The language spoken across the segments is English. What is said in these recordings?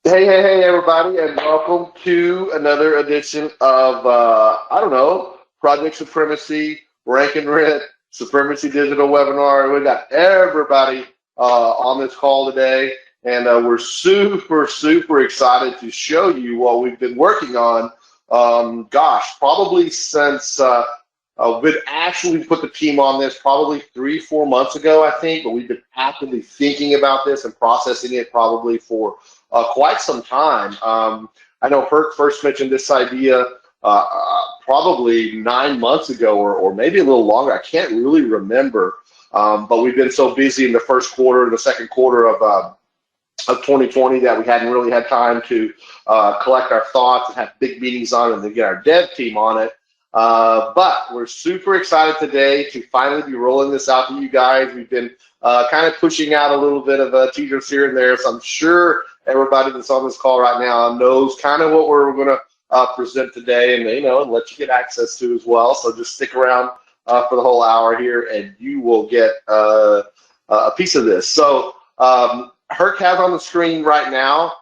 Hey, everybody, and welcome to another edition of, Project Supremacy, Rank and Rent, Supremacy Digital Webinar. We got everybody on this call today, and we're super excited to show you what we've been working on. Probably since we've actually put the team on this probably 3-4 months ago, I think, but we've been actively thinking about this and processing it probably for quite some time. I know Herc first mentioned this idea probably 9 months ago, or maybe a little longer. I can't really remember, but we've been so busy in the first quarter, the second quarter of 2020 that we hadn't really had time to collect our thoughts and have big meetings on it and then get our dev team on it. But we're super excited today to finally be rolling this out to you guys. We've been kind of pushing out a little bit of teasers here and there, so I'm sure everybody that's on this call right now knows kind of what we're going to present today, and and let you get access to as well. So just stick around for the whole hour here, and you will get a piece of this. So Herc has on the screen right now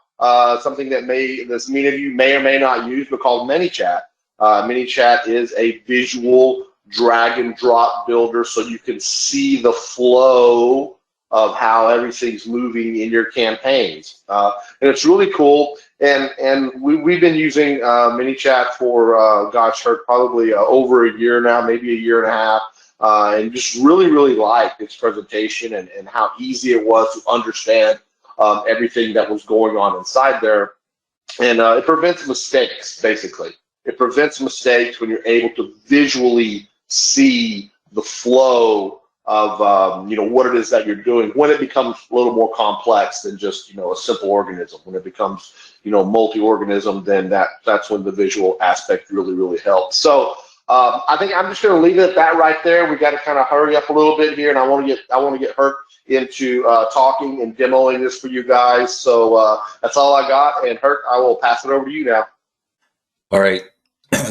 something that many of you may or may not use, but called ManyChat. ManyChat is a visual drag and drop builder, so you can see the flow of how everything's moving in your campaigns, and it's really cool. And we've been using ManyChat for probably over a year now, maybe a year and a half, and just really liked its presentation and how easy it was to understand everything that was going on inside there. And it prevents mistakes, basically. It prevents mistakes when you're able to visually see the flow of what it is that you're doing when it becomes a little more complex than just a simple organism. When it becomes multi-organism, then that's when the visual aspect really helps. So I think I'm just going to leave it at that right there. We got to kind of hurry up a little bit here, and I want to get Herc into talking and demoing this for you guys. So that's all I got, and Herc, I will pass it over to you now. All right.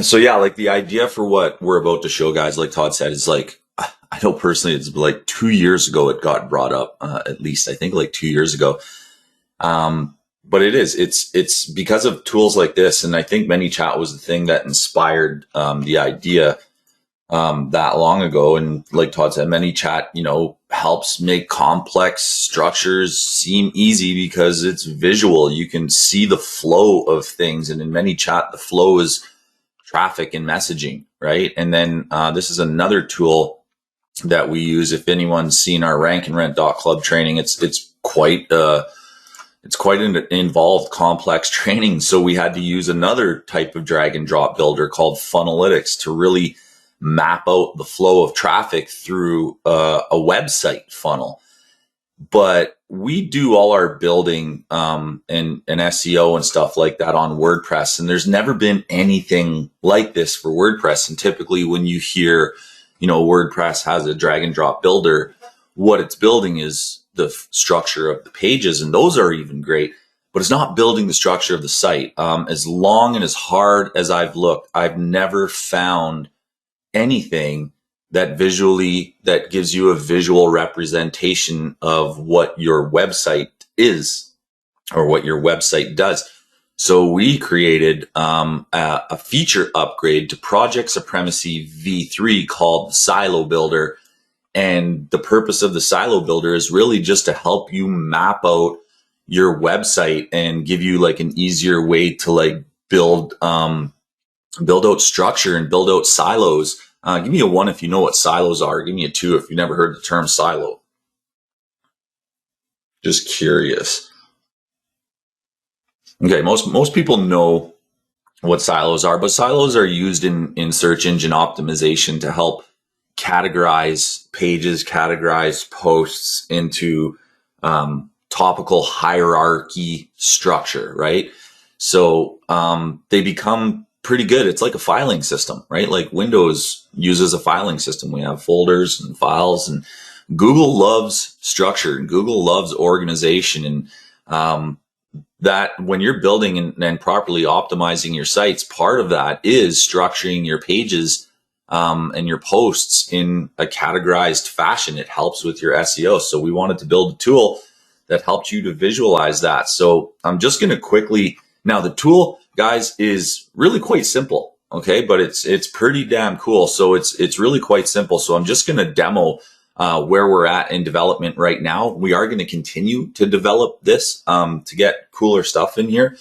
So yeah, like the idea for what we're about to show, guys, like Todd said, is like, I know personally it's like 2 years ago it got brought up, at least I think like 2 years ago. But it's because of tools like this, and I think ManyChat was the thing that inspired the idea that long ago. And like Todd said, ManyChat, helps make complex structures seem easy because it's visual. You can see the flow of things, and in ManyChat, the flow is traffic and messaging, right? And then this is another tool that we use. If anyone's seen our rankandrent.club training, it's quite an involved, complex training. So we had to use another type of drag and drop builder called Funnelytics to really map out the flow of traffic through a website funnel. But we do all our building and SEO and stuff like that on WordPress, and there's never been anything like this for WordPress. And typically when you hear WordPress has a drag and drop builder, what it's building is the structure of the pages, and those are even great, but it's not building the structure of the site. As long and as hard as I've looked, I've never found anything that gives you a visual representation of what your website is or what your website does. So we created a feature upgrade to Project Supremacy V3 called the Silo Builder. And the purpose of the Silo Builder is really just to help you map out your website and give you like an easier way to like build out structure and build out silos. Give me a 1 if you know what silos are. Give me a 2 if you've never heard the term silo. Just curious. Okay, most people know what silos are, but silos are used in search engine optimization to help categorize pages, categorize posts into topical hierarchy structure, right? So they become pretty good. It's like a filing system, right? Like Windows uses a filing system. We have folders and files, and Google loves structure and Google loves organization. And that when you're building and properly optimizing your sites, part of that is structuring your pages and your posts in a categorized fashion. It helps with your SEO. So we wanted to build a tool that helped you to visualize that. So I'm just going to quickly, now the tool, guys, is really quite simple. Okay, but it's pretty damn cool. So it's really quite simple. So I'm just going to demo where we're at in development right now. We are going to continue to develop this to get cooler stuff in here.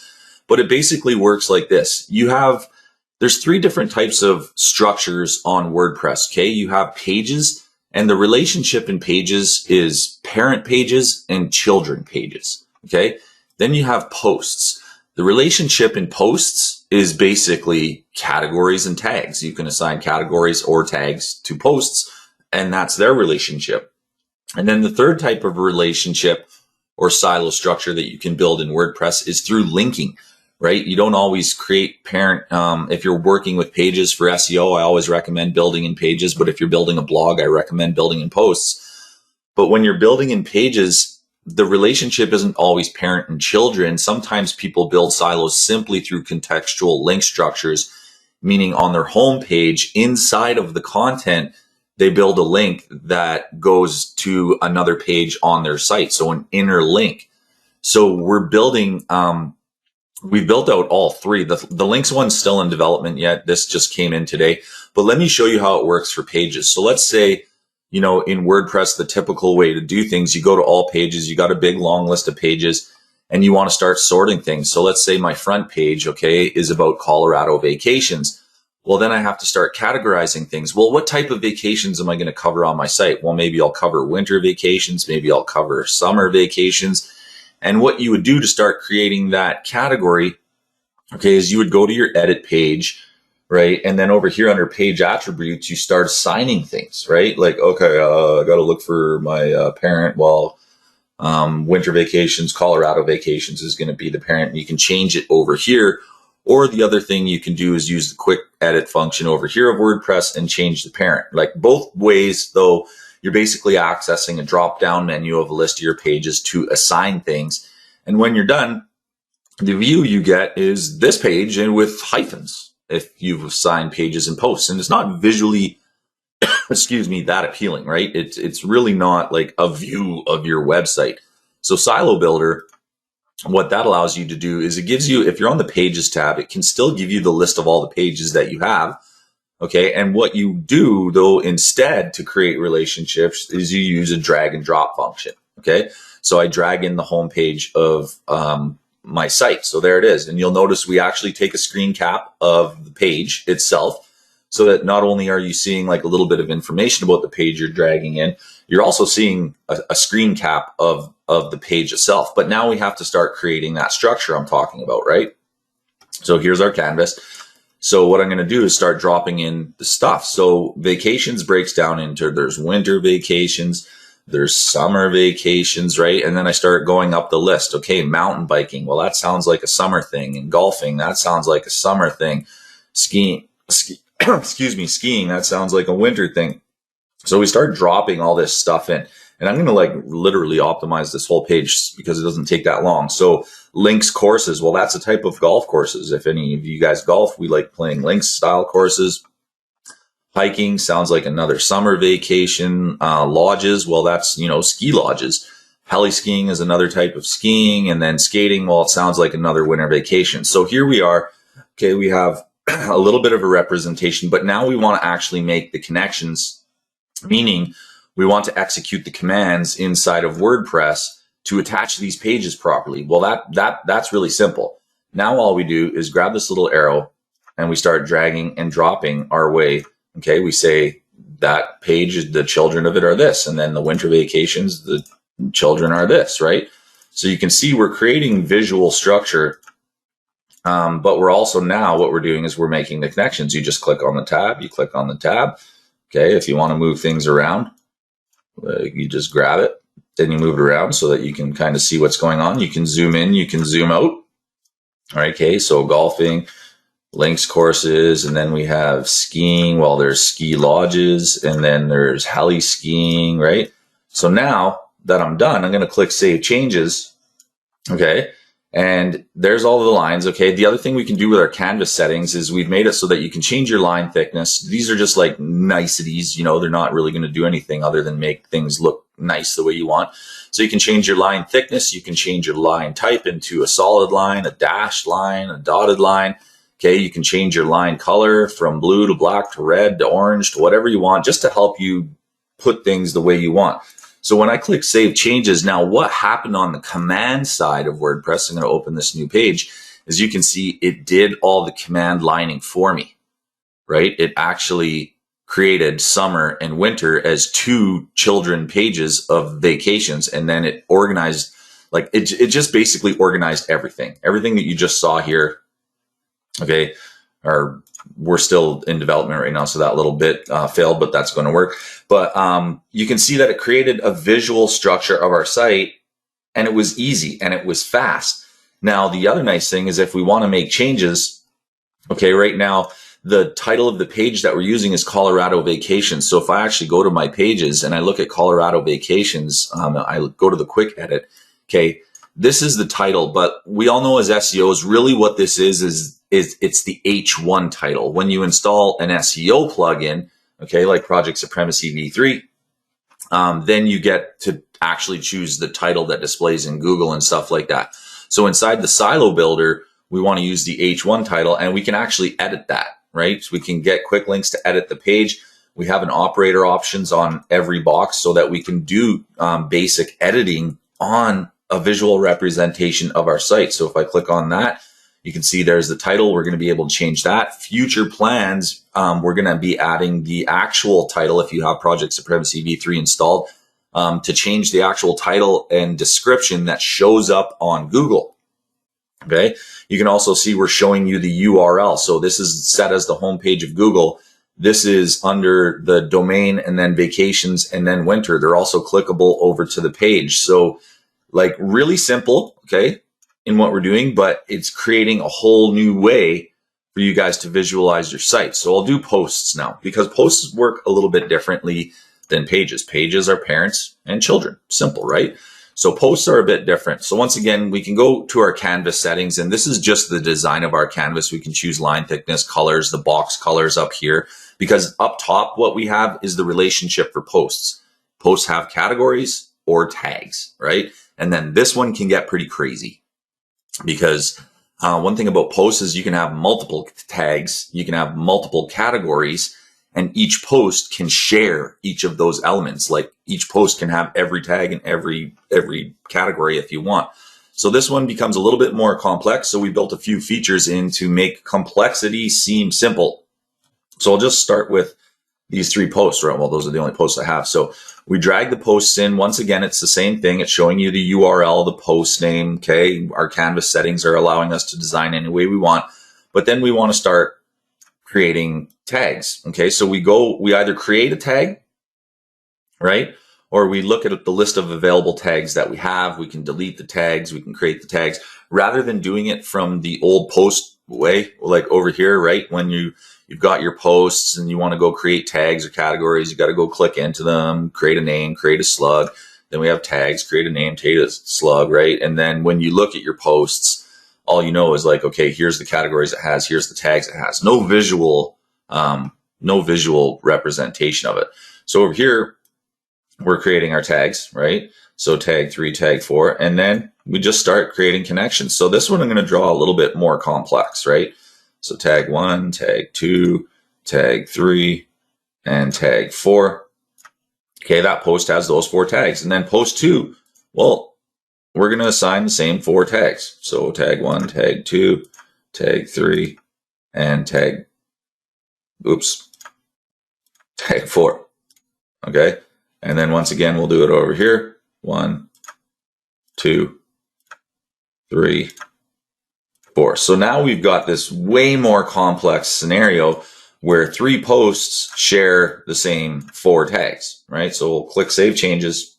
But it basically works like this. There's 3 different types of structures on WordPress. Okay, you have pages, and the relationship in pages is parent pages and children pages. Okay, then you have posts. The relationship in posts is basically categories and tags. You can assign categories or tags to posts, and that's their relationship. And then the third type of relationship or silo structure that you can build in WordPress is through linking, right? You don't always create parent. If you're working with pages for SEO, I always recommend building in pages. But if you're building a blog, I recommend building in posts. But when you're building in pages, the relationship isn't always parent and children. Sometimes people build silos simply through contextual link structures, meaning on their home page, inside of the content, they build a link that goes to another page on their site. So an inner link. So we're building, we've built out all 3. The links one's still in development yet. This just came in today. But let me show you how it works for pages. So let's say, in WordPress, the typical way to do things, you go to all pages, you got a big long list of pages, and you want to start sorting things. So let's say my front page, okay, is about Colorado vacations. Well, then I have to start categorizing things. Well, what type of vacations am I going to cover on my site? Well, maybe I'll cover winter vacations. Maybe I'll cover summer vacations. And what you would do to start creating that category, okay, is you would go to your edit page, right? And then over here under page attributes, you start assigning things, right? Like, okay, I got to look for my parent. Well, winter vacations, Colorado vacations is going to be the parent. And you can change it over here. Or the other thing you can do is use the quick edit function over here of WordPress and change the parent. Like both ways, though, you're basically accessing a drop-down menu of a list of your pages to assign things. And when you're done, the view you get is this page and with hyphens if you've assigned pages and posts. And it's not visually, that appealing, right? It's really not like a view of your website. So Silo Builder, what that allows you to do is it gives you, if you're on the Pages tab, it can still give you the list of all the pages that you have. Okay, and what you do, though, instead to create relationships is you use a drag and drop function. Okay, so I drag in the home page of my site. So there it is. And you'll notice we actually take a screen cap of the page itself so that not only are you seeing like a little bit of information about the page you're dragging in, you're also seeing a screen cap of the page itself. But now we have to start creating that structure I'm talking about, right? So here's our canvas. So what I'm going to do is start dropping in the stuff. So vacations breaks down into, there's winter vacations, there's summer vacations, right? And then I start going up the list. Okay, mountain biking. Well, that sounds like a summer thing. And golfing, that sounds like a summer thing. Skiing, skiing, that sounds like a winter thing. So we start dropping all this stuff in. And I'm going to like literally optimize this whole page because it doesn't take that long. So links courses, well, that's a type of golf courses. If any of you guys golf, we like playing links style courses. Hiking sounds like another summer vacation. Lodges, well, that's, ski lodges. Heli skiing is another type of skiing. And then skating, well, it sounds like another winter vacation. So here we are. Okay, we have a little bit of a representation, but now we want to actually make the connections, meaning we want to execute the commands inside of WordPress to attach these pages properly. Well, that's really simple. Now all we do is grab this little arrow and we start dragging and dropping our way. Okay, we say that page, the children of it are this, and then the winter vacations, the children are this, right? So you can see we're creating visual structure, but we're also now what we're doing is we're making the connections. You just click on the tab, you click on the tab. Okay, if you want to move things around, you just grab it, then you move it around so that you can kind of see what's going on. You can zoom in, you can zoom out. All right, okay, so golfing, links courses, and then we have skiing. Well, there's ski lodges, and then there's heli skiing, right? So now that I'm done, I'm going to click Save Changes, okay? And there's all of the lines, okay? The other thing we can do with our canvas settings is we've made it so that you can change your line thickness. These are just like niceties, they're not really going to do anything other than make things look nice the way you want. So you can change your line thickness. You can change your line type into a solid line, a dashed line, a dotted line. Okay, you can change your line color from blue to black to red to orange to whatever you want, just to help you put things the way you want. So when I click Save Changes, now what happened on the command side of WordPress, I'm going to open this new page, as you can see, it did all the command lining for me, right? It actually created summer and winter as two children pages of vacations. And then it organized, like it just basically organized everything that you just saw here. Okay. Or we're still in development right now. So that little bit failed, but that's going to work. But you can see that it created a visual structure of our site, and it was easy and it was fast. Now, the other nice thing is if we want to make changes, okay, right now, the title of the page that we're using is Colorado Vacations. So if I actually go to my pages and I look at Colorado Vacations, I go to the quick edit, okay, this is the title, but we all know as SEOs, really what this is it's the H1 title. When you install an SEO plugin, okay, like Project Supremacy V3, then you get to actually choose the title that displays in Google and stuff like that. So inside the silo builder, we want to use the H1 title, and we can actually edit that, right? So we can get quick links to edit the page. We have an operator options on every box so that we can do basic editing on a visual representation of our site. So if I click on that, you can see there's the title. We're going to be able to change that. Future plans, we're going to be adding the actual title if you have Project Supremacy V3 installed, to change the actual title and description that shows up on Google. Okay. You can also see we're showing you the URL. So this is set as the homepage of Google. This is under the domain and then vacations and then winter. They're also clickable over to the page. So like really simple, okay, in what we're doing, but it's creating a whole new way for you guys to visualize your site. So I'll do posts now, because posts work a little bit differently than pages. Pages are parents and children. Simple, right? So posts are a bit different. So once again, we can go to our canvas settings, and this is just the design of our canvas. We can choose line thickness, colors, the box colors up here, because up top, what we have is the relationship for posts. Posts have categories or tags, right? And then this one can get pretty crazy, because one thing about posts is you can have multiple tags, you can have multiple categories, and each post can share each of those elements. Like each post can have every tag and every category if you want. So this one becomes a little bit more complex. So we built a few features in to make complexity seem simple. So I'll just start with these three posts, right? Well, those are the only posts I have. So we drag the posts in. Once again, it's the same thing. It's showing you the URL, the post name. Okay. Our canvas settings are allowing us to design any way we want, but then we want to start creating tags. Okay. So we either create a tag, right? Or we look at the list of available tags that we have. We can delete the tags. We can create the tags rather than doing it from the old post way, like over here, right? When you've got your posts and you want to go create tags or categories, you got to go click into them, create a name, create a slug. Then we have tags, create a name, create a slug, right? And then when you look at your posts, all you know is like, okay, here's the categories it has, here's the tags it has. No visual representation of it. So over here, we're creating our tags, right? So tag 3, tag 4, and then we just start creating connections. So this one I'm going to draw a little bit more complex, right? So tag 1, tag 2, tag 3, and tag 4. Okay, that post has those 4 tags. And then post 2, well, we're going to assign the same 4 tags. So tag 1, tag 2, tag 3, and tag 4. Okay. And then once again, we'll do it over here. 1, 2, 3, 4. So now we've got this way more complex scenario where 3 posts share the same 4 tags, right? So we'll click Save Changes.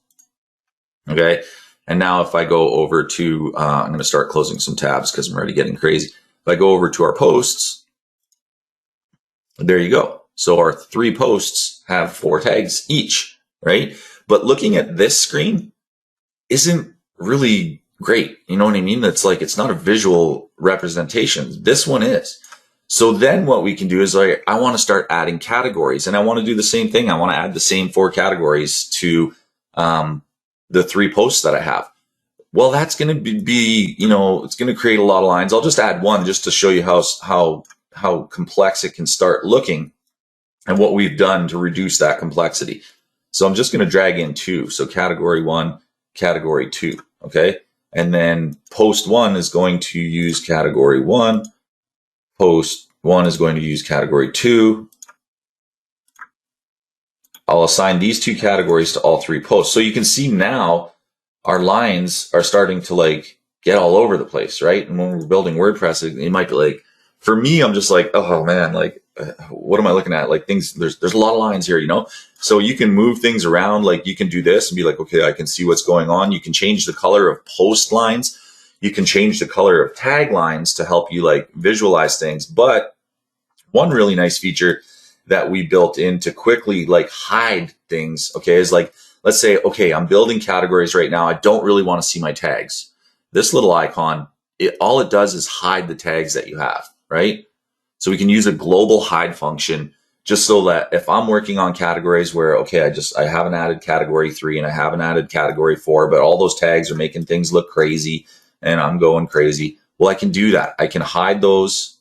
Okay. And now if I go over to, I'm going to start closing some tabs because I'm already getting crazy. If I go over to our posts, there you go. So our 3 posts have 4 tags each, right? But looking at this screen isn't really great. You know what I mean? It's like, it's not a visual representation. This one is. So then what we can do is like, I want to start adding categories, and I want to do the same thing. I want to add the same 4 categories to the 3 posts that I have. Well, that's going to be, you know, it's going to create a lot of lines. I'll just add one just to show you how complex it can start looking and what we've done to reduce that complexity. So I'm just going to drag in 2. So category 1, category 2. Okay. And then post 1 is going to use category 1. Post 1 is going to use category 2. I'll assign these 2 categories to all 3 posts. So you can see now our lines are starting to like get all over the place, right? And when we're building WordPress, it might be like, for me, I'm just like, oh man, like, what am I looking at? Like things, there's a lot of lines here, you know? So you can move things around. Like you can do this and be like, okay, I can see what's going on. You can change the color of post lines. You can change the color of tag lines to help you like visualize things. But one really nice feature that we built in to quickly like hide things, okay, is like, let's say, okay, I'm building categories right now. I don't really want to see my tags. This little icon, all it does is hide the tags that you have, right? So we can use a global hide function just so that if I'm working on categories where, okay, I haven't added category 3 and I haven't added category 4, but all those tags are making things look crazy and I'm going crazy. Well, I can do that. I can hide those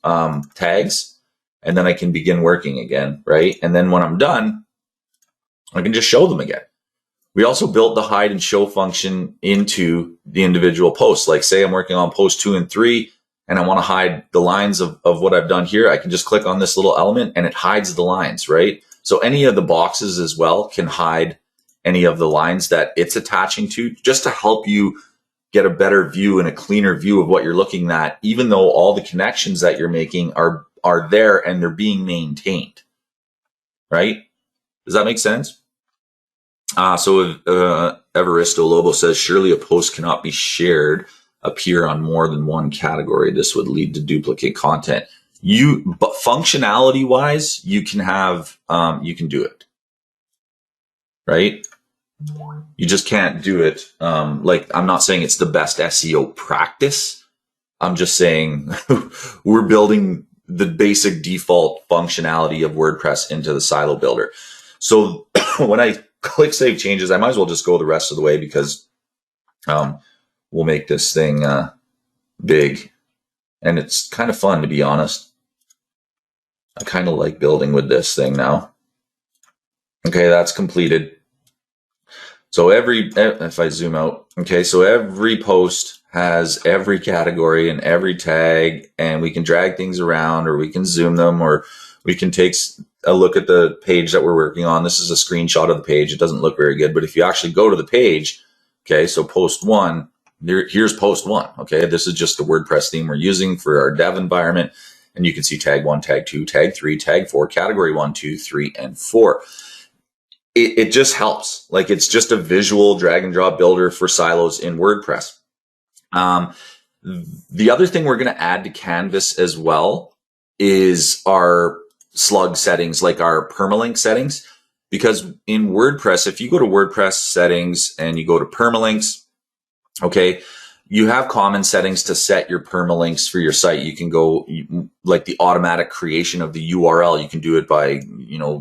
tags and then I can begin working again, right? And then when I'm done, I can just show them again. We also built the hide and show function into the individual posts. Like say I'm working on post 2 and 3 and I want to hide the lines of what I've done here. I can just click on this little element and it hides the lines, right? So any of the boxes as well can hide any of the lines that it's attaching to, just to help you get a better view and a cleaner view of what you're looking at, even though all the connections that you're making are there and they're being maintained, right? Does that make sense? So Evaristo Lobo says, surely a post cannot be shared, appear on more than one category. This would lead to duplicate content. But functionality wise, you can have, you can do it, right? You just can't do it. Like, I'm not saying it's the best SEO practice. I'm just saying we're building the basic default functionality of WordPress into the silo builder. So when I click save changes, I might as well just go the rest of the way because we'll make this thing big. And it's kind of fun, to be honest. I kind of like building with this thing now. Okay, that's completed. So if I zoom out, okay, so every post has every category and every tag, and we can drag things around, or we can zoom them, or we can take a look at the page that we're working on. This is a screenshot of the page. It doesn't look very good, but if you actually go to the page, okay, so post 1, here's post 1, okay? This is just the WordPress theme we're using for our dev environment, and you can see tag 1, tag 2, tag 3, tag 4, category 1, 2, 3, and 4. It just helps. Like, it's just a visual drag and drop builder for silos in WordPress. The other thing we're going to add to Canvas as well is our slug settings, like our permalink settings, because in WordPress, if you go to WordPress settings and you go to permalinks, okay, you have common settings to set your permalinks for your site. You can go like the automatic creation of the URL. You can do it by,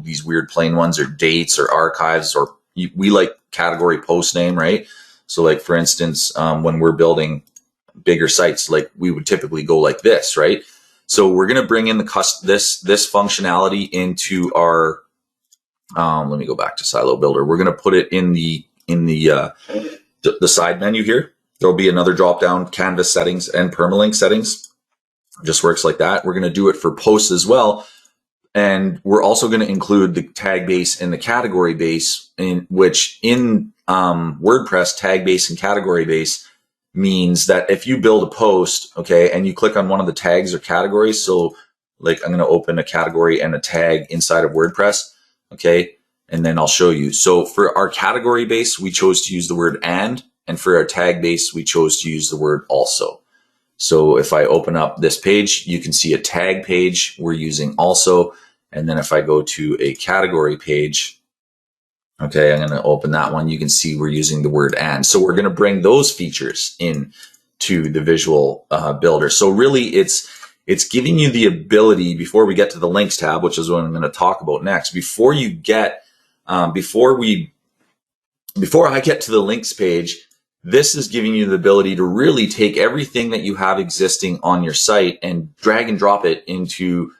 these weird plain ones, or dates, or archives, or we like category post name, right? So like, for instance, when we're building bigger sites, like we would typically go like this, right? So we're going to bring in this functionality into our, let me go back to Silo Builder. We're going to put it in the side menu here. There'll be another drop down, Canvas settings and permalink settings. It just works like that. We're going to do it for posts as well. And we're also going to include the tag base and the category base, in which in WordPress, tag base and category base means that if you build a post, okay, and you click on one of the tags or categories, so like I'm going to open a category and a tag inside of WordPress, okay, and then I'll show you. So for our category base, we chose to use the word and for our tag base, we chose to use the word also. So if I open up this page, you can see a tag page we're using also. And then if I go to a category page, okay, I'm going to open that one. You can see we're using the word and. So we're going to bring those features in to the visual builder. So really it's giving you the ability, before we get to the links tab, which is what I'm going to talk about next, before we before I get to the links page, this is giving you the ability to really take everything that you have existing on your site and drag and drop it into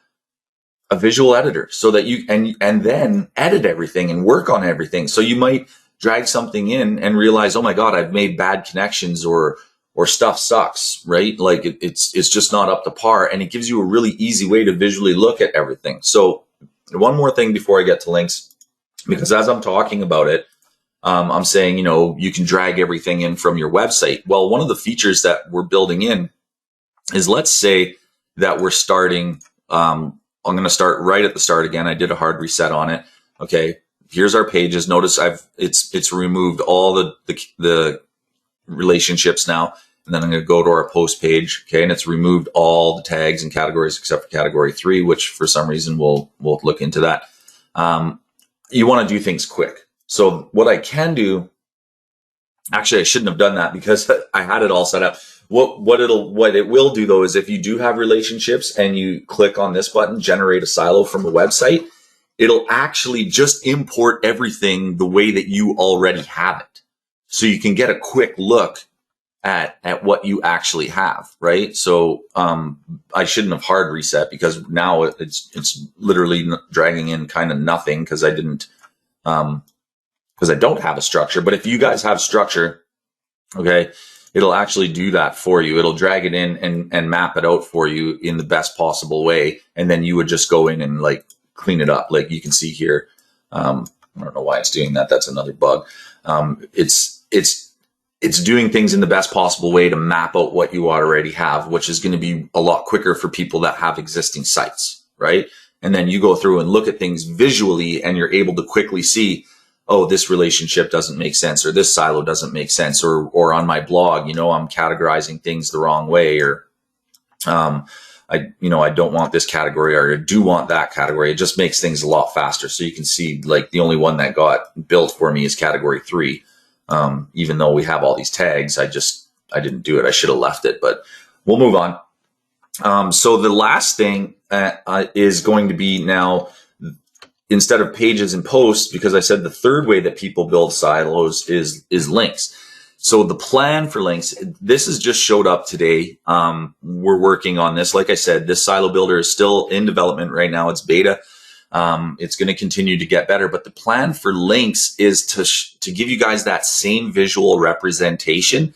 a visual editor so that you and then edit everything and work on everything. So you might drag something in and realize, oh my God, I've made bad connections or stuff sucks, right? Like it's just not up to par. And it gives you a really easy way to visually look at everything. So one more thing before I get to links, because as I'm talking about it, I'm saying, you can drag everything in from your website. Well, one of the features that we're building in is, let's say that we're starting, I'm going to start right at the start again. I did a hard reset on it. Okay. Here's our pages. Notice it's removed all the relationships now. And then I'm going to go to our post page. Okay. And it's removed all the tags and categories except for category 3, which for some reason we'll look into that. You want to do things quick. So what I can do, actually, I shouldn't have done that because I had it all set up. What it will do though is if you do have relationships and you click on this button, generate a silo from a website, it'll actually just import everything the way that you already have it. So you can get a quick look at what you actually have, right? So I shouldn't have hard reset because now it's literally dragging in kind of nothing because I didn't because I don't have a structure. But if you guys have structure, okay, it'll actually do that for you. It'll drag it in and map it out for you in the best possible way. And then you would just go in and like clean it up. Like you can see here. I don't know why it's doing that. That's another bug. It's doing things in the best possible way to map out what you already have, which is going to be a lot quicker for people that have existing sites, right? And then you go through and look at things visually and you're able to quickly see, oh, this relationship doesn't make sense, or this silo doesn't make sense, or on my blog, I'm categorizing things the wrong way, or I don't want this category, or I do want that category. It just makes things a lot faster. So you can see, like, the only one that got built for me is category 3. Even though we have all these tags, I didn't do it. I should have left it, but we'll move on. So the last thing is going to be now, instead of pages and posts, because I said the third way that people build silos is links. So the plan for links, this has just showed up today. We're working on this. Like I said, this silo builder is still in development right now. It's beta. It's going to continue to get better, but the plan for links is to give you guys that same visual representation,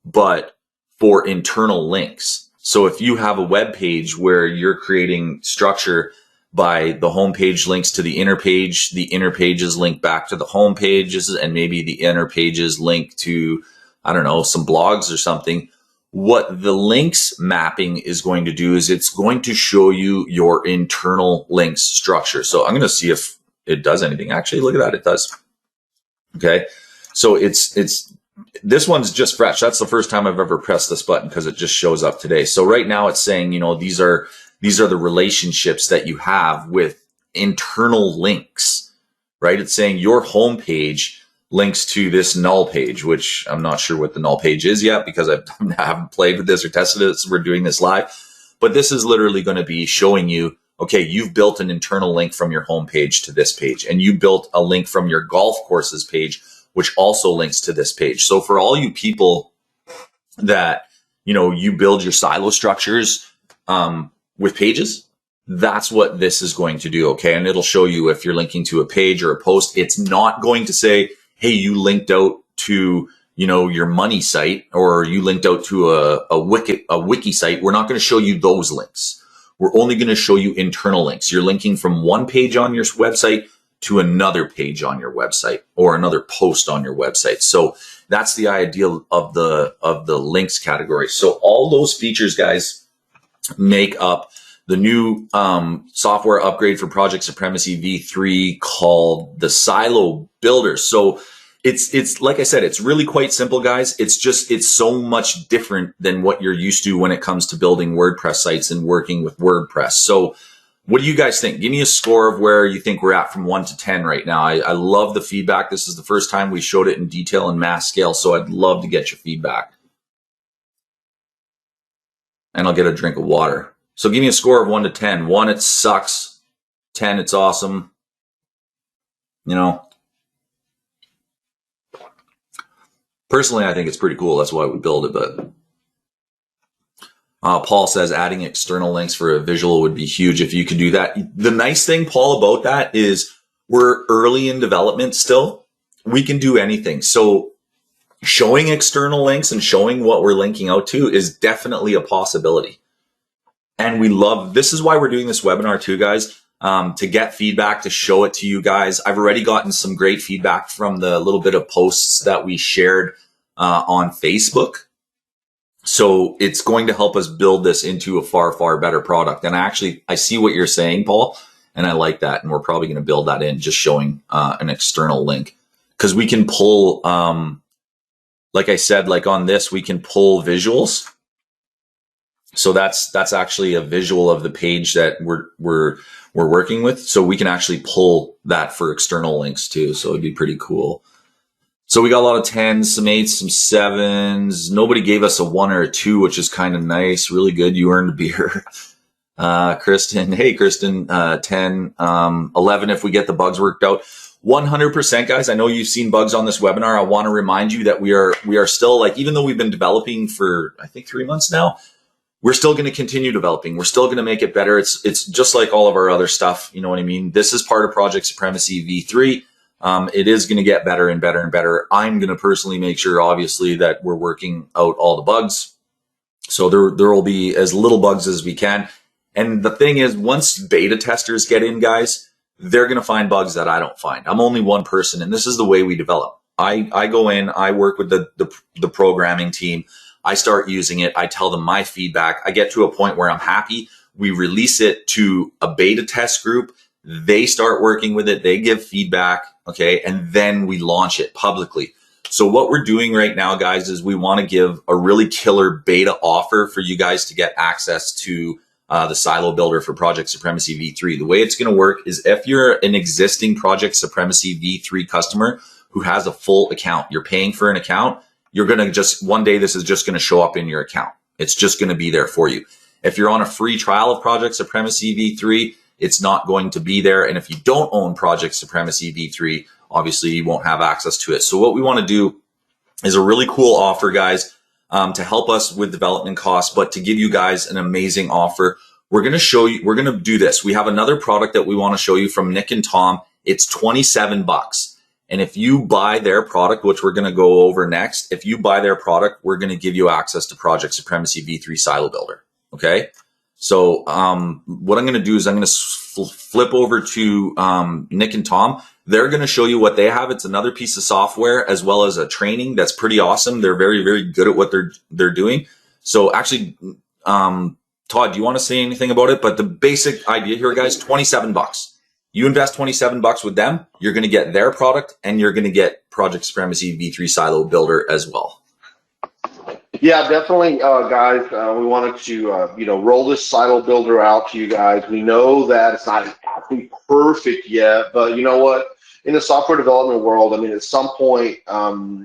but for internal links. So if you have a web page where you're creating structure by the home page links to the inner pages link back to the home pages, and maybe the inner pages link to, I don't know, some blogs or something. What the links mapping is going to do is it's going to show you your internal links structure. So I'm going to see if it does anything. Actually, look at that. It does. Okay. So this one's just fresh. That's the first time I've ever pressed this button because it just shows up today. So right now it's saying, these are the relationships that you have with internal links, right? It's saying your home page links to this null page, which I'm not sure what the null page is yet because I haven't played with this or tested it. So we're doing this live, but this is literally going to be showing you, okay, you've built an internal link from your home page to this page, and you built a link from your golf courses page, which also links to this page. So for all you people that, you build your silo structures, with pages, that's what this is going to do. Okay. And it'll show you if you're linking to a page or a post. It's not going to say, hey, you linked out to, your money site, or you linked out to a wiki site. We're not going to show you those links. We're only going to show you internal links. You're linking from one page on your website to another page on your website, or another post on your website. So that's the idea of the links category. So all those features, guys, make up the new software upgrade for Project Supremacy v3 called the Silo Builder. So it's like I said, it's really quite simple, guys. It's so much different than what you're used to when it comes to building WordPress sites and working with WordPress. So what do you guys think? Give me a score of where you think we're at from 1 to 10 right now. I love the feedback. This is the first time we showed it in detail and mass scale, so I'd love to get your feedback. And I'll get a drink of water. So give me a score of 1 to 10. 1, it sucks. 10, it's awesome. personally, I think it's pretty cool. That's why we build it. But Paul says adding external links for a visual would be huge if you could do that. The nice thing, Paul, about that is we're early in development still. We can do anything. So showing external links and showing what we're linking out to is definitely a possibility. And we love, this is why we're doing this webinar too, guys, to get feedback, to show it to you guys. I've already gotten some great feedback from the little bit of posts that we shared on Facebook. So it's going to help us build this into a far, far better product. And I see what you're saying, Paul, and I like that. And we're probably going to build that in, just showing an external link, because we can pull, like I said, like on this, we can pull visuals. So that's actually a visual of the page that we're working with. So we can actually pull that for external links too. So it'd be pretty cool. So we got a lot of 10s, some 8s, some 7s. Nobody gave us a 1 or a 2, which is kind of nice. Really good. You earned a beer. Kristen. Hey, Kristen. 10, 11 if we get the bugs worked out. 100%, guys. I know you've seen bugs on this webinar. I want to remind you that we are still, like, even though we've been developing for, I think, 3 months now, we're still going to continue developing. We're still going to make it better. It's just like all of our other stuff. You know what I mean? This is part of Project Supremacy V3. It is going to get better and better and better. I'm going to personally make sure, obviously, that we're working out all the bugs. So there will be as little bugs as we can. And the thing is, once beta testers get in, guys, they're going to find bugs that I don't find. I'm only one person, and this is the way we develop. I go in, I work with the programming team. I start using it. I tell them my feedback. I get to a point where I'm happy. We release it to a beta test group. They start working with it. They give feedback. Okay. And then we launch it publicly. So what we're doing right now, guys, is we want to give a really killer beta offer for you guys to get access to the silo builder for Project Supremacy V3. The way it's going to work is if you're an existing Project Supremacy V3 customer who has a full account, you're paying for an account, you're going to just, one day, this is just going to show up in your account. It's just going to be there for you. If you're on a free trial of Project Supremacy V3, it's not going to be there. And if you don't own Project Supremacy V3, obviously you won't have access to it. So what we want to do is a really cool offer, guys, to help us with development costs, but to give you guys an amazing offer. We're going to show you, we're going to do this. We have another product that we want to show you from Nick and Tom. It's $27. And if you buy their product, which we're going to go over next, if you buy their product, we're going to give you access to Project Supremacy V3 Silo Builder. Okay. So what I'm going to do is I'm going to flip over to Nick and Tom. They're going to show you what they have. It's another piece of software as well as a training that's pretty awesome. They're very, very good at what they're doing. So actually, Todd, do you want to say anything about it? But the basic idea here, guys, $27. You invest $27 with them, you're going to get their product and you're going to get Project Supremacy V3 Silo Builder as well. Yeah, definitely, guys. We wanted to, roll this silo builder out to you guys. We know that it's not exactly perfect yet, but you know what? In the software development world, I mean, at some point,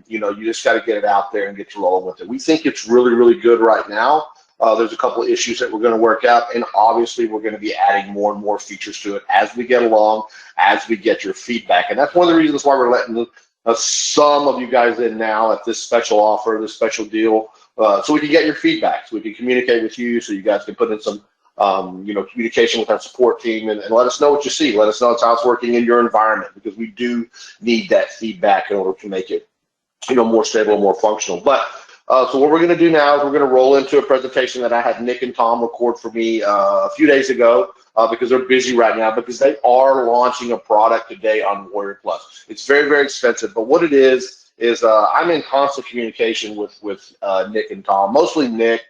you just got to get it out there and get to rolling with it. We think it's really, really good right now. There's a couple of issues that we're going to work out, and obviously we're going to be adding more and more features to it as we get along, as we get your feedback. And that's one of the reasons why we're letting some of you guys in now at this special offer, this special deal, so we can get your feedback, so we can communicate with you, so you guys can put in some communication with our support team and let us know what you see. Let us know how it's working in your environment, because we do need that feedback in order to make it more stable, more functional. But so what we're going to do now is we're going to roll into a presentation that I had Nick and Tom record for me a few days ago, because they're busy right now, because they are launching a product today on WordPress. It's very, very expensive, but what it is I'm in constant communication with Nick and Tom, mostly Nick.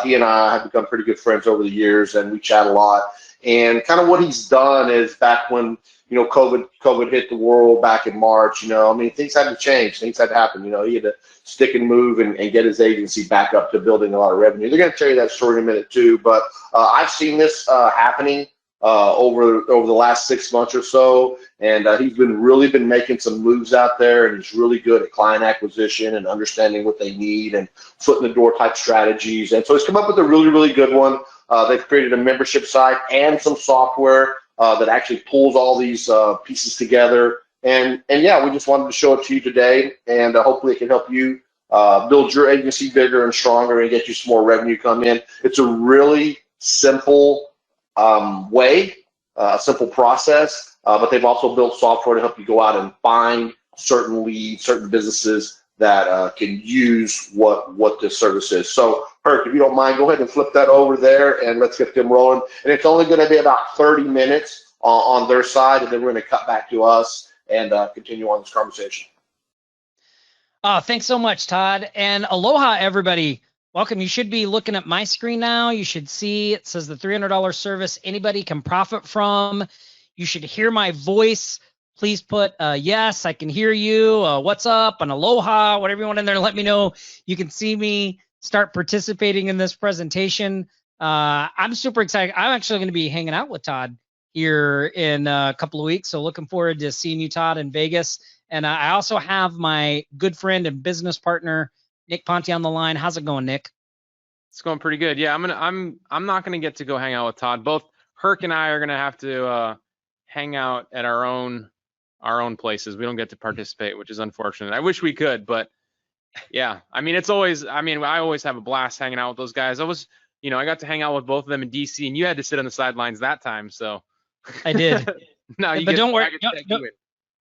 He and I have become pretty good friends over the years, and we chat a lot. And kind of what he's done is, back when COVID hit the world back in March, things had to change, things had to happen. He had to stick and move and get his agency back up to building a lot of revenue. They're going to tell you that story in a minute too, but I've seen this happening over the last 6 months or so, and he's really been making some moves out there, and he's really good at client acquisition and understanding what they need and foot in the door type strategies. And so he's come up with a really, really good one. They've created a membership site and some software that actually pulls all these pieces together. And yeah, we just wanted to show it to you today, and hopefully it can help you build your agency bigger and stronger and get you some more revenue come in. It's a really simple way, a simple process, but they've also built software to help you go out and find certain leads, certain businesses that can use what this service is. So, Herc, if you don't mind, go ahead and flip that over there, and let's get them rolling. And it's only going to be about 30 minutes on their side, and then we're going to cut back to us and continue on this conversation. Thanks so much, Todd. And aloha, everybody. Welcome. You should be looking at my screen now. You should see it says the $300 service anybody can profit from. You should hear my voice. Please put yes, I can hear you. What's up? And aloha, whatever you want in there. Let me know you can see me. Start participating in this presentation. I'm super excited. I'm actually going to be hanging out with Todd here in a couple of weeks. So looking forward to seeing you, Todd, in Vegas. And I also have my good friend and business partner, Nick Ponte, on the line. How's it going, Nick? It's going pretty good. Yeah, I'm not gonna get to go hang out with Todd. Both Herc and I are gonna have to hang out at our own places. We don't get to participate, which is unfortunate. I wish we could, but yeah, I mean, I always have a blast hanging out with those guys. I got to hang out with both of them in DC, and you had to sit on the sidelines that time, so. I did. No, but don't worry.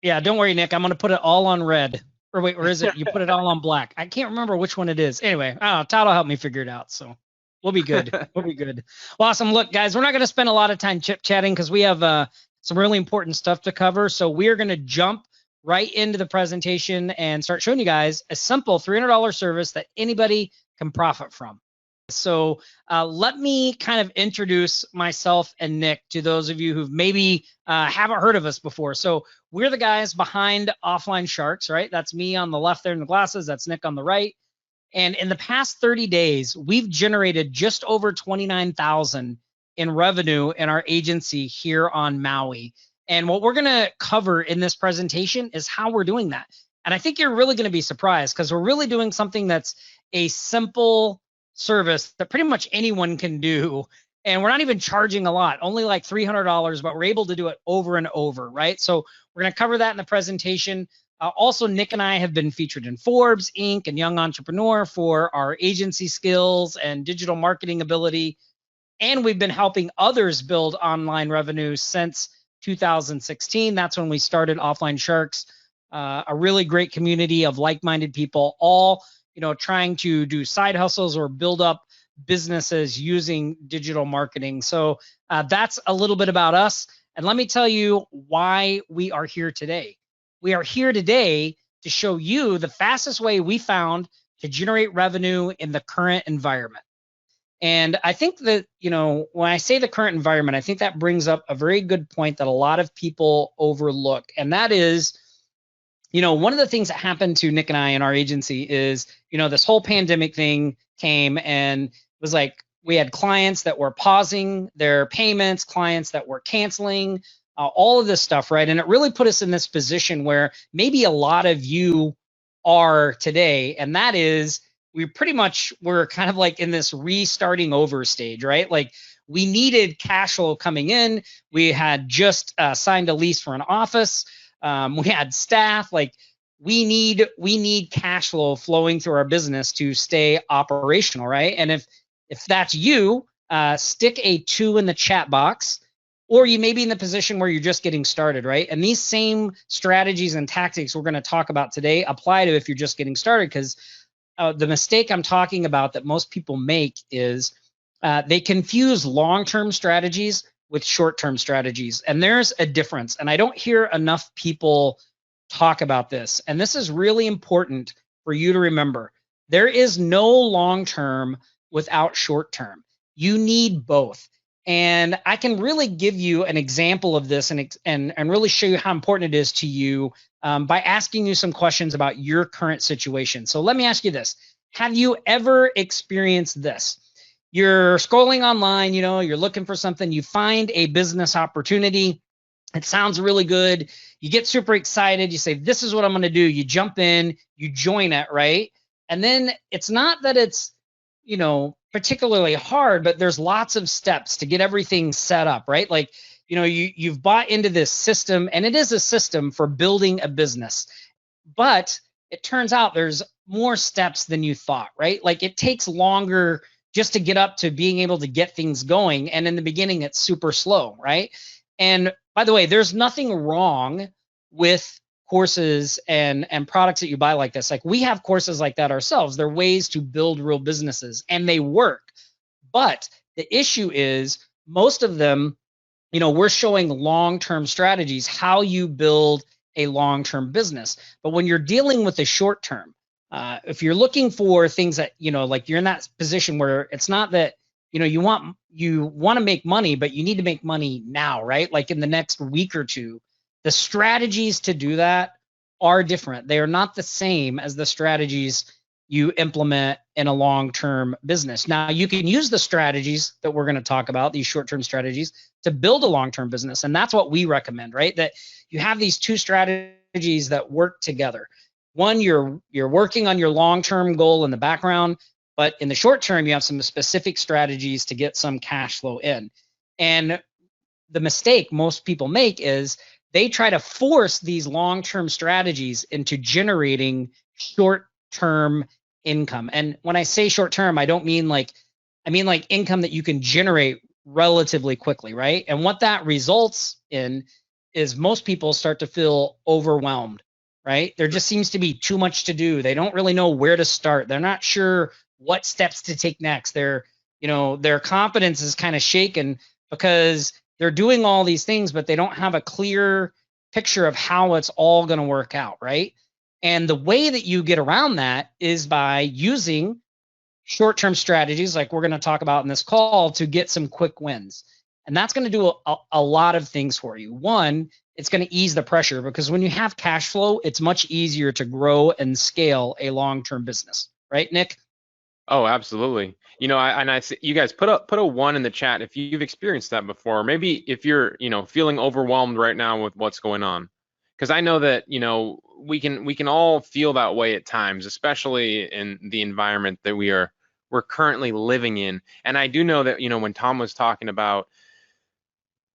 Yeah, don't worry, Nick. I'm going to put it all on red. Or wait, or is it you put it all on black? I can't remember which one it is. Anyway, Todd will help me figure it out. So we'll be good. We'll be good. Well, awesome. Look, guys, we're not going to spend a lot of time chit-chatting because we have some really important stuff to cover. So we're going to jump right into the presentation and start showing you guys a simple $300 service that anybody can profit from. So let me kind of introduce myself and Nick to those of you who've maybe haven't heard of us before. So we're the guys behind Offline Sharks, right? That's me on the left there in the glasses. That's Nick on the right. And in the past 30 days, we've generated just over $29,000 in revenue in our agency here on Maui. And what we're going to cover in this presentation is how we're doing that. And I think you're really going to be surprised because we're really doing something that's a simple service that pretty much anyone can do. And we're not even charging a lot, only like $300, but we're able to do it over and over, right? So we're going to cover that in the presentation. Also, Nick and I have been featured in Forbes, Inc., and Young Entrepreneur for our agency skills and digital marketing ability. And we've been helping others build online revenue since 2016. That's when we started Offline Sharks, a really great community of like-minded people, all trying to do side hustles or build up businesses using digital marketing. So that's a little bit about us. And let me tell you why we are here today. We are here today to show you the fastest way we found to generate revenue in the current environment. And I think that, when I say the current environment, I think that brings up a very good point that a lot of people overlook. And that is, one of the things that happened to Nick and I in our agency is, this whole pandemic thing came and it was like we had clients that were pausing their payments, clients that were canceling, all of this stuff, right? And it really put us in this position where maybe a lot of you are today, and that is we pretty much were kind of like in this restarting over stage, right? Like we needed cash flow coming in. We had just signed a lease for an office. We had staff. Like we need cash flow flowing through our business to stay operational, right? And if that's you, stick a 2 in the chat box, or you may be in the position where you're just getting started, right? And these same strategies and tactics we're going to talk about today apply to if you're just getting started, because the mistake I'm talking about that most people make is they confuse long-term strategies with short-term strategies. And there's a difference. And I don't hear enough people talk about this. And this is really important for you to remember. There is no long-term without short-term. You need both. And I can really give you an example of this and really show you how important it is to you by asking you some questions about your current situation. So let me ask you this. Have you ever experienced this? You're scrolling online, you're looking for something, you find a business opportunity. It sounds really good. You get super excited. You say, this is what I'm going to do. You jump in, you join it, right? And then it's not that it's, particularly hard, but there's lots of steps to get everything set up, right? Like, you've bought into this system, and it is a system for building a business. But it turns out there's more steps than you thought, right? Like it takes longer just to get up to being able to get things going. And in the beginning, it's super slow, right? And by the way, there's nothing wrong with courses and products that you buy like this. Like we have courses like that ourselves. They're ways to build real businesses and they work. But the issue is most of them, we're showing long-term strategies, how you build a long-term business. But when you're dealing with the short term, if you're looking for things that, like you're in that position where it's not that, you want to make money, but you need to make money now, right? Like in the next week or two, the strategies to do that are different. They are not the same as the strategies you implement in a long-term business. Now, you can use the strategies that we're going to talk about, these short-term strategies, to build a long-term business. And that's what we recommend, right? That you have these two strategies that work together. One, you're working on your long-term goal in the background, but in the short term, you have some specific strategies to get some cash flow in. And the mistake most people make is they try to force these long-term strategies into generating short-term income. And when I say short-term, I mean like income that you can generate relatively quickly, right? And what that results in is most people start to feel overwhelmed, right? There just seems to be too much to do. They don't really know where to start. They're not sure what steps to take next. Their confidence is kind of shaken because they're doing all these things, but they don't have a clear picture of how it's all going to work out, right? And the way that you get around that is by using short-term strategies like we're going to talk about in this call to get some quick wins. And that's going to do a lot of things for you. One, it's going to ease the pressure because when you have cash flow, it's much easier to grow and scale a long-term business, right, Nick? Oh, absolutely. You guys put a 1 in the chat if you've experienced that before. Maybe if you're, feeling overwhelmed right now with what's going on. Because I know that, we can all feel that way at times, especially in the environment that we're currently living in. And I do know that, when Tom was talking about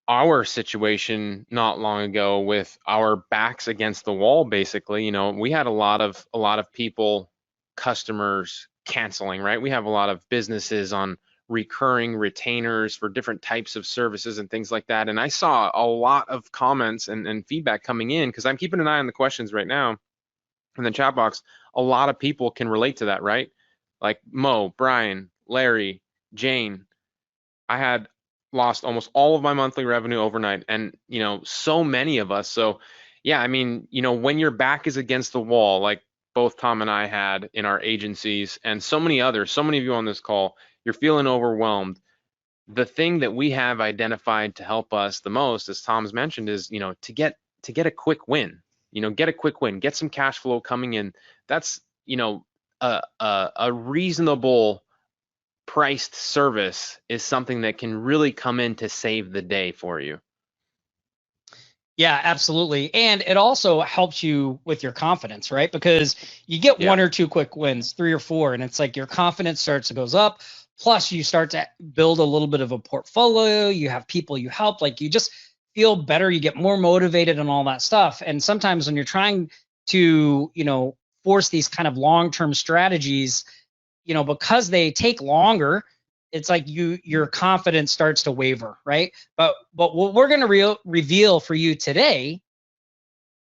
our situation not long ago with our backs against the wall, basically, we had a lot of people, customers canceling, right? We have a lot of businesses on recurring retainers for different types of services and things like that. And I saw a lot of comments and feedback coming in because I'm keeping an eye on the questions right now in the chat box. A lot of people can relate to that, right? Like Mo, Brian, Larry, Jane. I had lost almost all of my monthly revenue overnight, and so many of us. So yeah, I mean, when your back is against the wall, like both Tom and I had in our agencies, and so many others, so many of you on this call, you're feeling overwhelmed. The thing that we have identified to help us the most, as Tom's mentioned, is to get a quick win. Get a quick win, get some cash flow coming in. That's a reasonable priced service is something that can really come in to save the day for you. Yeah, absolutely. And it also helps you with your confidence, right? Because you get one or two quick wins, 3 or 4, and it's like your confidence goes up. Plus you start to build a little bit of a portfolio. You have people you help, like you just feel better. You get more motivated and all that stuff. And sometimes when you're trying to, force these kind of long-term strategies, because they take longer, it's like your confidence starts to waver, right? But what we're going to reveal for you today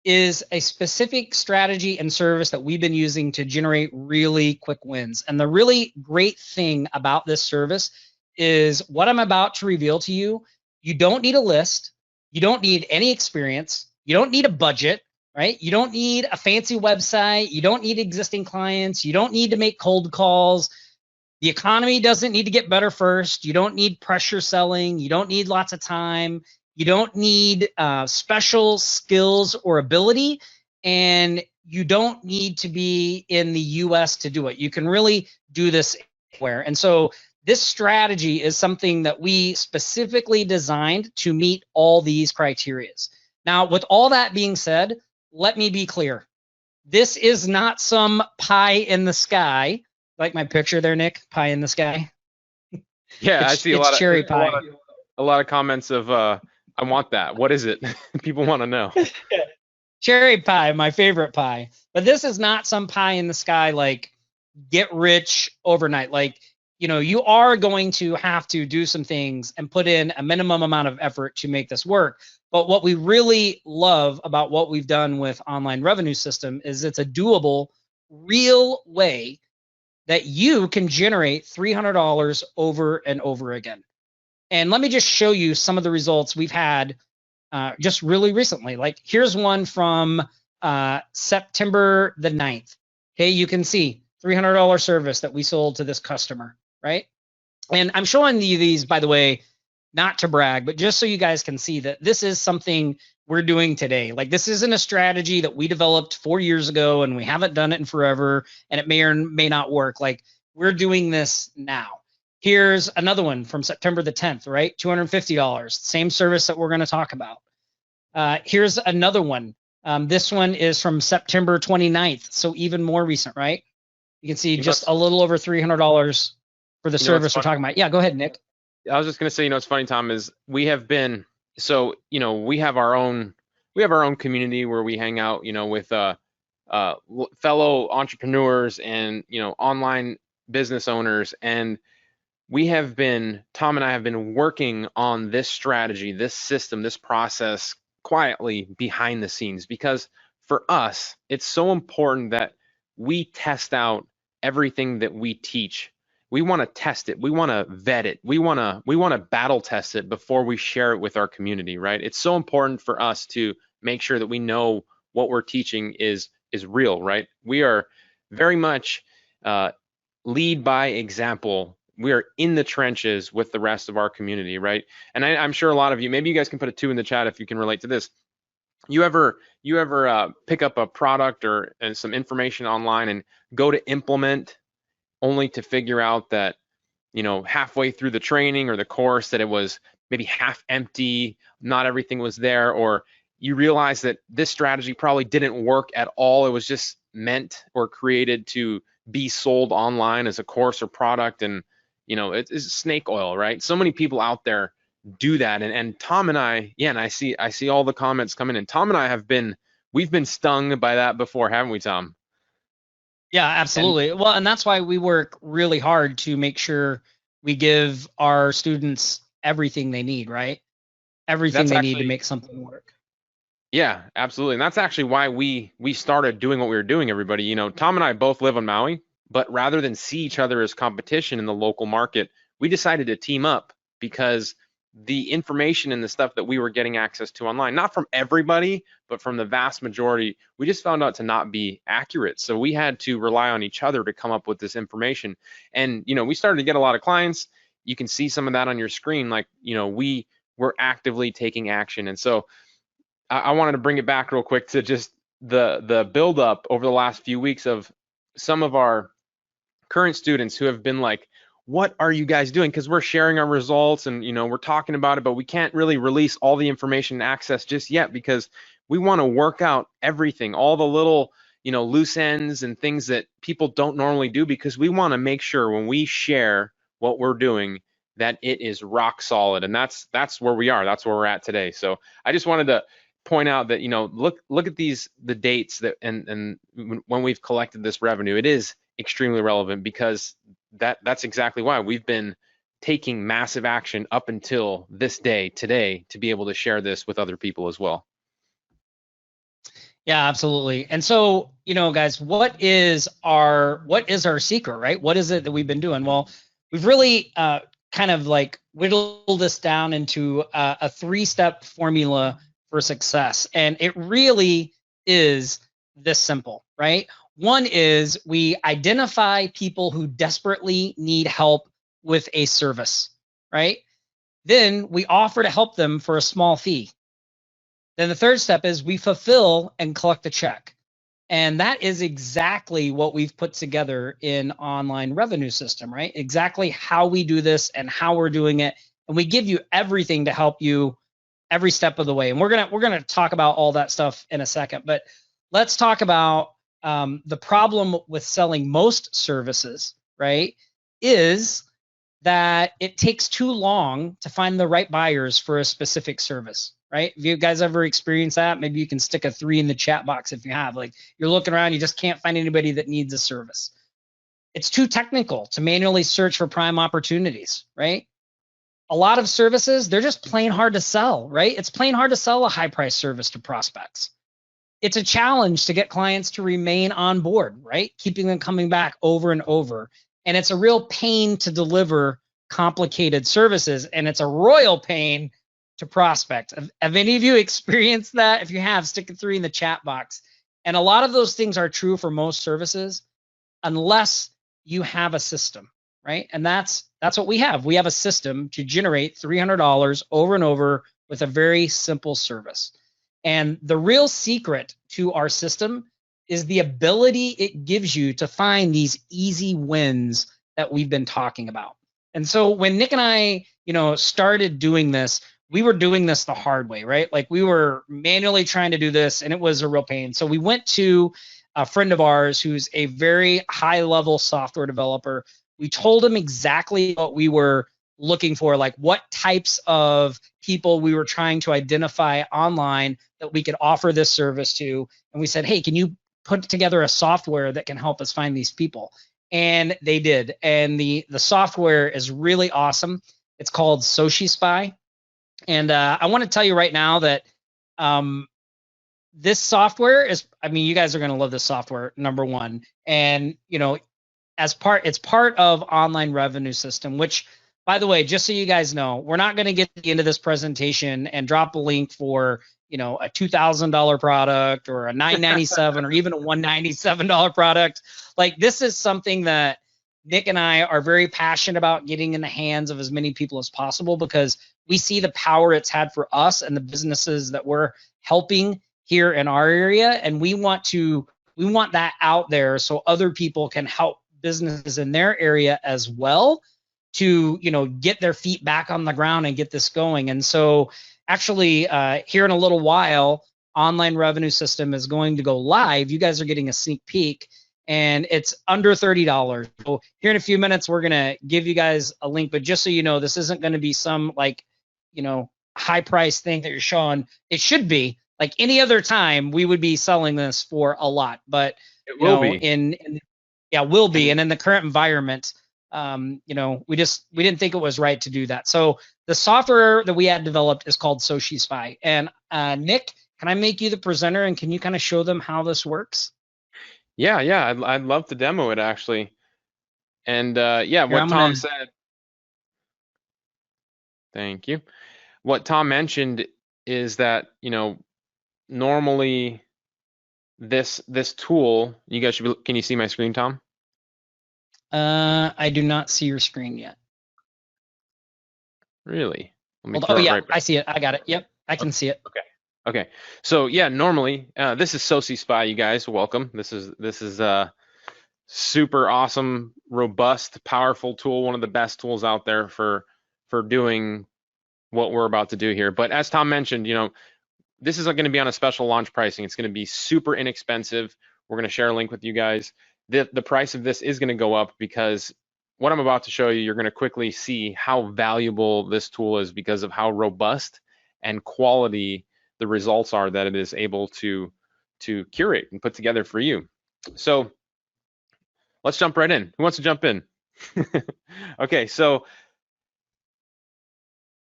is a specific strategy and service that we've been using to generate really quick wins. And the really great thing about this service is what I'm about to reveal to you. You don't need a list. You don't need any experience. You don't need a budget, right? You don't need a fancy website. You don't need existing clients. You don't need to make cold calls. The economy doesn't need to get better first. You don't need pressure selling. You don't need lots of time. You don't need special skills or ability. And you don't need to be in the US to do it. You can really do this anywhere. And so this strategy is something that we specifically designed to meet all these criteria. Now, with all that being said, let me be clear. This is not some pie in the sky. Like my picture there, Nick, pie in the sky. Yeah, I see a lot of cherry pie. A lot of comments of I want that. What is it? People want to know. cherry pie, my favorite pie. But this is not some pie in the sky like get rich overnight. Like, you know, you are going to have to do some things and put in a minimum amount of effort to make this work. But what we really love about what we've done with Online Revenue System is it's a doable, real way that you can generate $300 over and over again. And let me just show you some of the results we've had just really recently. Like here's one from September the 9th. Okay, you can see $300 service that we sold to this customer, right? And I'm showing you these, by the way, not to brag, but just so you guys can see that this is something we're doing today. Like this isn't a strategy that we developed 4 years ago and we haven't done it in forever and it may or may not work. Like we're doing this now. Here's another one from September the 10th, right? $250, same service that we're going to talk about. Here's another one. This one is from September 29th, so even more recent, right? You can see just a little over $300 for the service we're talking about. Yeah, go ahead, Nick. I was just going to say, you know, what's funny, Tom, is we have been, so, you know, we have our own community where we hang out, you know, with fellow entrepreneurs and, you know, online business owners. And Tom and I have been working on this strategy, this system, this process quietly behind the scenes, because for us, it's so important that we test out everything that we teach. We want to test it. We want to vet it. We want to battle test it before we share it with our community, right? It's so important for us to make sure that we know what we're teaching is real, right? We are very much lead by example. We are in the trenches with the rest of our community, right? And I'm sure a lot of you, maybe you guys can put a 2 in the chat if you can relate to this. You ever pick up a product or some information online and go to implement only to figure out that, you know, halfway through the training or the course that it was maybe half empty, not everything was there, or you realize that this strategy probably didn't work at all. It was just meant or created to be sold online as a course or product, and you know, it's snake oil, right? So many people out there do that, and Tom and I, yeah, and I see all the comments coming in. Tom and I we've been stung by that before, haven't we, Tom? Yeah, absolutely. Well, and that's why we work really hard to make sure we give our students everything they need, right? Everything they need to make something work. Yeah, absolutely. And that's actually why we started doing what we were doing, everybody. You know, Tom and I both live on Maui, but rather than see each other as competition in the local market, we decided to team up because the information and the stuff that we were getting access to online, not from everybody, but from the vast majority, we just found out to not be accurate. So we had to rely on each other to come up with this information. And, you know, we started to get a lot of clients. You can see some of that on your screen. Like, you know, we were actively taking action. And so I wanted to bring it back real quick to just the build up over the last few weeks of some of our current students who have been like, what are you guys doing? Because we're sharing our results and, you know, we're talking about it, but we can't really release all the information and access just yet because we want to work out everything, all the little, you know, loose ends and things that people don't normally do, because we want to make sure when we share what we're doing that it is rock solid. And that's where we are. That's where we're at today. So I just wanted to point out that, you know, look at the dates that and when we've collected this revenue, it is extremely relevant because that's exactly why we've been taking massive action up until this day today to be able to share this with other people as well. Yeah, absolutely. And so, you know, guys, what is our secret, right? What is it that we've been doing? Well, we've really kind of like whittled this down into a 3-step formula for success. And it really is this simple, right? One is we identify people who desperately need help with a service, right? Then we offer to help them for a small fee. Then the third step is we fulfill and collect the check. And that is exactly what we've put together in Online Revenue System, right? Exactly how we do this and how we're doing it. And we give you everything to help you every step of the way. And we're gonna talk about all that stuff in a second. But let's talk about the problem with selling most services, right, is that it takes too long to find the right buyers for a specific service, right? If you guys ever experienced that, maybe you can stick a 3 in the chat box if you have. Like you're looking around, you just can't find anybody that needs a service. It's too technical to manually search for prime opportunities, right? A lot of services, they're just plain hard to sell, right? It's plain hard to sell a high price service to prospects. It's a challenge to get clients to remain on board, right? Keeping them coming back over and over. And it's a real pain to deliver complicated services. And it's a royal pain to prospect. Have any of you experienced that? If you have, stick a 3 in the chat box. And a lot of those things are true for most services, unless you have a system, right? And that's what we have. We have a system to generate $300 over and over with a very simple service. And the real secret to our system is the ability it gives you to find these easy wins that we've been talking about. And so when Nick and I, started doing this, we were doing this the hard way, right? Like we were manually trying to do this and it was a real pain. So we went to a friend of ours who's a very high level software developer. We told him exactly what we were looking for, like what types of people we were trying to identify online that we could offer this service to. And we said, hey, can you put together a software that can help us find these people? And they did. And the software is really awesome. It's called SociSpy. And I want to tell you right now that this software is, you guys are going to love this software, number one. And, it's part of Online Revenue System, which, by the way, just so you guys know, we're not going to get to the end of this presentation and drop a link for, a $2,000 product or a $997 or even a $197 product. Like this is something that Nick and I are very passionate about getting in the hands of as many people as possible, because we see the power it's had for us and the businesses that we're helping here in our area. And we want that out there so other people can help businesses in their area as well to, get their feet back on the ground and get this going. And so actually here in a little while, Online Revenue System is going to go live. You guys are getting a sneak peek and it's under $30. So here in a few minutes, we're going to give you guys a link, but just so you know, this isn't going to be some high price thing that you're showing. It should be like any other time we would be selling this for a lot, but it will be. Will be. And in the current environment, we didn't think it was right to do that. So the software that we had developed is called SociSpy. And Nick, can I make you the presenter and can you kind of show them how this works? Yeah, I'd love to demo it actually. And what Tom said. Thank you. What Tom mentioned is that, normally this tool, you guys should be, can you see my screen, Tom? I do not see your screen yet. Really? I see it. I got it. Yep, I can see it. Okay. So yeah, normally this is SociSpy. You guys, welcome. This is a super awesome, robust, powerful tool. One of the best tools out there for doing what we're about to do here. But as Tom mentioned, this isn't going to be on a special launch pricing. It's going to be super inexpensive. We're going to share a link with you guys. The price of this is going to go up because what I'm about to show you, you're going to quickly see how valuable this tool is because of how robust and quality the results are that it is able to curate and put together for you. So let's jump right in. Who wants to jump in? Okay, so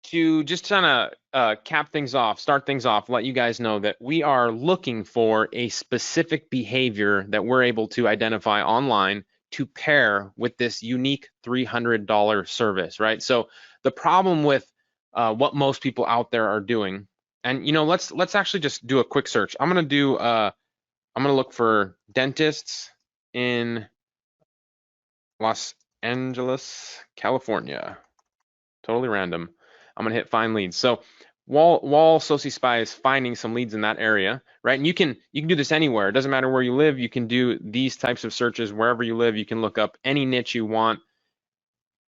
to just kind of cap things off, start things off, let you guys know that we are looking for a specific behavior that we're able to identify online to pair with this unique $300 service, right? So the problem with what most people out there are doing, and let's actually just do a quick search. I'm gonna look for dentists in Los Angeles, California. Totally random. I'm gonna hit find leads. So while SociSpy is finding some leads in that area, right? And you can do this anywhere. It doesn't matter where you live. You can do these types of searches wherever you live. You can look up any niche you want.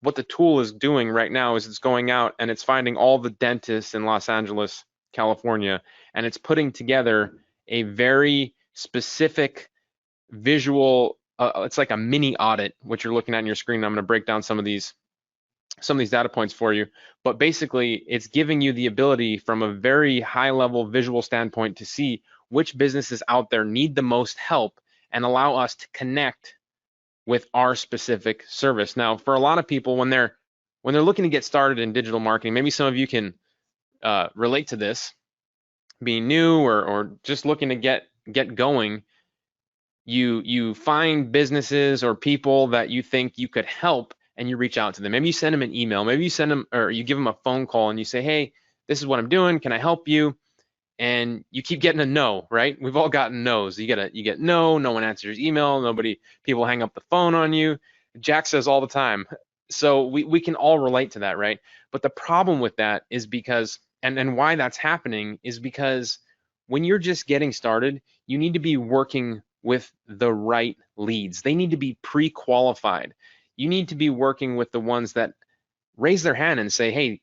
What the tool is doing right now is it's going out and it's finding all the dentists in Los Angeles, California, and it's putting together a very specific visual. It's like a mini audit, which you're looking at on your screen. I'm going to break down some of these some of these data points for you, but basically it's giving you the ability from a very high level visual standpoint to see which businesses out there need the most help and allow us to connect with our specific service. Now, for a lot of people, when they're looking to get started in digital marketing, maybe some of you can relate to this, being new or just looking to get going. You find businesses or people that you think you could help, and you reach out to them. Maybe you send them an email, maybe you send them, or you give them a phone call and you say, hey, this is what I'm doing, can I help you? And you keep getting a no, right? We've all gotten no's. You get no one answers your email, people hang up the phone on you. Jack says all the time. So we can all relate to that, right? But the problem with that is because, and why that's happening is because when you're just getting started, you need to be working with the right leads. They need to be pre-qualified. You need to be working with the ones that raise their hand and say, hey,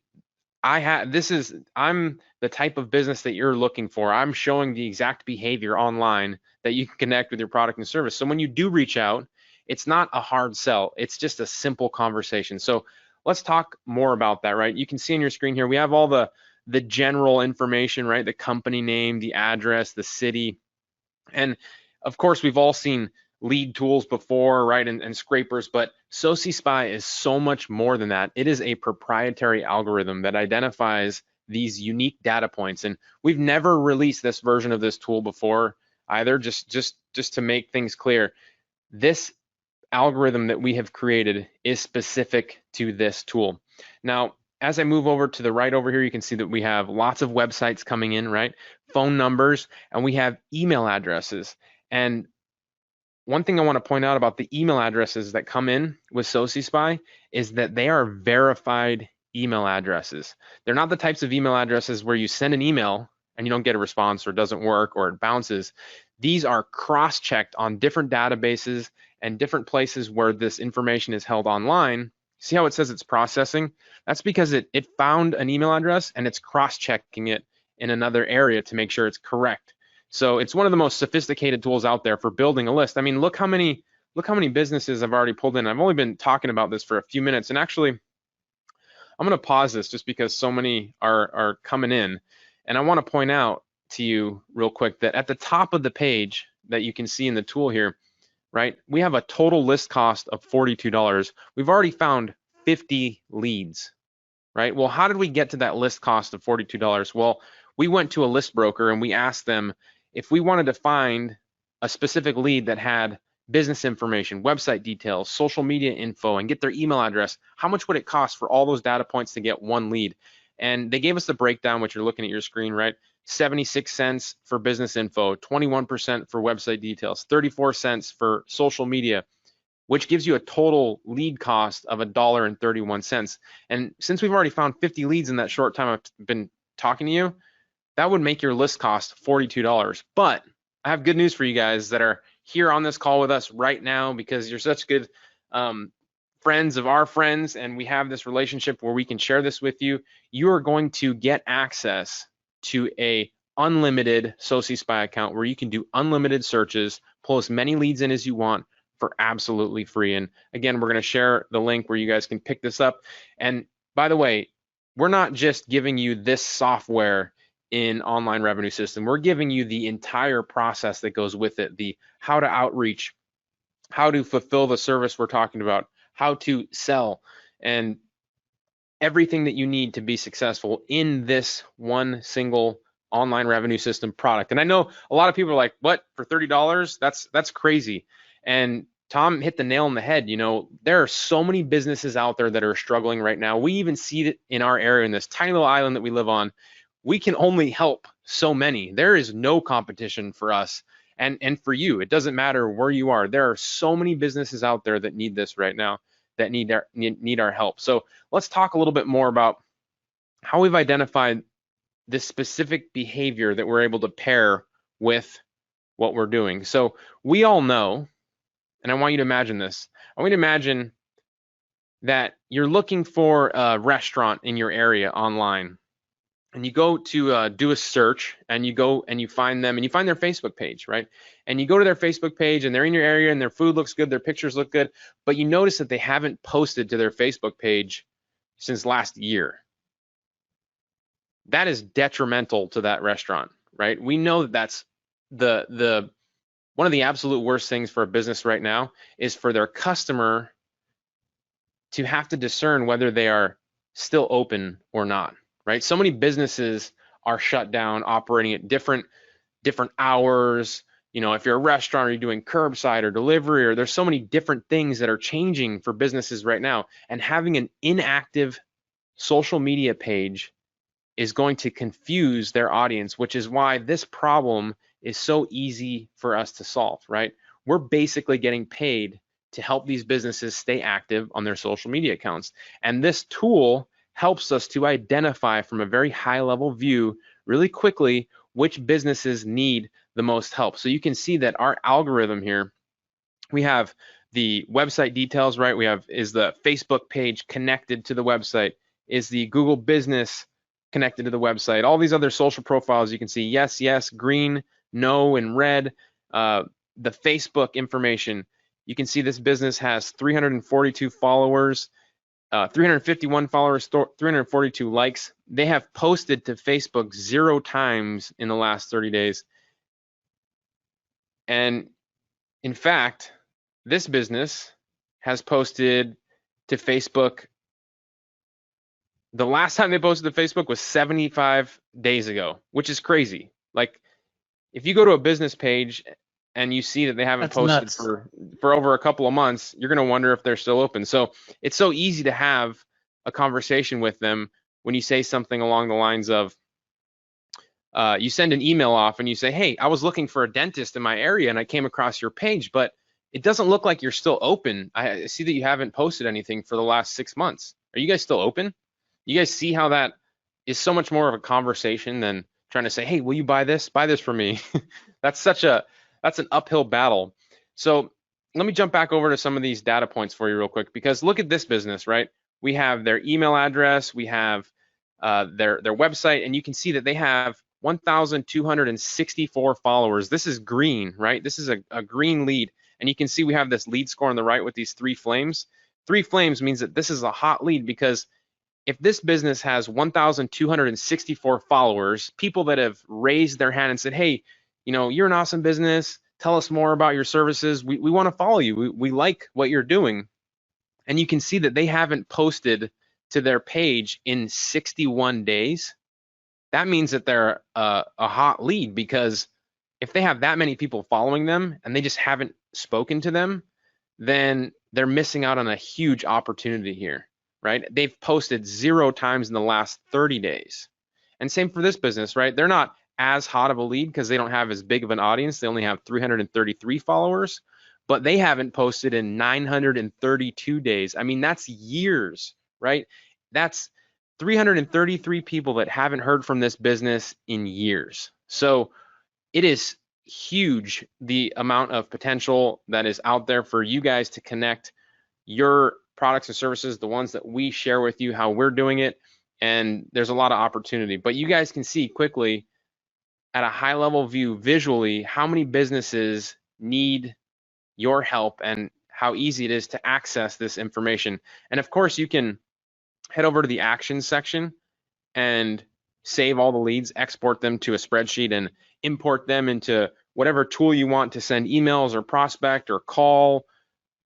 I'm the type of business that you're looking for. I'm showing the exact behavior online that you can connect with your product and service. So when you do reach out, it's not a hard sell. It's just a simple conversation. So let's talk more about that, right? You can see on your screen here, we have all the general information, right? The company name, the address, the city. And of course, we've all seen lead tools before, right? And scrapers, but SociSpy is so much more than that. It is a proprietary algorithm that identifies these unique data points. And we've never released this version of this tool before either, just to make things clear. This algorithm that we have created is specific to this tool. Now, as I move over to the right over here, you can see that we have lots of websites coming in, right? Phone numbers, and we have email addresses. And one thing I want to point out about the email addresses that come in with SociSpy is that they are verified email addresses. They're not the types of email addresses where you send an email and you don't get a response or it doesn't work or it bounces. These are cross-checked on different databases and different places where this information is held online. See how it says it's processing? That's because it found an email address and it's cross-checking it in another area to make sure it's correct. So it's one of the most sophisticated tools out there for building a list. I mean, look how many businesses I've already pulled in. I've only been talking about this for a few minutes, and actually, I'm going to pause this just because so many are coming in, and I want to point out to you real quick that at the top of the page that you can see in the tool here, right, we have a total list cost of $42. We've already found 50 leads, right? Well, how did we get to that list cost of $42? Well, we went to a list broker and we asked them if we wanted to find a specific lead that had business information, website details, social media info, and get their email address, how much would it cost for all those data points to get one lead? And they gave us the breakdown, which you're looking at your screen, right? 76 cents for business info, 21% for website details, 34 cents for social media, which gives you a total lead cost of $1.31. And since we've already found 50 leads in that short time I've been talking to you, that would make your list cost $42. But I have good news for you guys that are here on this call with us right now, because you're such good friends of our friends, and we have this relationship where we can share this with you. You are going to get access to a unlimited SociSpy account where you can do unlimited searches, pull as many leads in as you want for absolutely free. And again, we're going to share the link where you guys can pick this up. And by the way, we're not just giving you this software in Online Revenue System. We're giving you the entire process that goes with it, the how to outreach, how to fulfill the service we're talking about, how to sell, and everything that you need to be successful in this one single Online Revenue System product. And I know a lot of people are like, what, for $30? That's crazy. And Tom hit the nail on the head. You know, there are so many businesses out there that are struggling right now. We even see it in our area, in this tiny little island that we live on. We can only help so many. There is no competition for us and for you. It doesn't matter where you are. There are so many businesses out there that need this right now, that need our help. So let's talk a little bit more about how we've identified this specific behavior that we're able to pair with what we're doing. So we all know, and I want you to imagine this. I want you to imagine that you're looking for a restaurant in your area online, and you go to do a search, and you go and you find them, and you find their Facebook page, right? And you go to their Facebook page, and they're in your area, and their food looks good, their pictures look good, but you notice that they haven't posted to their Facebook page since last year. That is detrimental to that restaurant, right? We know that that's the one of the absolute worst things for a business right now is for their customer to have to discern whether they are still open or not, right? So many businesses are shut down, operating at different hours. You know, if you're a restaurant, are you doing curbside or delivery, or there's so many different things that are changing for businesses right now. And having an inactive social media page is going to confuse their audience, which is why this problem is so easy for us to solve, right? We're basically getting paid to help these businesses stay active on their social media accounts. And this tool helps us to identify from a very high level view really quickly which businesses need the most help. So you can see that our algorithm here, we have the website details, right? We have, is the Facebook page connected to the website? Is the Google business connected to the website? All these other social profiles, you can see yes, yes, green, no, and red. The Facebook information, you can see this business has 342 followers, 351 followers, 342 likes. They have posted to Facebook 0 times in the last 30 days. And in fact, this business has posted to Facebook. The last time they posted to Facebook was 75 days ago, which is crazy. Like, if you go to a business page and you see that they haven't That's posted nuts. for over a couple of months, you're going to wonder if they're still open. So it's so easy to have a conversation with them when you say something along the lines of, you send an email off and you say, hey, I was looking for a dentist in my area and I came across your page, but it doesn't look like you're still open. I see that you haven't posted anything for the last 6 months. Are you guys still open? You guys see how that is so much more of a conversation than trying to say, hey, will you buy this? Buy this for me. That's an uphill battle. So let me jump back over to some of these data points for you real quick, because look at this business, right? We have their email address, we have their website, and you can see that they have 1,264 followers. This is green, right? This is a green lead. And you can see we have this lead score on the right with these 3 flames. 3 flames means that this is a hot lead, because if this business has 1,264 followers, people that have raised their hand and said, hey, you know, you're an awesome business, tell us more about your services, we want to follow you, we like what you're doing. And you can see that they haven't posted to their page in 61 days. That means that they're a hot lead, because if they have that many people following them and they just haven't spoken to them, then they're missing out on a huge opportunity here, right? They've posted 0 times in the last 30 days. And same for this business, right? They're not as hot of a lead because they don't have as big of an audience. They only have 333 followers, but they haven't posted in 932 days. I mean, that's years, right? That's 333 people that haven't heard from this business in years. So it is huge, the amount of potential that is out there for you guys to connect your products and services, the ones that we share with you, how we're doing it. And there's a lot of opportunity, but you guys can see quickly at a high level view visually how many businesses need your help and how easy it is to access this information. And of course, you can head over to the actions section and save all the leads, export them to a spreadsheet, and import them into whatever tool you want to send emails or prospect or call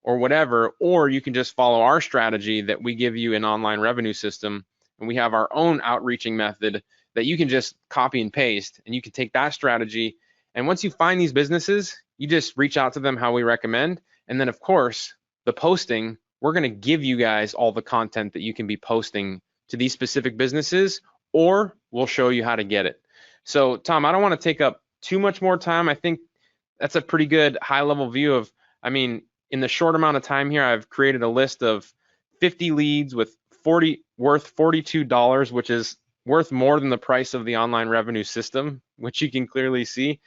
or whatever. Or you can just follow our strategy that we give you an online revenue system, and we have our own outreaching method that you can just copy and paste, and you can take that strategy. And once you find these businesses, you just reach out to them how we recommend. And then of course, the posting, we're going to give you guys all the content that you can be posting to these specific businesses, or we'll show you how to get it. So Tom, I don't want to take up too much more time. I think that's a pretty good high level view of, I mean, in the short amount of time here, I've created a list of 50 leads with worth $42, which is worth more than the price of the online revenue system, which you can clearly see.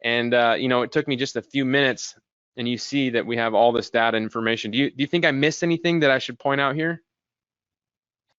And you know, it took me just a few minutes, and you see that we have all this data information. Do you think I missed anything that I should point out here?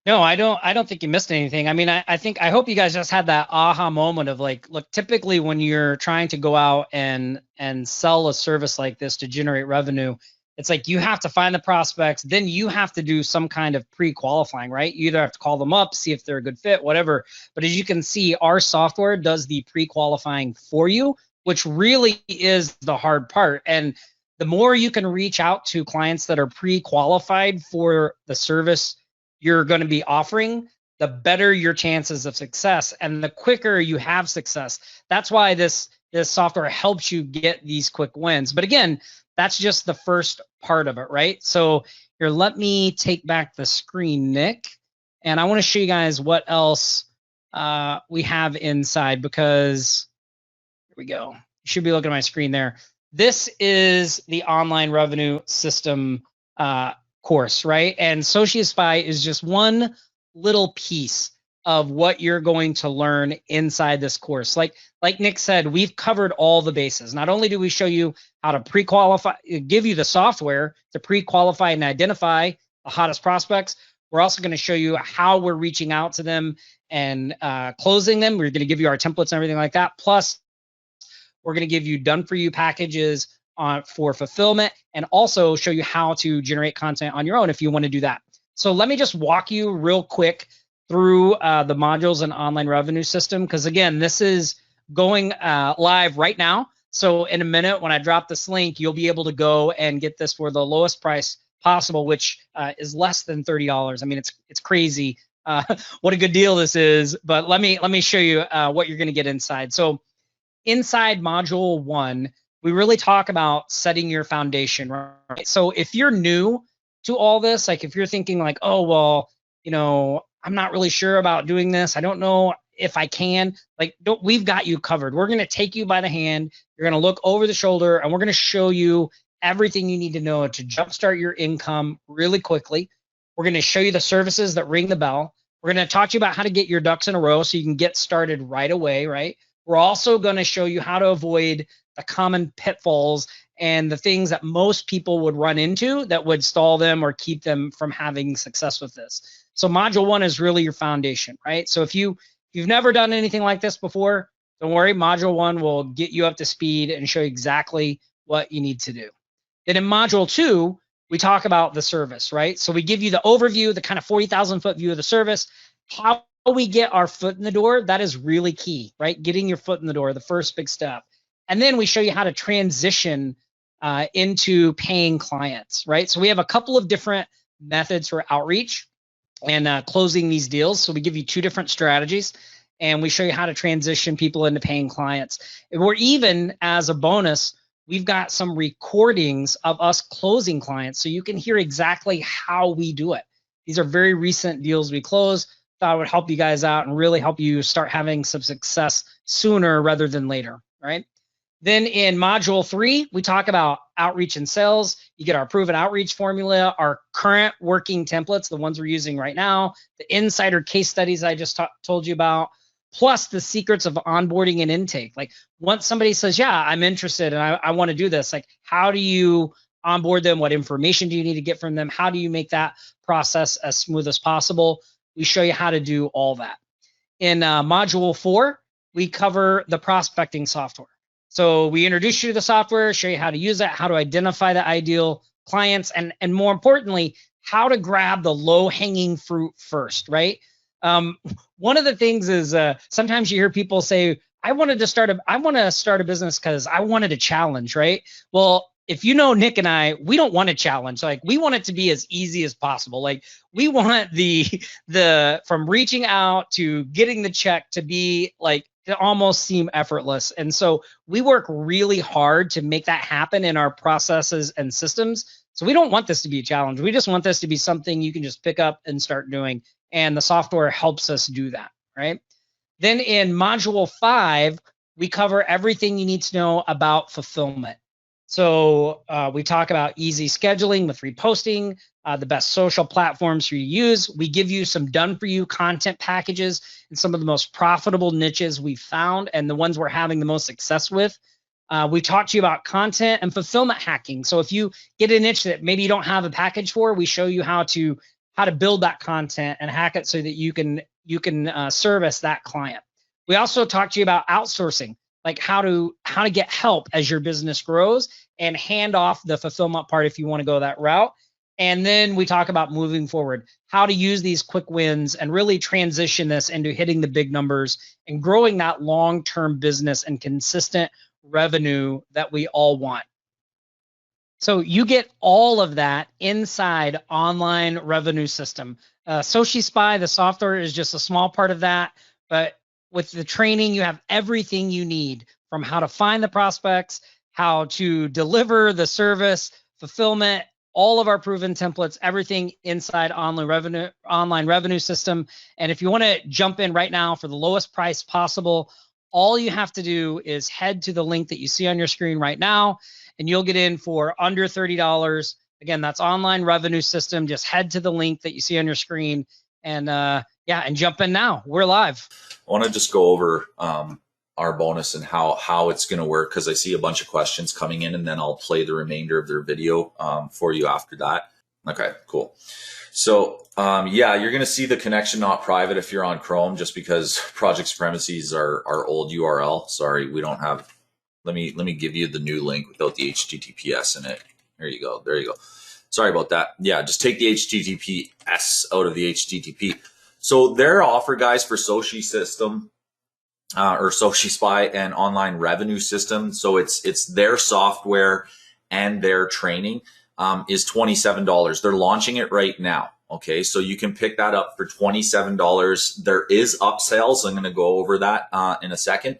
No, I don't think you missed anything. I mean, I hope you guys just had that aha moment of like, look, typically when you're trying to go out and sell a service like this to generate revenue, it's like you have to find the prospects, then you have to do some kind of pre-qualifying, right? You either have to call them up, see if they're a good fit, whatever. But as you can see, our software does the pre-qualifying for you, which really is the hard part. And the more you can reach out to clients that are pre-qualified for the service you're going to be offering, the better your chances of success and the quicker you have success. That's why this software helps you get these quick wins. But again, that's just the first part of it, right? So here, let me take back the screen, Nick, and I want to show you guys what else we have inside, because here we go. You should be looking at my screen there. This is the online revenue system course, right? And Sociospy is just one little piece of what you're going to learn inside this course. Like Nick said, we've covered all the bases. Not only do we show you how to pre-qualify, give you the software to pre-qualify and identify the hottest prospects, we're also going to show you how we're reaching out to them and closing them. We're going to give you our templates and everything like that. Plus, we're going to give you done-for-you packages for fulfillment, and also show you how to generate content on your own if you want to do that. So let me just walk you real quick through the modules and online revenue system, because again, this is going live right now. So in a minute, when I drop this link, you'll be able to go and get this for the lowest price possible, which is less than $30. I mean, it's crazy what a good deal this is. But let me show you what you're going to get inside. So inside module 1, we really talk about setting your foundation, right? So if you're new to all this, like if you're thinking like, oh, well, you know, I'm not really sure about doing this, I don't know if I can, like, we've got you covered. We're going to take you by the hand. You're going to look over the shoulder, and we're going to show you everything you need to know to jumpstart your income really quickly. We're going to show you the services that ring the bell. We're going to talk to you about how to get your ducks in a row so you can get started right away, right? We're also going to show you how to avoid the common pitfalls and the things that most people would run into that would stall them or keep them from having success with this. So module 1 is really your foundation, right? So if you've never done anything like this before, don't worry, module 1 will get you up to speed and show you exactly what you need to do. Then in module 2, we talk about the service, right? So we give you the overview, the kind of 40,000 foot view of the service, how we get our foot in the door. That is really key, right? Getting your foot in the door, the first big step. And then we show you how to transition into paying clients, right? So we have a couple of different methods for outreach and closing these deals. So we give you 2 different strategies, and we show you how to transition people into paying clients. Or even as a bonus, we've got some recordings of us closing clients, so you can hear exactly how we do it. These are very recent deals we closed. Thought it would help you guys out and really help you start having some success sooner rather than later, right? Then in module 3, we talk about outreach and sales. You get our proven outreach formula, our current working templates, the ones we're using right now, the insider case studies I just told you about, plus the secrets of onboarding and intake. Like once somebody says, yeah, I'm interested and I want to do this, like how do you onboard them? What information do you need to get from them? How do you make that process as smooth as possible? We show you how to do all that. In module 4, we cover the prospecting software. So we introduce you to the software, show you how to use it, how to identify the ideal clients, and more importantly, how to grab the low-hanging fruit first, right? One of the things is sometimes you hear people say, I want to start a business because I wanted a challenge, right? Well, if you know Nick and I, we don't want a challenge. Like we want it to be as easy as possible. Like we want the from reaching out to getting the check to be like to almost seem effortless. And so we work really hard to make that happen in our processes and systems. So we don't want this to be a challenge. We just want this to be something you can just pick up and start doing. And the software helps us do that, right? Then in module 5, we cover everything you need to know about fulfillment. So we talk about easy scheduling with reposting, the best social platforms for you to use. We give you some done-for-you content packages in some of the most profitable niches we've found and the ones we're having the most success with. We talk to you about content and fulfillment hacking. So if you get a niche that maybe you don't have a package for, we show you how to build that content and hack it so that you can service that client. We also talk to you about outsourcing. like how to get help as your business grows, and hand off the fulfillment part if you want to go that route. And then we talk about moving forward, how to use these quick wins and really transition this into hitting the big numbers and growing that long-term business and consistent revenue that we all want. So you get all of that inside Online Revenue System. Soci Spy, the software, is just a small part of that, but with the training, you have everything you need, from how to find the prospects, how to deliver the service, fulfillment, all of our proven templates, everything inside Online Revenue System. And if you want to jump in right now for the lowest price possible, all you have to do is head to the link that you see on your screen right now, and you'll get in for under $30. Again, that's Online Revenue System. Just head to the link that you see on your screen, and and jump in now. We're live. I want to just go over our bonus and how it's going to work, because I see a bunch of questions coming in, and then I'll play the remainder of their video for you after that. Okay, cool. So you're going to see the connection not private if you're on Chrome, just because Project Supremacy's our old URL. Sorry, we don't have. Let me give you the new link without the HTTPS in it. There you go. There you go. Sorry about that. Yeah, just take the HTTPS out of the HTTP. So their offer, guys, for Soci System or Soci Spy and Online Revenue System. So it's their software and their training is $27. They're launching it right now. Okay, so you can pick that up for $27. There is upsells. I'm going to go over that in a second.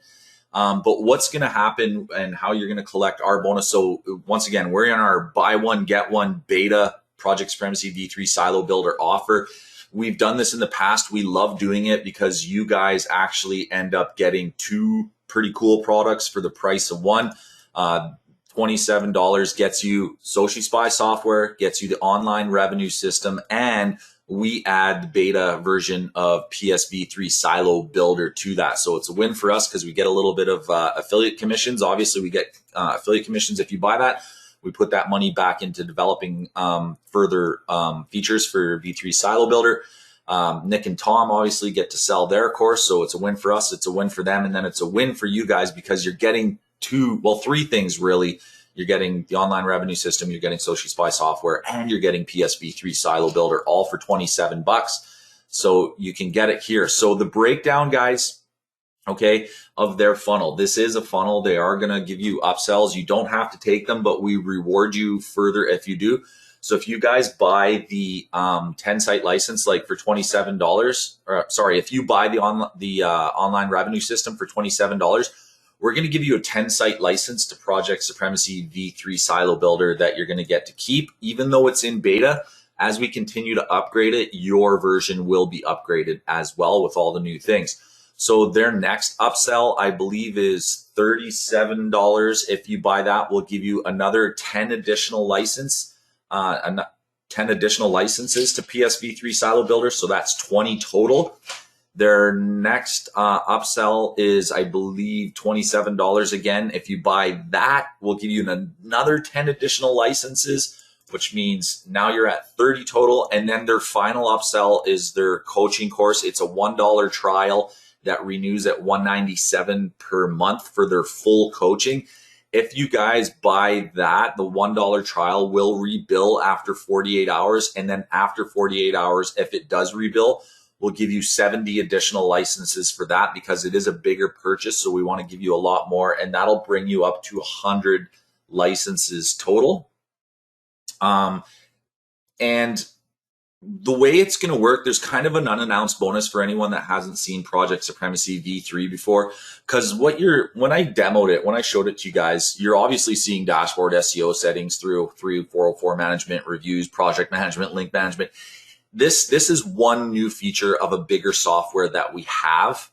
But what's going to happen and how you're going to collect our bonus. So once again, we're in our buy one, get one beta Project Supremacy V3 Silo Builder offer. We've done this in the past. We love doing it because you guys actually end up getting two pretty cool products for the price of one. $27 gets you Soci Spy software, gets you the Online Revenue System, and we add the beta version of PSV3 Silo Builder to that. So it's a win for us because we get a little bit of affiliate commissions. Obviously, we get affiliate commissions if you buy that. We put that money back into developing further features for V3 Silo Builder. Nick and Tom obviously get to sell their course. So it's a win for us. It's a win for them. And then it's a win for you guys because you're getting three things really. You're getting the Online Revenue System, you're getting Soci Spy software, and you're getting PSV3 Silo Builder, all for $27. So you can get it here. So the breakdown, guys, okay, of their funnel. This is a funnel. They are going to give you upsells. You don't have to take them, but we reward you further if you do. So if you guys buy the 10-site license, like for $27, or sorry, if you buy the Online Revenue System for $27, we're going to give you a 10-site license to Project Supremacy V3 Silo Builder that you're going to get to keep, even though it's in beta. As we continue to upgrade it, your version will be upgraded as well with all the new things. So their next upsell, I believe, is $37. If you buy that, we'll give you another 10 additional licenses to PSV3 Silo Builder. So that's 20 total. Their next upsell is, I believe, $27 again. If you buy that, we'll give you another 10 additional licenses, which means now you're at 30 total. And then their final upsell is their coaching course. It's a $1 trial that renews at $197 per month for their full coaching. If you guys buy that, the $1 trial will rebill after 48 hours. And then after 48 hours, if it does rebill, we'll give you 70 additional licenses for that because it is a bigger purchase. So we want to give you a lot more, and that'll bring you up to 100 licenses total. And the way it's going to work, there's kind of an unannounced bonus for anyone that hasn't seen Project Supremacy V3 before. Because when I demoed it, when I showed it to you guys, you're obviously seeing dashboard SEO settings through 404 management, reviews, project management, link management. This is one new feature of a bigger software that we have.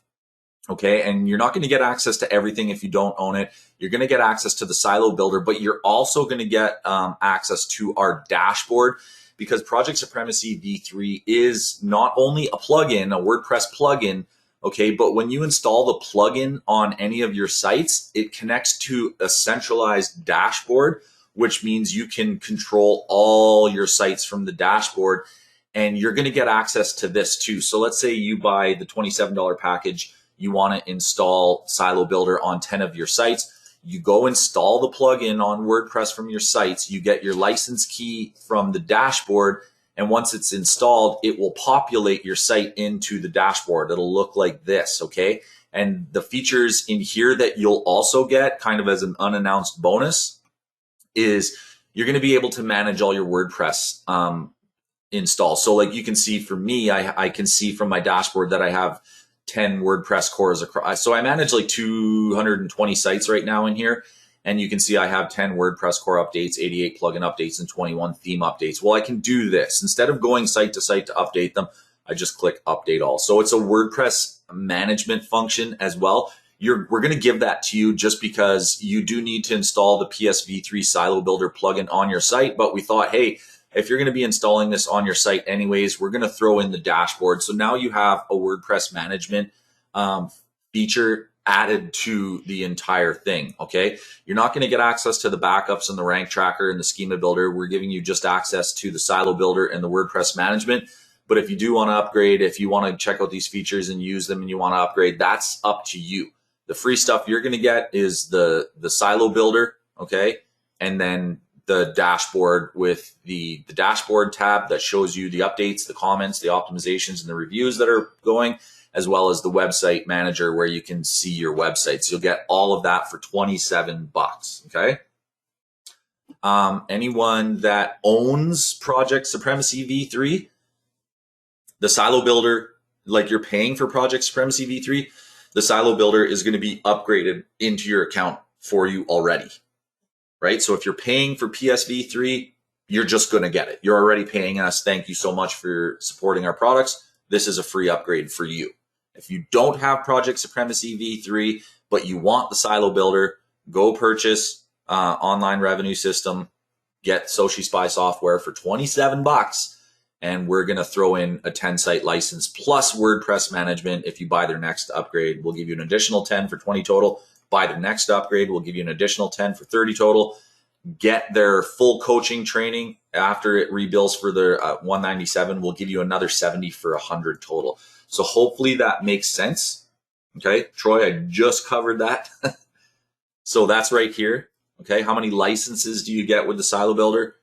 Okay, and you're not going to get access to everything if you don't own it. You're going to get access to the Silo Builder, but you're also going to get access to our dashboard, because Project Supremacy V3 is not only a plugin, a WordPress plugin, okay, but when you install the plugin on any of your sites, it connects to a centralized dashboard, which means you can control all your sites from the dashboard, and you're going to get access to this too. So let's say you buy the $27 package. you want to install Silo Builder on 10 of your sites. You go install the plugin on WordPress from your sites. You get your license key from the dashboard. And once it's installed, it will populate your site into the dashboard. It'll look like this, okay? And the features in here that you'll also get kind of as an unannounced bonus is you're going to be able to manage all your WordPress installs. So like you can see for me, I can see from my dashboard that I have 10 WordPress cores across. So I manage like 220 sites right now in here. And you can see I have 10 WordPress core updates, 88 plugin updates, and 21 theme updates. Well, I can do this. Instead of going site to update them, I just click update all. So it's a WordPress management function as well. We're going to give that to you just because you do need to install the PSV3 Silo Builder plugin on your site. But we thought, hey, if you're going to be installing this on your site anyways, we're going to throw in the dashboard. So now you have a WordPress management feature added to the entire thing, okay? You're not going to get access to the backups and the rank tracker and the schema builder. We're giving you just access to the Silo Builder and the WordPress management. But if you do want to upgrade, if you want to check out these features and use them and you want to upgrade, that's up to you. The free stuff you're going to get is the Silo Builder, okay? And then the dashboard with the dashboard tab that shows you the updates, the comments, the optimizations, and the reviews that are going, as well as the website manager where you can see your websites. You'll get all of that for $27, okay? Anyone that owns Project Supremacy V3, the Silo Builder, like you're paying for Project Supremacy V3, the Silo Builder is going to be upgraded into your account for you already, right? So if you're paying for PSV3, you're just going to get it. You're already paying us. Thank you so much for supporting our products. This is a free upgrade for you. If you don't have Project Supremacy V3, but you want the Silo Builder, go purchase Online Revenue System, get Soci Spy software for $27, and we're going to throw in a 10-site license plus WordPress management. If you buy their next upgrade, we'll give you an additional 10 for 20 total. Buy their next upgrade, we'll give you an additional 10 for 30 total. Get their full coaching training after it rebills for their 197. We'll give you another 70 for 100 total. So hopefully that makes sense. Okay, Troy, I just covered that. So that's right here. Okay, how many licenses do you get with the Silo Builder?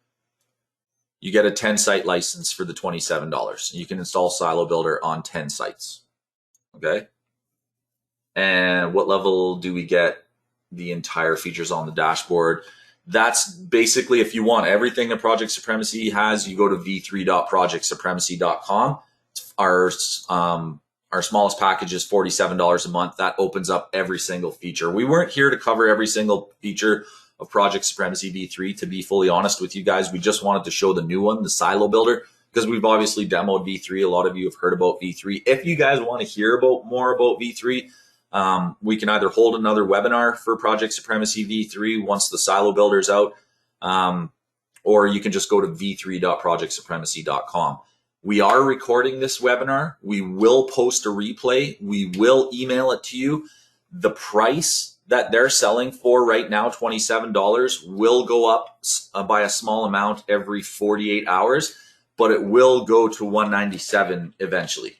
You get a 10-site license for the $27. You can install Silo Builder on 10 sites. Okay. And what level do we get the entire features on the dashboard? That's basically, if you want everything that Project Supremacy has, you go to v3.projectsupremacy.com. Our smallest package is $47 a month. That opens up every single feature. We weren't here to cover every single feature of Project Supremacy V3, to be fully honest with you guys. We just wanted to show the new one, the Silo Builder, because we've obviously demoed V3. A lot of you have heard about V3. If you guys want to hear more about V3, we can either hold another webinar for Project Supremacy V3 once the Silo Builder's out, or you can just go to v3.projectsupremacy.com. We are recording this webinar. We will post a replay. We will email it to you. The price that they're selling for right now, $27, will go up by a small amount every 48 hours, but it will go to $197 eventually.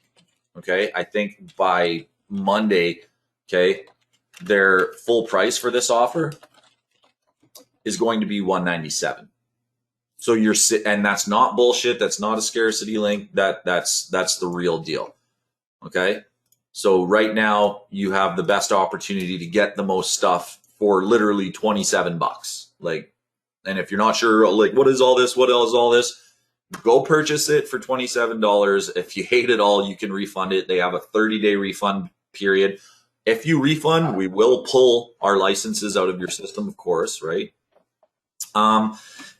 Okay, I think by Monday, okay, their full price for this offer is going to be $197. So and that's not bullshit. That's not a scarcity link. That's the real deal. Okay. So right now you have the best opportunity to get the most stuff for literally $27. Like, and if you're not sure, like, what is all this? What else is all this? Go purchase it for $27. If you hate it all, you can refund it. They have a 30-day refund period. If you refund, we will pull our licenses out of your system, of course, right?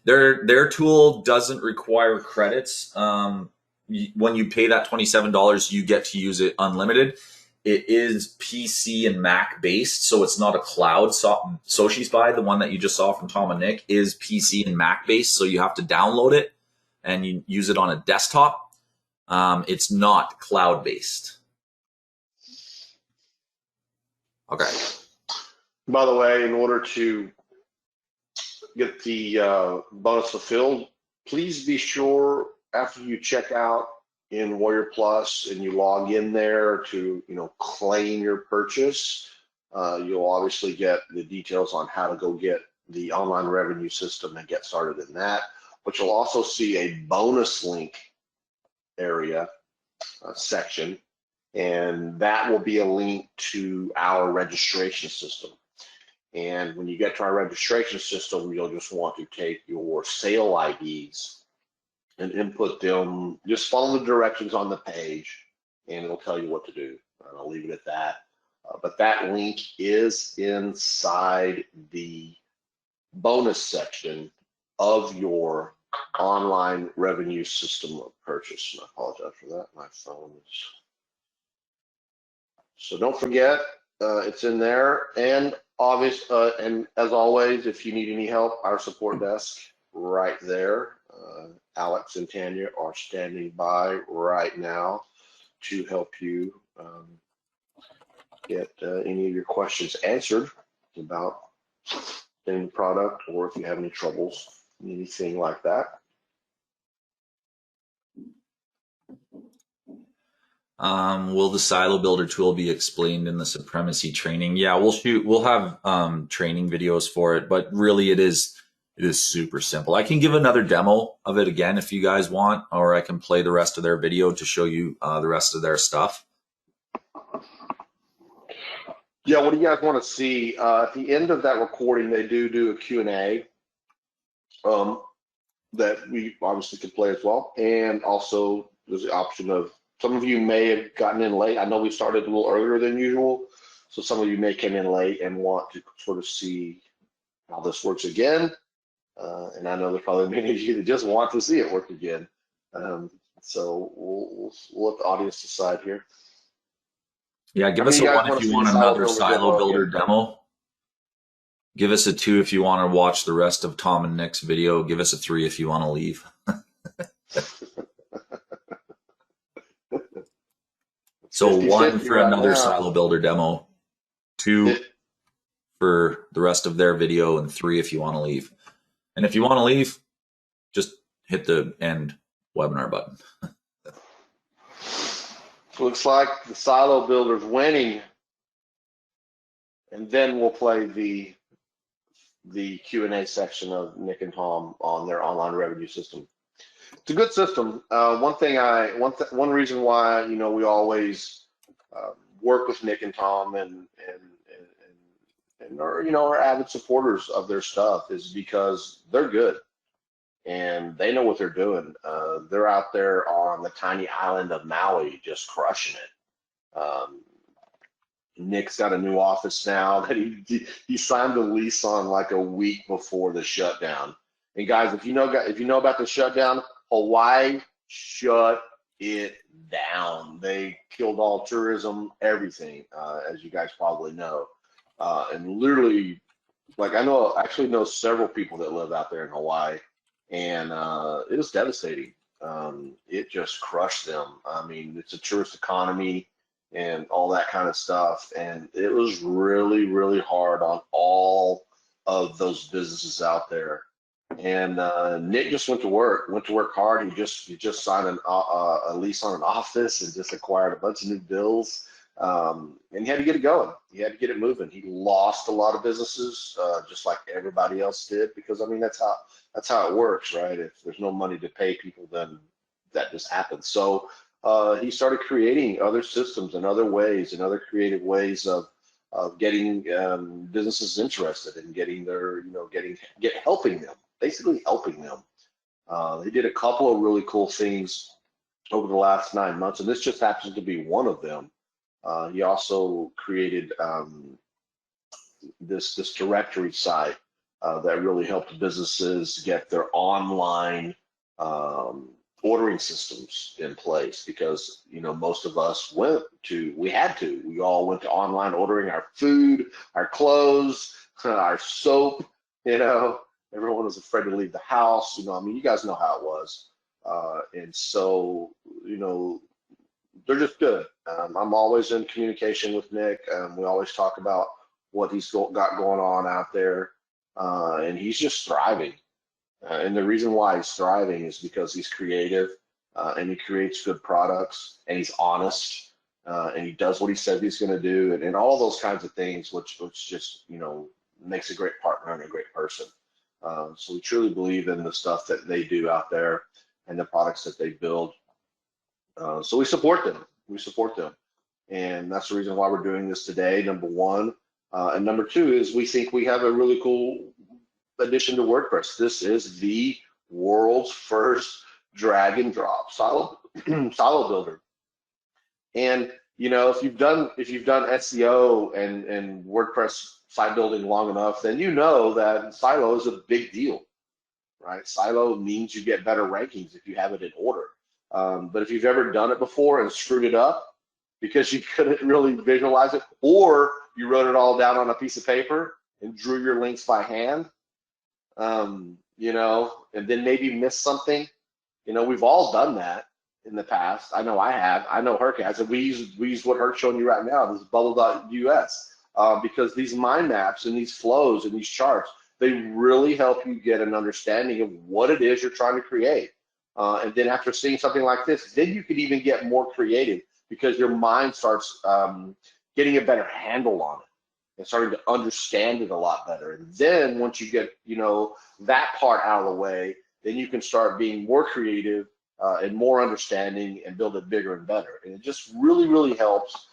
Their tool doesn't require credits. When you pay that $27, you get to use it unlimited. It is PC and Mac based, so it's not a cloud. Soci Spy, the one that you just saw from Tom and Nick, is PC and Mac based, so you have to download it and you use it on a desktop. It's not cloud based. Okay. By the way, in order to get the bonus fulfilled, please be sure after you check out in Warrior Plus and you log in there to, claim your purchase, you'll obviously get the details on how to go get the online revenue system and get started in that. But you'll also see a bonus link area section, and that will be a link to our registration system. And when you get to our registration system, you'll just want to take your sale IDs and input them. Just follow the directions on the page, and it'll tell you what to do. And I'll leave it at that. But that link is inside the bonus section of your online revenue system of purchase. And I apologize for that. My phone is. So don't forget, it's in there. And and as always, if you need any help, our support desk right there. Alex and Tanya are standing by right now to help you get any of your questions answered about any product, or if you have any troubles, anything like that. Will the silo builder tool be explained in the supremacy training? Yeah, we'll have training videos for it, but really it is super simple. I can give another demo of it again if you guys want, or I can play the rest of their video to show you the rest of their stuff. Yeah, what do you guys want to see? At the end of that recording, they do a Q&A that we obviously could play as well. And also there's the option of, some of you may have gotten in late. I know we started a little earlier than usual, so some of you may come in late and want to sort of see how this works again. And I know there's probably many of you that just want to see it work again. So we'll let the audience decide here. Yeah, give us a 1 if you want another silo builder demo. Give us a 2 if you want to watch the rest of Tom and Nick's video. Give us a 3 if you want to leave. So 1 for another silo builder demo, 2 for the rest of their video, and 3 if you want to leave. And if you want to leave, just hit the end webinar button. Looks like the silo builder's winning, and then we'll play the Q&A section of Nick and Tom on their online revenue system. It's a good system. One reason why we always work with Nick and Tom and are avid supporters of their stuff is because they're good and they know what they're doing. They're out there on the tiny island of Maui just crushing it. Nick's got a new office now that he signed the lease on like a week before the shutdown. And guys, if you know about the shutdown, Hawaii shut it down. They killed all tourism, everything, as you guys probably know. And literally, like I actually know several people that live out there in Hawaii, and it was devastating. It just crushed them. I mean, it's a tourist economy and all that kind of stuff, and it was really, really hard on all of those businesses out there. And Nick just went to work hard. He just signed a lease on an office and just acquired a bunch of new bills. And he had to get it going. He had to get it moving. He lost a lot of businesses, just like everybody else did, because I mean that's how it works, right? If there's no money to pay people, then that just happens. So he started creating other systems and other ways and other creative ways of getting businesses interested in getting their, helping them, basically helping them. They did a couple of really cool things over the last 9 months, and this just happens to be one of them. He also created this directory site that really helped businesses get their online ordering systems in place, because most of us we all went to online ordering our food, our clothes, our soap. Everyone was afraid to leave the house. I mean, you guys know how it was, and so they're just good. I'm always in communication with Nick. We always talk about what he's got going on out there, and he's just thriving. And the reason why he's thriving is because he's creative. and he creates good products, and he's honest, and he does what he says he's going to do, and all those kinds of things, which just, you know, makes a great partner and a great person. So we truly believe in the stuff that they do out there and the products that they build. So we support them. We support them. And that's the reason why we're doing this today, number one. And number two is we think we have a really cool addition to WordPress. This is the world's first drag and drop silo builder. And you know, if you've done SEO and WordPress site building long enough, then you know that silo is a big deal, right? Silo means you get better rankings if you have it in order. But if you've ever done it before and screwed it up because you couldn't really visualize it, or you wrote it all down on a piece of paper and drew your links by hand, you know, and then maybe missed something, you know, we've all done that in the past. I know I have. I know Herc has. And we use what Herc's showing you right now, this bubble.us, because these mind maps and these flows and these charts, they really help you get an understanding of what it is you're trying to create. And then after seeing something like this, then you could even get more creative because your mind starts getting a better handle on it and starting to understand it a lot better. And then once you get, you know, that part out of the way, then you can start being more creative and more understanding and build it bigger and better. And it just really, really helps.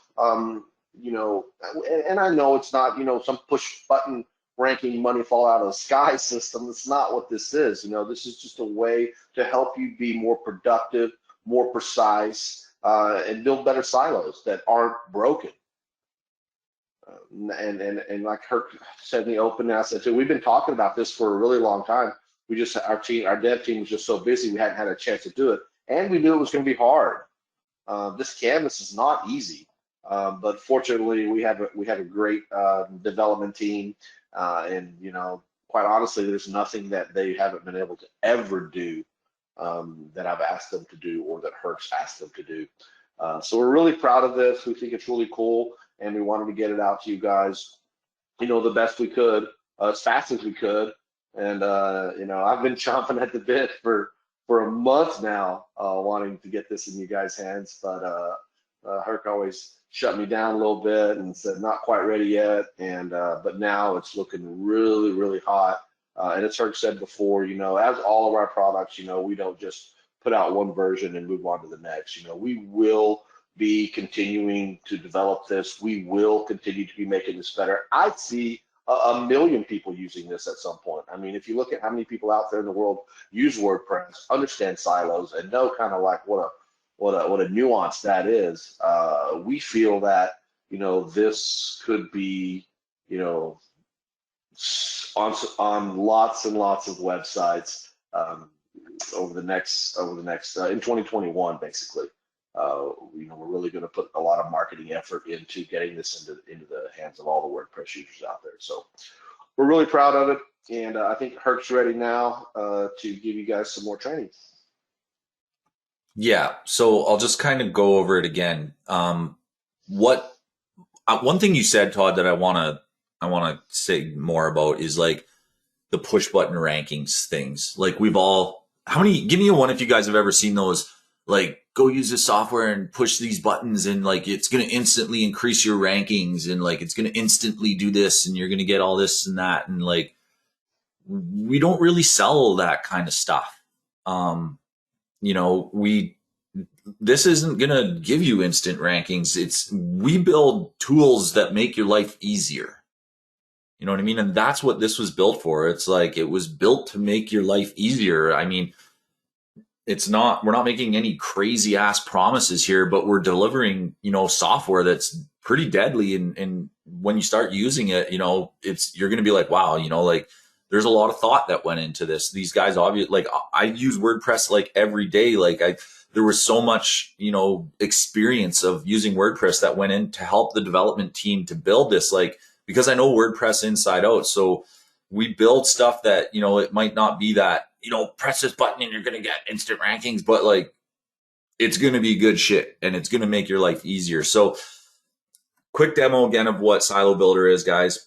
You know, and I know it's not, you know, some push button ranking money fall out of the sky system. That's not what this is. You know, this is just a way to help you be more productive, more precise, and build better silos that aren't broken. And like Herc said in the open, I said too, we've been talking about this for a really long time. We just, our dev team was just so busy, we hadn't had a chance to do it. And we knew it was going to be hard. This canvas is not easy. But fortunately, we have a great development team, and you know, quite honestly, there's nothing that they haven't been able to ever do that I've asked them to do or that Herc's asked them to do. So we're really proud of this. We think it's really cool, and we wanted to get it out to you guys, you know, the best we could, as fast as we could. And you know, I've been chomping at the bit for a month now, wanting to get this in you guys' hands, but Herc always shut me down a little bit and said not quite ready yet. And but now it's looking really, really hot. And as Herc said before, you know, as all of our products, you know, we don't just put out one version and move on to the next. You know, we will be continuing to develop this. We will continue to be making this better. I see a million people using this at some point. I mean, if you look at how many people out there in the world use WordPress, understand silos, and know kind of like what a nuance that is, we feel that, you know, this could be, you know, on lots and lots of websites over the next in 2021, basically. You know, we're really going to put a lot of marketing effort into getting this into the hands of all the WordPress users out there. So we're really proud of it, and I think Herc's ready now to give you guys some more training. Yeah, so I'll just kind of go over it again. One thing you said, Todd, that I want to say more about is like the push button rankings things. Like give me a one if you guys have ever seen those, like go use this software and push these buttons and like it's going to instantly increase your rankings and like it's going to instantly do this and you're going to get all this and that. And like, we don't really sell that kind of stuff. You know, this isn't going to give you instant rankings. We build tools that make your life easier. You know what I mean? And that's what this was built for. It's like, it was built to make your life easier. I mean, we're not making any crazy ass promises here, but we're delivering, you know, software that's pretty deadly. And when you start using it, you know, you're going to be like, wow, you know, like there's a lot of thought that went into this. These guys, obviously, like I use WordPress like every day. Like there was so much, you know, experience of using WordPress that went in to help the development team to build this, like, because I know WordPress inside out. So we build stuff that, you know, it might not be that, you know, press this button and you're going to get instant rankings, but like, it's going to be good shit and it's going to make your life easier. So quick demo again of what Silo Builder is, guys.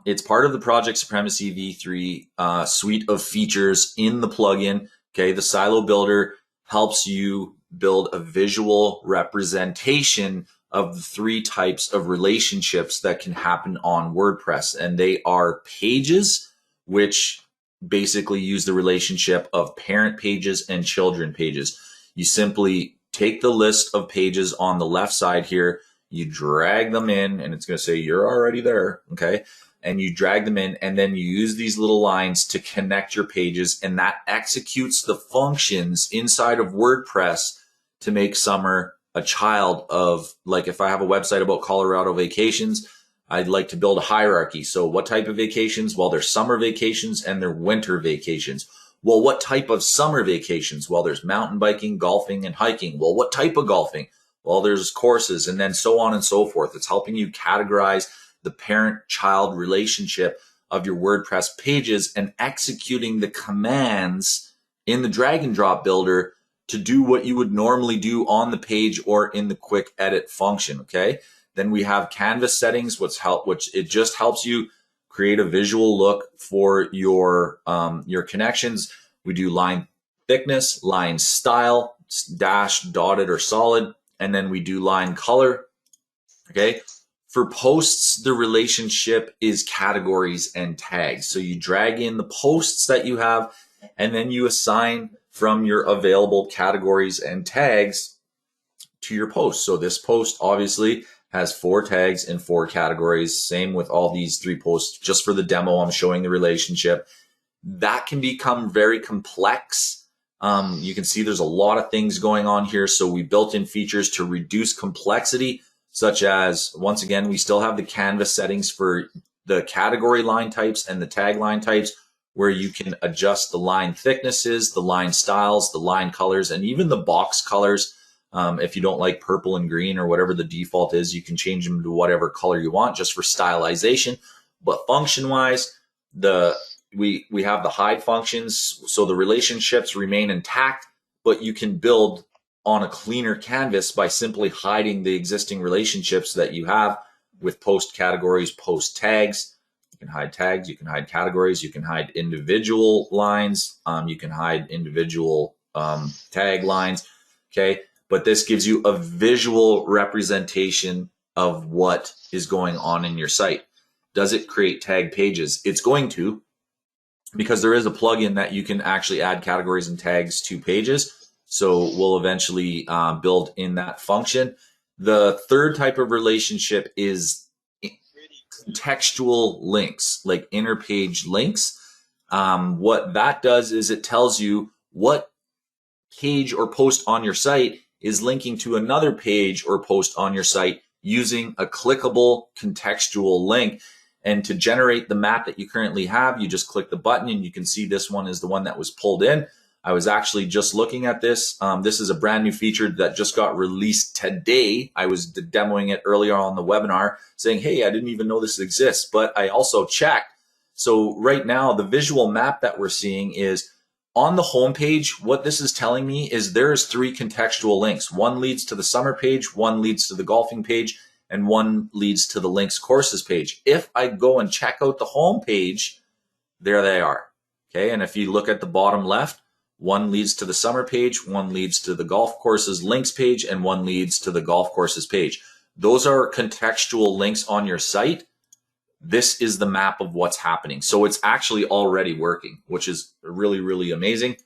It's part of the Project Supremacy V3 suite of features in the plugin. Okay, the Silo Builder helps you build a visual representation of the 3 types of relationships that can happen on WordPress. And they are pages, which basically use the relationship of parent pages and children pages. You simply take the list of pages on the left side here, you drag them in, and it's going to say you're already there, okay? And you drag them in, and then you use these little lines to connect your pages, and that executes the functions inside of WordPress to make Summer a child of, like, if I have a website about Colorado vacations, I'd like to build a hierarchy. So what type of vacations? Well, there's summer vacations and there's winter vacations. Well, what type of summer vacations? Well, there's mountain biking, golfing, and hiking. Well, what type of golfing? Well, there's courses, and then so on and so forth. It's helping you categorize the parent-child relationship of your WordPress pages and executing the commands in the drag and drop builder to do what you would normally do on the page or in the quick edit function, okay? Then we have canvas settings, which it just helps you create a visual look for your connections. We do line thickness, line style, dash, dotted, or solid, and then we do line color, okay? For posts, the relationship is categories and tags. So you drag in the posts that you have, and then you assign from your available categories and tags to your post. So this post obviously has 4 tags and 4 categories. Same with all these 3 posts. Just for the demo, I'm showing the relationship. That can become very complex. You can see there's a lot of things going on here. So we built in features to reduce complexity, such as, once again, we still have the canvas settings for the category line types and the tag line types, where you can adjust the line thicknesses, the line styles, the line colors, and even the box colors. If you don't like purple and green or whatever the default is, you can change them to whatever color you want just for stylization. But function-wise, we have the hide functions, so the relationships remain intact, but you can build on a cleaner canvas by simply hiding the existing relationships that you have with post categories, post tags. You can hide tags, you can hide categories, you can hide individual lines, you can hide individual tag lines, okay? But this gives you a visual representation of what is going on in your site. Does it create tag pages? It's going to, because there is a plugin that you can actually add categories and tags to pages. So we'll eventually build in that function. The third type of relationship is contextual links, like interpage links. What that does is it tells you what page or post on your site is linking to another page or post on your site using a clickable contextual link. And to generate the map that you currently have, you just click the button and you can see this one is the one that was pulled in. I was actually just looking at this. This is a brand new feature that just got released today. I was demoing it earlier on the webinar saying, hey, I didn't even know this exists, but I also checked. So right now, the visual map that we're seeing is on the home page. What this is telling me is there's 3 contextual links. One leads to the summer page, one leads to the golfing page, and one leads to the links courses page. If I go and check out the home page, there they are. Okay, and if you look at the bottom left, one leads to the summer page, one leads to the golf courses links page, and one leads to the golf courses page. Those are contextual links on your site. This is the map of what's happening. So it's actually already working, which is really, really amazing.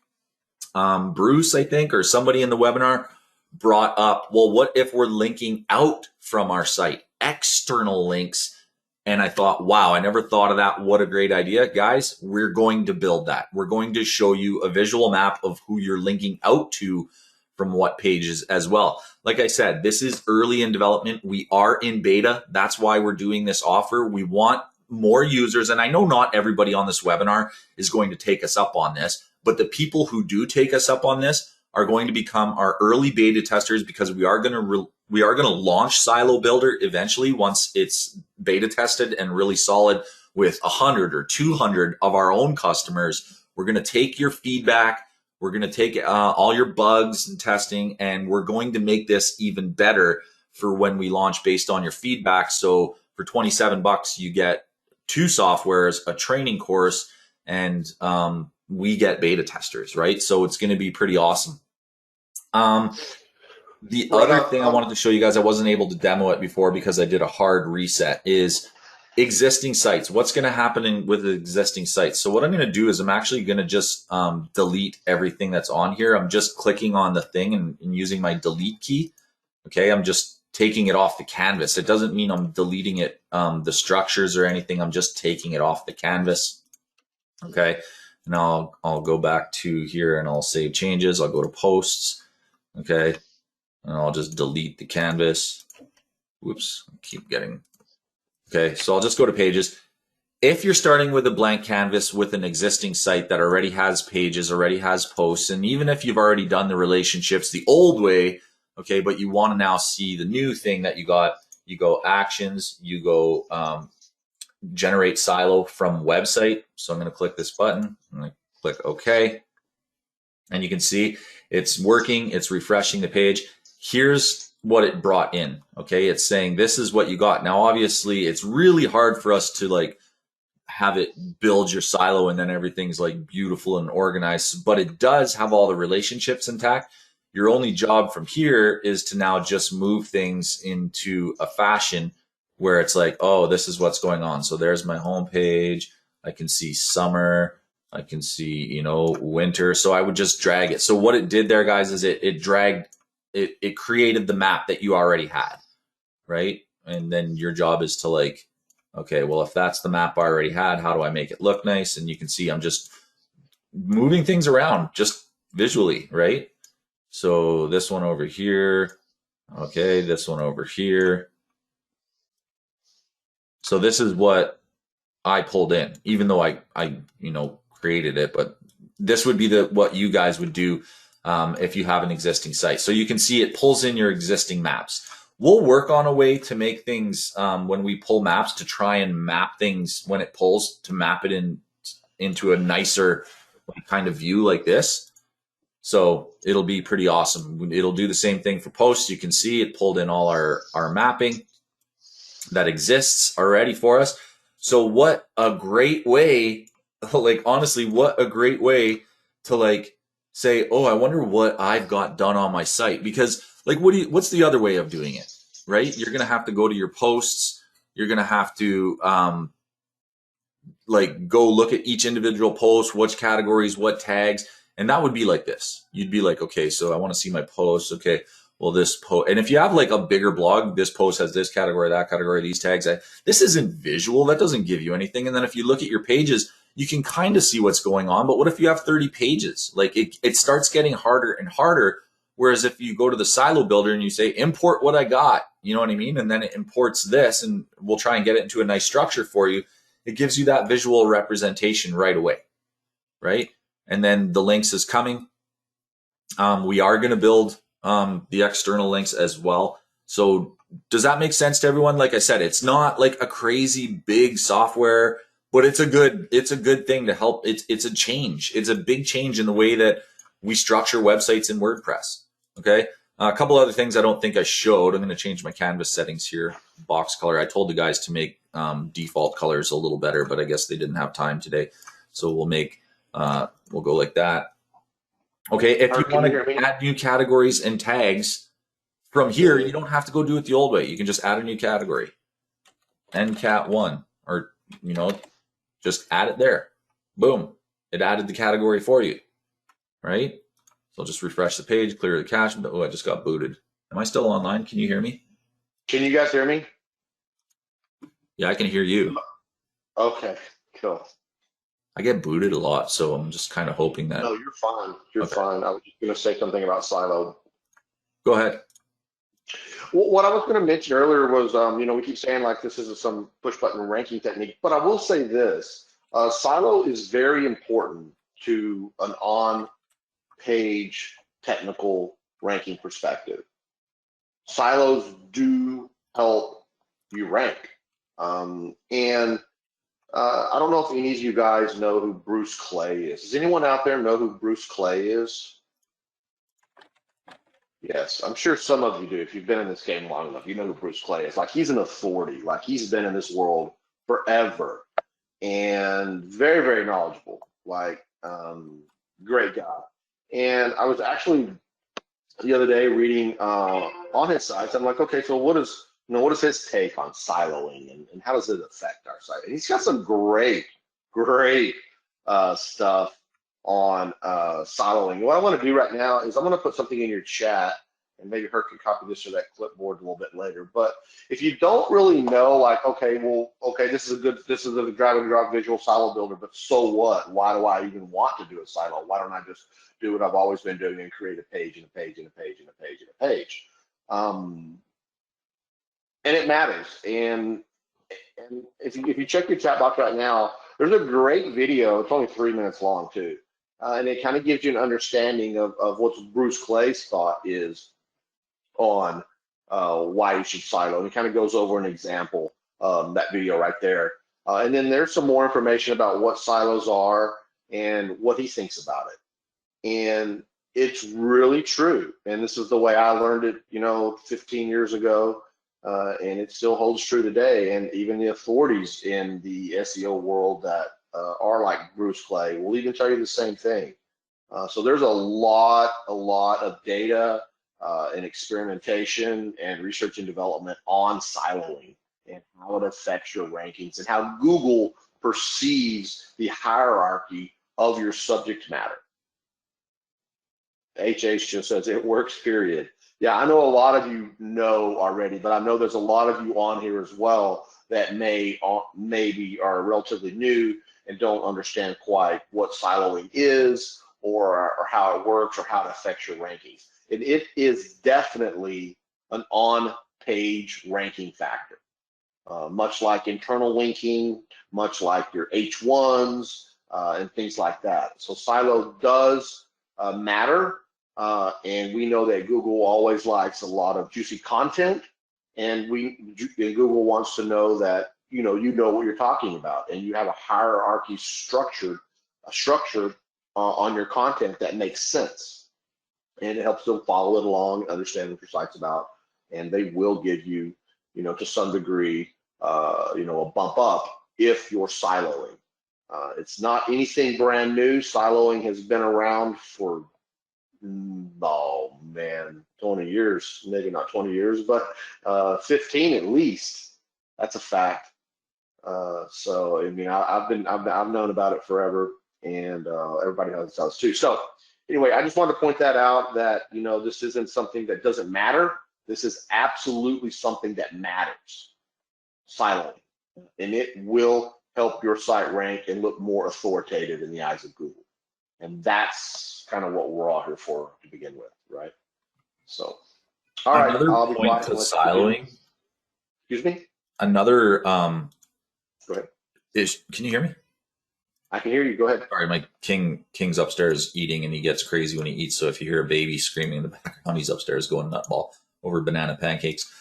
Bruce, I think, or somebody in the webinar brought up, well, what if we're linking out from our site, external links? And I thought, wow, I never thought of that. What a great idea. Guys, we're going to build that. We're going to show you a visual map of who you're linking out to from what pages as well. Like I said, this is early in development. We are in beta. That's why we're doing this offer. We want more users. And I know not everybody on this webinar is going to take us up on this, but the people who do take us up on this are going to become our early beta testers, because we are going to launch Silo Builder eventually once it's beta tested and really solid with 100 or 200 of our own customers. We're going to take your feedback. We're going to take all your bugs and testing, and we're going to make this even better for when we launch based on your feedback. So for $27, you get 2 softwares, a training course, and we get beta testers, right? So it's going to be pretty awesome. The Right other on. thing I wanted to show you guys, I wasn't able to demo it before because I did a hard reset, is existing sites. What's going to happen with the existing sites? So what I'm going to do is I'm actually going to just delete everything that's on here. I'm just clicking on the thing and using my delete key. Okay, I'm just taking it off the canvas. It doesn't mean I'm deleting it, the structures or anything. I'm just taking it off the canvas. Okay, now I'll go back to here and I'll save changes. I'll go to posts. Okay, and I'll just delete the canvas. Whoops, keep getting. Okay, so I'll just go to pages. If you're starting with a blank canvas with an existing site that already has pages, already has posts, and even if you've already done the relationships the old way, okay, but you want to now see the new thing that you got, you go actions, you go generate silo from website. So I'm going to click this button. I'm going to click OK. And you can see it's working. It's refreshing the page. Here's what it brought in. Okay, it's saying this is what you got. Now, obviously, it's really hard for us to like have it build your silo and then everything's like beautiful and organized, but it does have all the relationships intact. Your only job from here is to now just move things into a fashion where it's like, oh, this is what's going on. So there's my home page. I can see summer. I can see, you know, winter. So I would just drag it. So what it did there, guys, is it dragged, it created the map that you already had, right? And then your job is to like, okay, well, if that's the map I already had, how do I make it look nice? And you can see I'm just moving things around just visually, right? So this one over here, okay, this one over here. So this is what I pulled in, even though I you know, created it, but this would be what you guys would do if you have an existing site. So you can see it pulls in your existing maps. We'll work on a way to make things when we pull maps to try and map things when it pulls to map it into a nicer kind of view like this. So it'll be pretty awesome. It'll do the same thing for posts. You can see it pulled in all our mapping that exists already for us. So what a great way, like honestly, what a great way to like say, oh, I wonder what I've got done on my site. Because like, what's the other way of doing it, right? You're going to have to go to your posts. You're going to have to like go look at each individual post, which categories, what tags. And that would be like this. You'd be like, okay, so I want to see my posts. Okay, well, this post, and if you have like a bigger blog, this post has this category, that category, these tags. This isn't visual. That doesn't give you anything. And then if you look at your pages, you can kind of see what's going on. But what if you have 30 pages? Like it starts getting harder and harder. Whereas if you go to the silo builder and you say, import what I got, you know what I mean? And then it imports this and we'll try and get it into a nice structure for you. It gives you that visual representation right away, right? And then the links is coming. We are going to build the external links as well. So does that make sense to everyone? Like I said, it's not like a crazy big software, but it's a good thing to help. It's a change. It's a big change in the way that we structure websites in WordPress. Okay. A couple other things I don't think I showed. I'm going to change my canvas settings here. Box color. I told the guys to make default colors a little better, but I guess they didn't have time today. So we'll make, we'll go like that. Okay, if you want to add new categories and tags from here, you don't have to go do it the old way. You can just add a new category. NCAT1, or, you know, just add it there. Boom. It added the category for you, right? So I'll just refresh the page, clear the cache. Oh, I just got booted. Am I still online? Can you hear me? Can you guys hear me? Yeah, I can hear you. Okay, cool. I get booted a lot, so I'm just kind of hoping that. No, you're fine. You're fine. I was just going to say something about silo. Go ahead. Well, what I was going to mention earlier was, you know, we keep saying like this is some push button ranking technique, but I will say this: silo is very important to an on-page technical ranking perspective. Silos do help you rank, and I don't know if any of you guys know who Bruce Clay is. Does anyone out there know who Bruce Clay is? Yes, I'm sure some of you do. If you've been in this game long enough, you know who Bruce Clay is. Like, he's an authority. Like, he's been in this world forever and very, very knowledgeable. Like, great guy. And I was actually the other day reading on his sites. I'm like, okay, so what is his take on siloing and how does it affect our site? And he's got some great stuff on siloing. What I want to do right now is I'm going to put something in your chat, and maybe Herc can copy this to that clipboard a little bit later. But if you don't really know, like, okay, this is a drag and drop visual silo builder, but so what? Why do I even want to do a silo? Why don't I just do what I've always been doing and create a page and a page and a page and a page and a page? And it matters. And if you check your chat box right now, there's a great video. It's only 3 minutes long too, and it kind of gives you an understanding of what Bruce Clay's thought is on why you should silo. And he kind of goes over an example, that video right there. And then there's some more information about what silos are and what he thinks about it. And it's really true. And this is the way I learned it, 15 years ago. And it still holds true today. And even the authorities in the SEO world that are like Bruce Clay will even tell you the same thing. So there's a lot of data and experimentation and research and development on siloing and how it affects your rankings and how Google perceives the hierarchy of your subject matter. HH just says it works, period. Yeah, I know a lot of you know already, but I know there's a lot of you on here as well that maybe are relatively new and don't understand quite what siloing is or how it works or how it affects your rankings. And it is definitely an on-page ranking factor, much like internal linking, much like your H1s and things like that. So silo does matter. And we know that Google always likes a lot of juicy content, and Google wants to know that you know what you're talking about, and you have a hierarchy structured on your content that makes sense, and it helps them follow it along, understand what your site's about, and they will give you, to some degree, a bump up if you're siloing. It's not anything brand new. Siloing has been around for 20 years, maybe not 20 years, but 15 at least. That's a fact. So I mean, I've known about it forever, and everybody else too. So anyway, I just wanted to point that out, that this isn't something that doesn't matter. This is absolutely something that matters. Siloing, and it will help your site rank and look more authoritative in the eyes of Google. And that's kind of what we're all here for to begin with, right? So, all right. Another point to siloing. Excuse me? Another, go ahead. Can you hear me? I can hear you. Go ahead. Sorry, my King's upstairs eating, and he gets crazy when he eats. So if you hear a baby screaming in the background, he's upstairs going nutball over banana pancakes.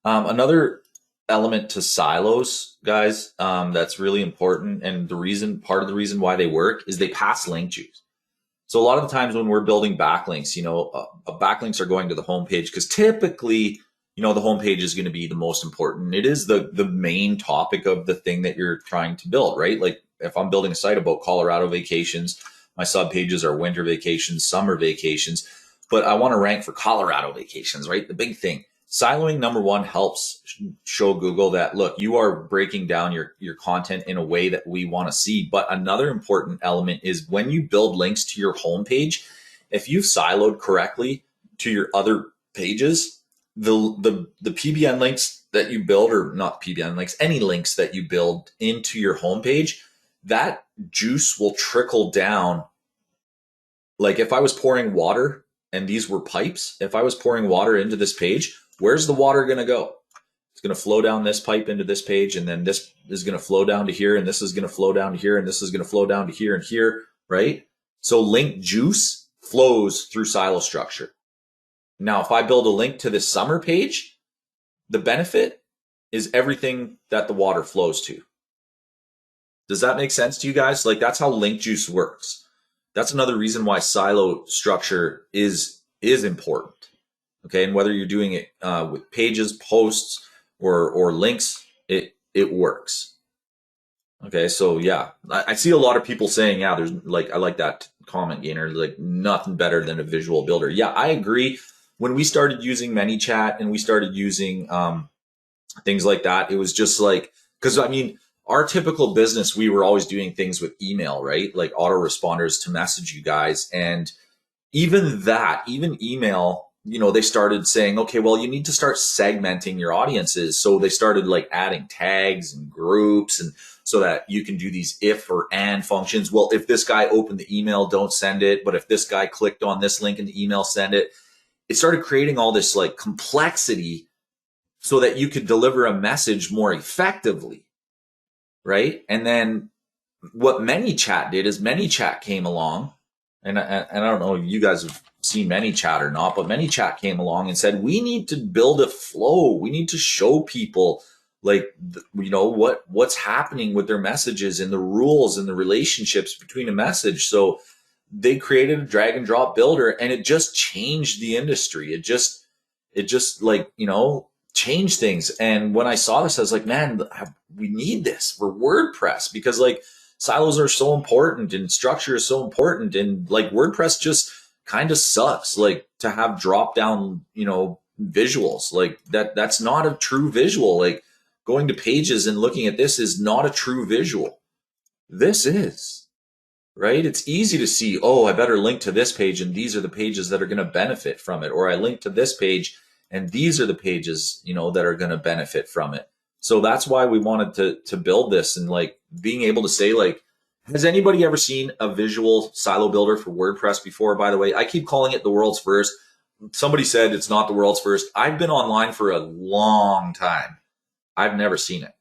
Another element to silos, guys, that's really important, and part of the reason why they work is they pass link juice. So a lot of the times when we're building backlinks, backlinks are going to the homepage because typically, the homepage is going to be the most important. It is the main topic of the thing that you're trying to build, right? Like if I'm building a site about Colorado vacations, my sub pages are winter vacations, summer vacations, but I want to rank for Colorado vacations, right? The big thing. Siloing, number one, helps show Google that, look, you are breaking down your content in a way that we want to see. But another important element is when you build links to your homepage, if you've siloed correctly to your other pages, the PBN links that you build, or not PBN links, any links that you build into your homepage, that juice will trickle down. Like if I was pouring water and these were pipes, if I was pouring water into this page, where's the water going to go? It's going to flow down this pipe into this page, and then this is going to flow down to here, and this is going to flow down to here, and this is going to flow down to here and here, right? So link juice flows through silo structure. Now, if I build a link to this summer page, the benefit is everything that the water flows to. Does that make sense to you guys? Like that's how link juice works. That's another reason why silo structure is important. Okay, and whether you're doing it with pages, posts, or links, it works. Okay, so yeah, I see a lot of people saying, yeah, I like that comment, Gainer, like nothing better than a visual builder. Yeah, I agree. when we started using ManyChat and we started using things like that, it was just like, because I mean, our typical business, we were always doing things with email, right? Like autoresponders to message you guys. And even email, you know, they started saying, okay, well, you need to start segmenting your audiences. So they started like adding tags and groups, and so that you can do these if or and functions. Well, if this guy opened the email, don't send it. But if this guy clicked on this link in the email, send it. It started creating all this like complexity so that you could deliver a message more effectively, right? And then what ManyChat did is ManyChat came along, and I don't know if you guys have seen ManyChat or not, but ManyChat came along and said, we need to build a flow. We need to show people like, you know, what's happening with their messages and the rules and the relationships between a message. So they created a drag and drop builder, and it just changed the industry. It just like, you know, changed things. And when I saw this, I was like, man, we need this for WordPress, because like silos are so important and structure is so important. And like WordPress just kind of sucks, like to have drop down, you know, visuals like that's not a true visual. Like going to pages and looking at this is not a true visual. This is, right? It's easy to see, oh, I better link to this page and these are the pages that are going to benefit from it. Or I link to this page and these are the pages, you know, that are going to benefit from it. So that's why we wanted to build this, and like being able to say, like, has anybody ever seen a visual silo builder for WordPress before? By the way, I keep calling it the world's first. Somebody said it's not the world's first. I've been online for a long time. I've never seen it.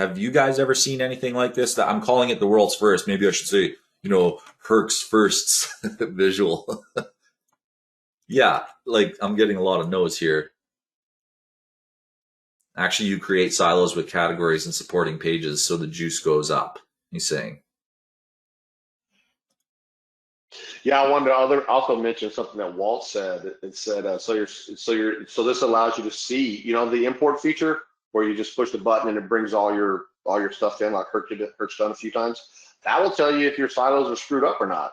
Have you guys ever seen anything like this? That I'm calling it the world's first. Maybe I should say, you know, Herc's first visual. Yeah, like I'm getting a lot of no's here. Actually, you create silos with categories and supporting pages so the juice goes up, he's saying. Yeah, I wanted to also mention something that Walt said. It said, so this allows you to see, you know, the import feature where you just push the button and it brings all your stuff in, like Herc's done a few times. That will tell you if your silos are screwed up or not.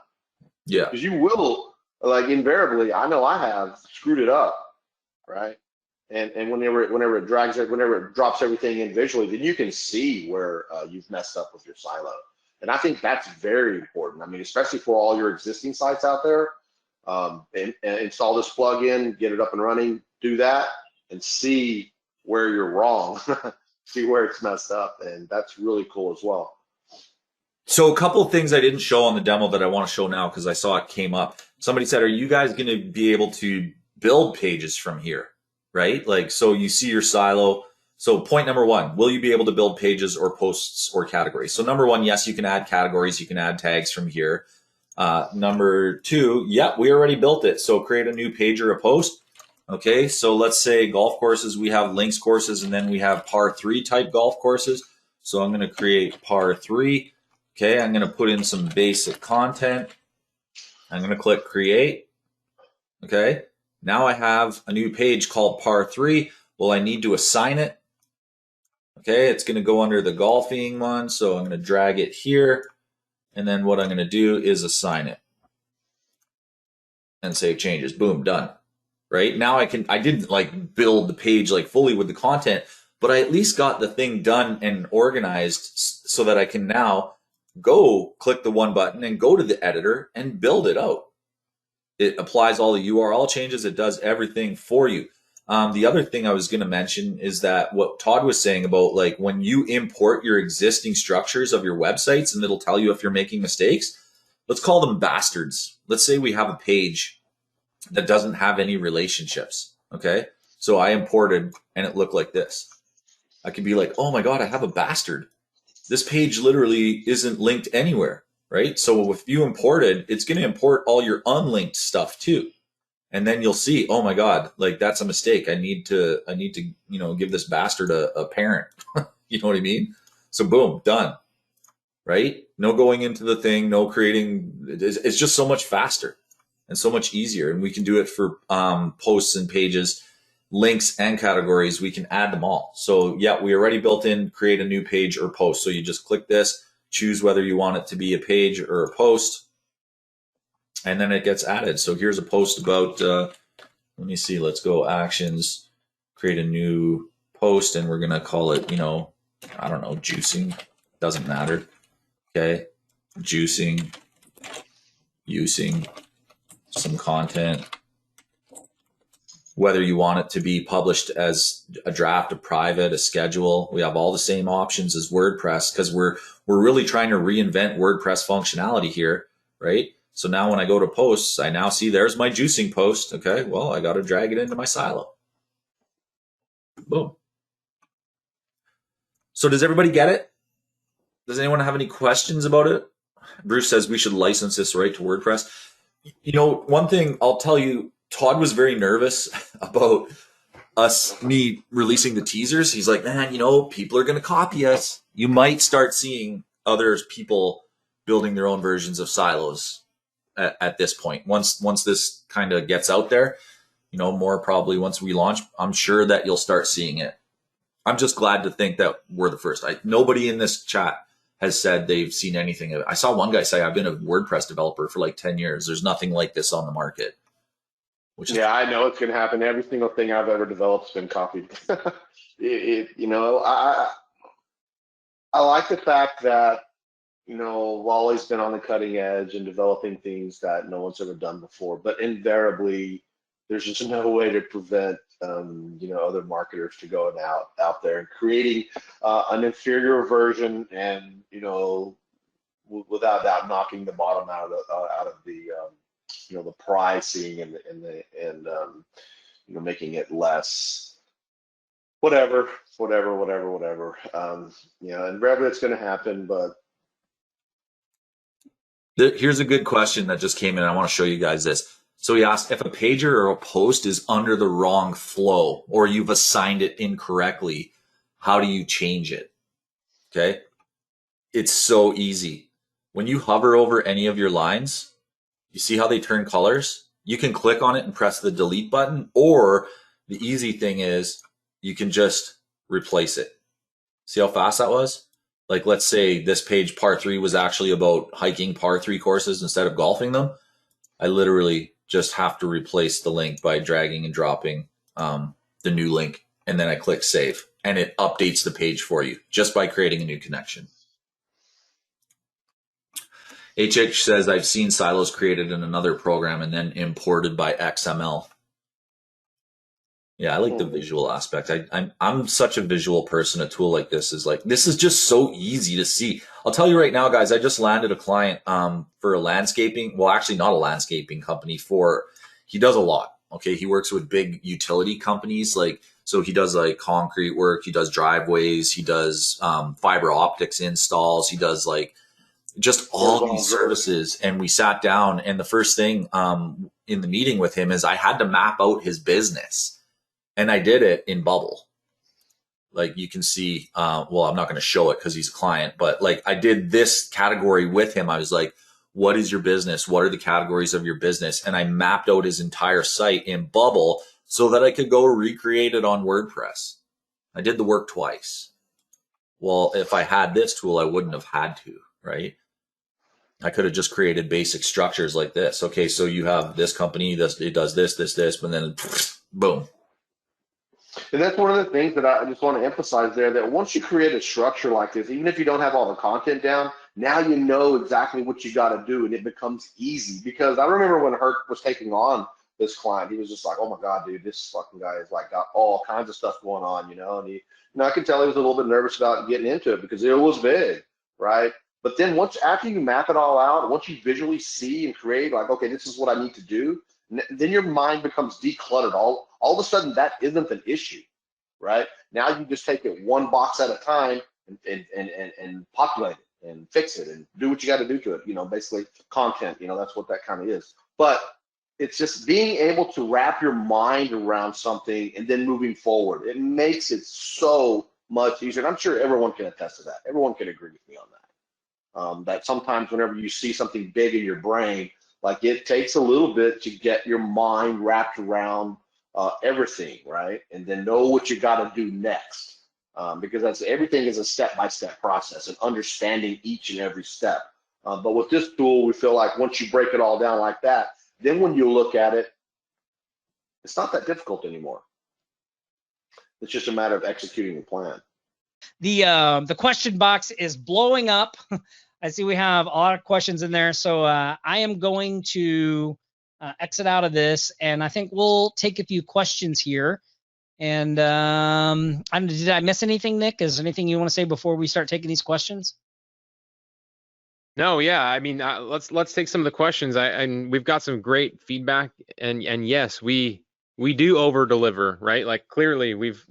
Yeah. Because you will, like invariably, I know I have screwed it up, right? And whenever it drops everything in visually, then you can see where you've messed up with your silo. And I think that's very important. I mean, especially for all your existing sites out there, and install this plugin, get it up and running, do that, and see where you're wrong, see where it's messed up, and that's really cool as well. So a couple of things I didn't show on the demo that I want to show now because I saw it came up. Somebody said, are you guys going to be able to build pages from here? Right? Like, so you see your silo. So point number one, will you be able to build pages or posts or categories? So number one, yes, you can add categories. You can add tags from here. Number two, yeah, we already built it. So create a new page or a post. Okay, so let's say golf courses, we have links courses, and then we have par 3 type golf courses. So I'm going to create par 3. Okay, I'm going to put in some basic content. I'm going to click create. Okay, now I have a new page called par 3. Well, I need to assign it. Okay, it's going to go under the golfing one. So I'm going to drag it here. And then what I'm going to do is assign it and save changes. Boom, done. Right now I didn't like build the page like fully with the content, but I at least got the thing done and organized so that I can now go click the one button and go to the editor and build it out. It applies all the URL changes. It does everything for you. The other thing I was going to mention is that what Todd was saying about like when you import your existing structures of your websites and it'll tell you if you're making mistakes, let's call them bastards. Let's say we have a page that doesn't have any relationships. Okay. So I imported and it looked like this. I could be like, oh my God, I have a bastard. This page literally isn't linked anywhere, right? So if you imported, it's going to import all your unlinked stuff too. And then you'll see, oh my God, like that's a mistake. I need to, you know, give this bastard a parent. You know what I mean? So boom, done. Right? No going into the thing, no creating. It's just so much faster and so much easier. And we can do it for posts and pages, links and categories. We can add them all. So yeah, we already built in create a new page or post. So you just click this, choose whether you want it to be a page or a post, and then it gets added. So here's a post about let me see. Let's go actions, create a new post, and we're going to call it, you know, I don't know, juicing. Doesn't matter. Okay. Juicing, using some content. Whether you want it to be published as a draft, a private, a schedule, we have all the same options as WordPress because we're really trying to reinvent WordPress functionality here, right? So now when I go to posts, I now see there's my juicing post. Okay, well, I got to drag it into my silo. Boom. So does everybody get it? Does anyone have any questions about it? Bruce says we should license this right to WordPress. You know, one thing I'll tell you, Todd was very nervous about me releasing the teasers. He's like, man, you know, people are going to copy us. You might start seeing other people building their own versions of silos at this point. Once this kind of gets out there, you know, more probably once we launch, I'm sure that you'll start seeing it. I'm just glad to think that we're the first. Nobody in this chat has said they've seen anything of it. I saw one guy say, I've been a WordPress developer for like 10 years. There's nothing like this on the market. Yeah, I know it's going to happen. Every single thing I've ever developed has been copied. You know, I like the fact that, you know, Wally's been on the cutting edge and developing things that no one's ever done before, but invariably there's just no way to prevent, you know, other marketers to go out there and creating an inferior version and, you know, without that knocking the bottom out of the you know, the pricing and you know, making it less whatever. You know, and wherever it's going to happen, but here's a good question that just came in. I want to show you guys this. So he asked if a pager or a post is under the wrong flow or you've assigned it incorrectly, how do you change it? Okay. It's so easy. When you hover over any of your lines, you see how they turn colors? You can click on it and press the delete button, or the easy thing is you can just replace it. See how fast that was? Like, let's say this page, par 3, was actually about hiking par 3 courses instead of golfing them. I literally just have to replace the link by dragging and dropping the new link, and then I click save, and it updates the page for you just by creating a new connection. HH says, I've seen silos created in another program and then imported by XML. Yeah, I like the visual aspect. I'm such a visual person. A tool like this is just so easy to see. I'll tell you right now, guys, I just landed a client for a landscaping, well, actually not a landscaping company, he does a lot. Okay, he works with big utility companies, so he does like concrete work, he does driveways, he does fiber optics installs, he does like just all these services. And we sat down, and the first thing in the meeting with him is I had to map out his business. And I did it in Bubble. Like you can see, well, I'm not going to show it because he's a client, but like I did this category with him. I was like, what is your business? What are the categories of your business? And I mapped out his entire site in Bubble so that I could go recreate it on WordPress. I did the work twice. Well, if I had this tool, I wouldn't have had to, right? I could have just created basic structures like this. Okay, so you have this company, it does this, but then boom. And that's one of the things that I just want to emphasize there, that once you create a structure like this, even if you don't have all the content down, now you know exactly what you got to do, and it becomes easy. Because I remember when Herc was taking on this client, he was just like, oh my God, dude, this fucking guy is like got all kinds of stuff going on, you know, and I could tell he was a little bit nervous about getting into it because it was big, right? But then after you map it all out, once you visually see and create like, okay, this is what I need to do, then your mind becomes decluttered. All of a sudden, that isn't an issue, right? Now you just take it one box at a time and populate it and fix it and do what you got to do to it. You know, basically content. You know, that's what that kind of is. But it's just being able to wrap your mind around something and then moving forward. It makes it so much easier. And I'm sure everyone can attest to that. Everyone can agree with me on that. That sometimes whenever you see something big in your brain, like it takes a little bit to get your mind wrapped around everything, right? And then know what you got to do next, because everything is a step-by-step process and understanding each and every step. But with this tool, we feel like once you break it all down like that, then when you look at it, It's not that difficult anymore. It's just a matter of executing the plan. The question box is blowing up. I see we have a lot of questions in there, so I am going to exit out of this, and I think we'll take a few questions here. And did I miss anything, Nick? Is there anything you want to say before we start taking these questions? No, yeah. I mean, let's take some of the questions. And we've got some great feedback, and yes, we do over deliver, right? Like clearly, we've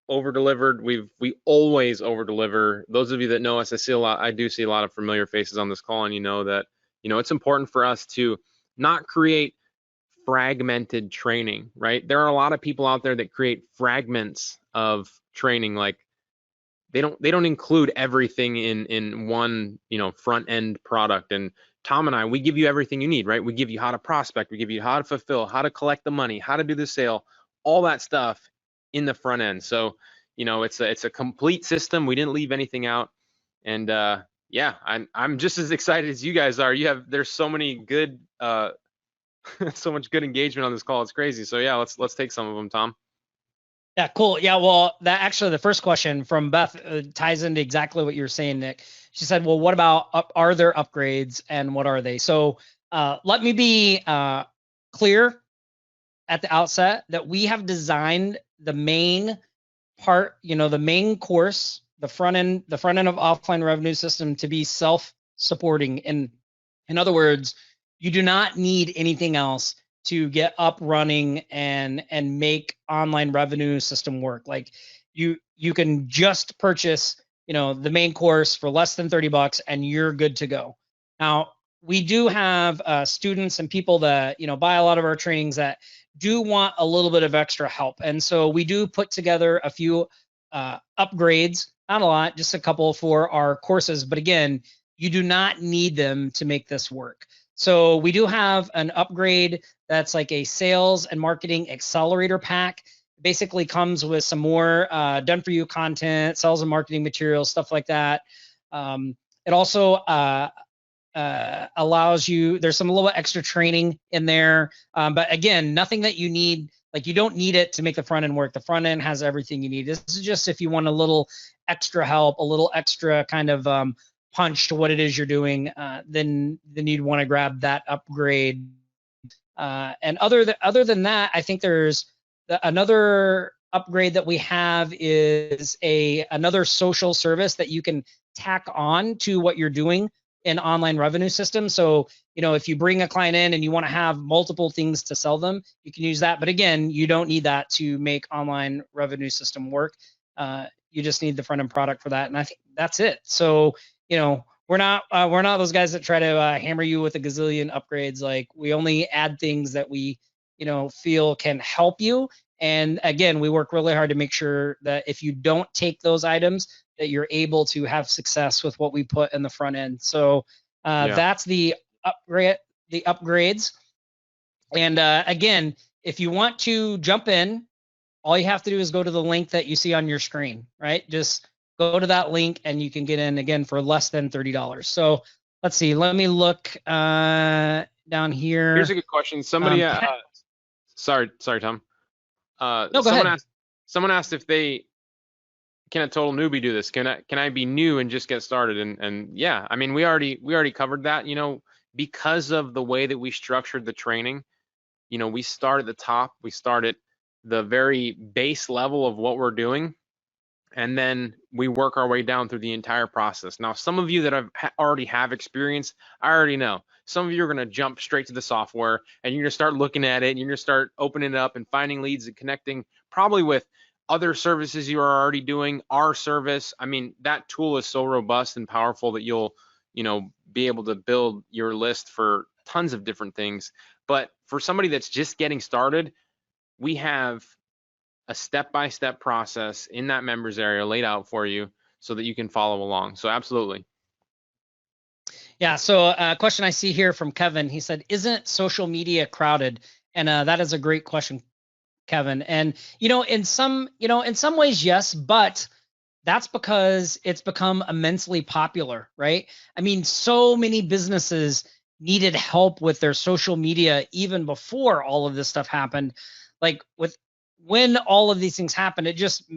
over delivered. We always over deliver. Those of you that know us, I do see a lot of familiar faces on this call, and you know that it's important for us to not create fragmented training, right? There are a lot of people out there that create fragments of training, like they don't include everything in one front end product. And Tom and I, we give you everything you need, right? We give you how to prospect, we give you how to fulfill, how to collect the money, how to do the sale, all that stuff in the front end. So it's a complete system. We didn't leave anything out. And yeah, I'm just as excited as you guys are. There's so many good so much good engagement on this call. It's crazy. So yeah, let's take some of them, Tom. Yeah, cool. Yeah, well, the first question from Beth ties into exactly what you were saying, Nick. She said, well, what about, are there upgrades and what are they? So let me be clear at the outset that we have designed the main part, the main course, the front end of offline revenue system to be self-supporting. And in other words, you do not need anything else to get up running and make online revenue system work. Like you can just purchase, the main course for less than $30 and you're good to go. Now, we do have students and people that, buy a lot of our trainings that do want a little bit of extra help. And so we do put together a few upgrades, not a lot, just a couple for our courses. But again, you do not need them to make this work. So we do have an upgrade that's like a sales and marketing accelerator pack. Basically comes with some more done for you content, sales and marketing materials, stuff like that. It also allows you, there's some little extra training in there. But again, nothing that you need, like you don't need it to make the front end work. The front end has everything you need. This is just if you want a little extra help, a little extra kind of punch to what it is you're doing, then you'd want to grab that upgrade. And other than that, I think there's another upgrade that we have is another social service that you can tack on to what you're doing in online revenue system. So, if you bring a client in and you want to have multiple things to sell them, you can use that. But again, you don't need that to make online revenue system work. You just need the front end product for that. And I think that's it. So, we're not those guys that try to hammer you with a gazillion upgrades. Like we only add things that we, feel can help you. And again, we work really hard to make sure that if you don't take those items, that you're able to have success with what we put in the front end. So that's the upgrades. And again, if you want to jump in, all you have to do is go to the link that you see on your screen, right? Just go to that link and you can get in again for less than $30. So let's see. Let me look down here. Here's a good question. Somebody, sorry, Tom. No, go ahead. Someone asked if can a total newbie do this? Can I be new and just get started? And yeah, I mean, we already covered that. Because of the way that we structured the training, we start at the top. We start at the very base level of what we're doing. And then we work our way down through the entire process. Now, some of you that already have experience, I already know. Some of you are going to jump straight to the software and you're going to start looking at it and you're going to start opening it up and finding leads and connecting probably with other services you are already doing, our service. I mean, that tool is so robust and powerful that you'll, be able to build your list for tons of different things. But for somebody that's just getting started, we have a step-by-step process in that members area laid out for you so that you can follow along. So absolutely. Yeah, so a question I see here from Kevin, he said, isn't social media crowded? And that is a great question, Kevin. And, in some ways, yes, but that's because it's become immensely popular, right? I mean, so many businesses needed help with their social media even before all of this stuff happened. like when all of these things happen, it just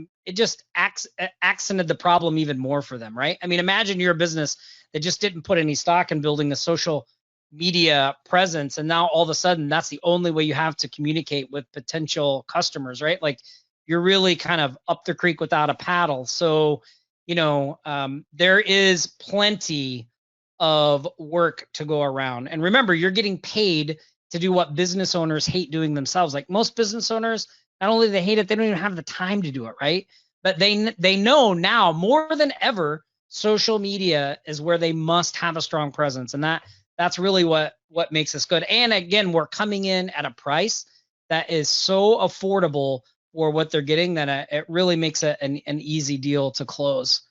accented the problem even more for them, right? I mean, imagine you're a business that just didn't put any stock in building a social media presence, and now all of a sudden that's the only way you have to communicate with potential customers, right? Like you're really kind of up the creek without a paddle. So, there is plenty of work to go around. And remember, you're getting paid to do what business owners hate doing themselves. Like most business owners, not only do they hate it, they don't even have the time to do it, right? But they know now more than ever, social media is where they must have a strong presence, and that's really what makes us good. And again, we're coming in at a price that is so affordable for what they're getting that it really makes it an easy deal to close.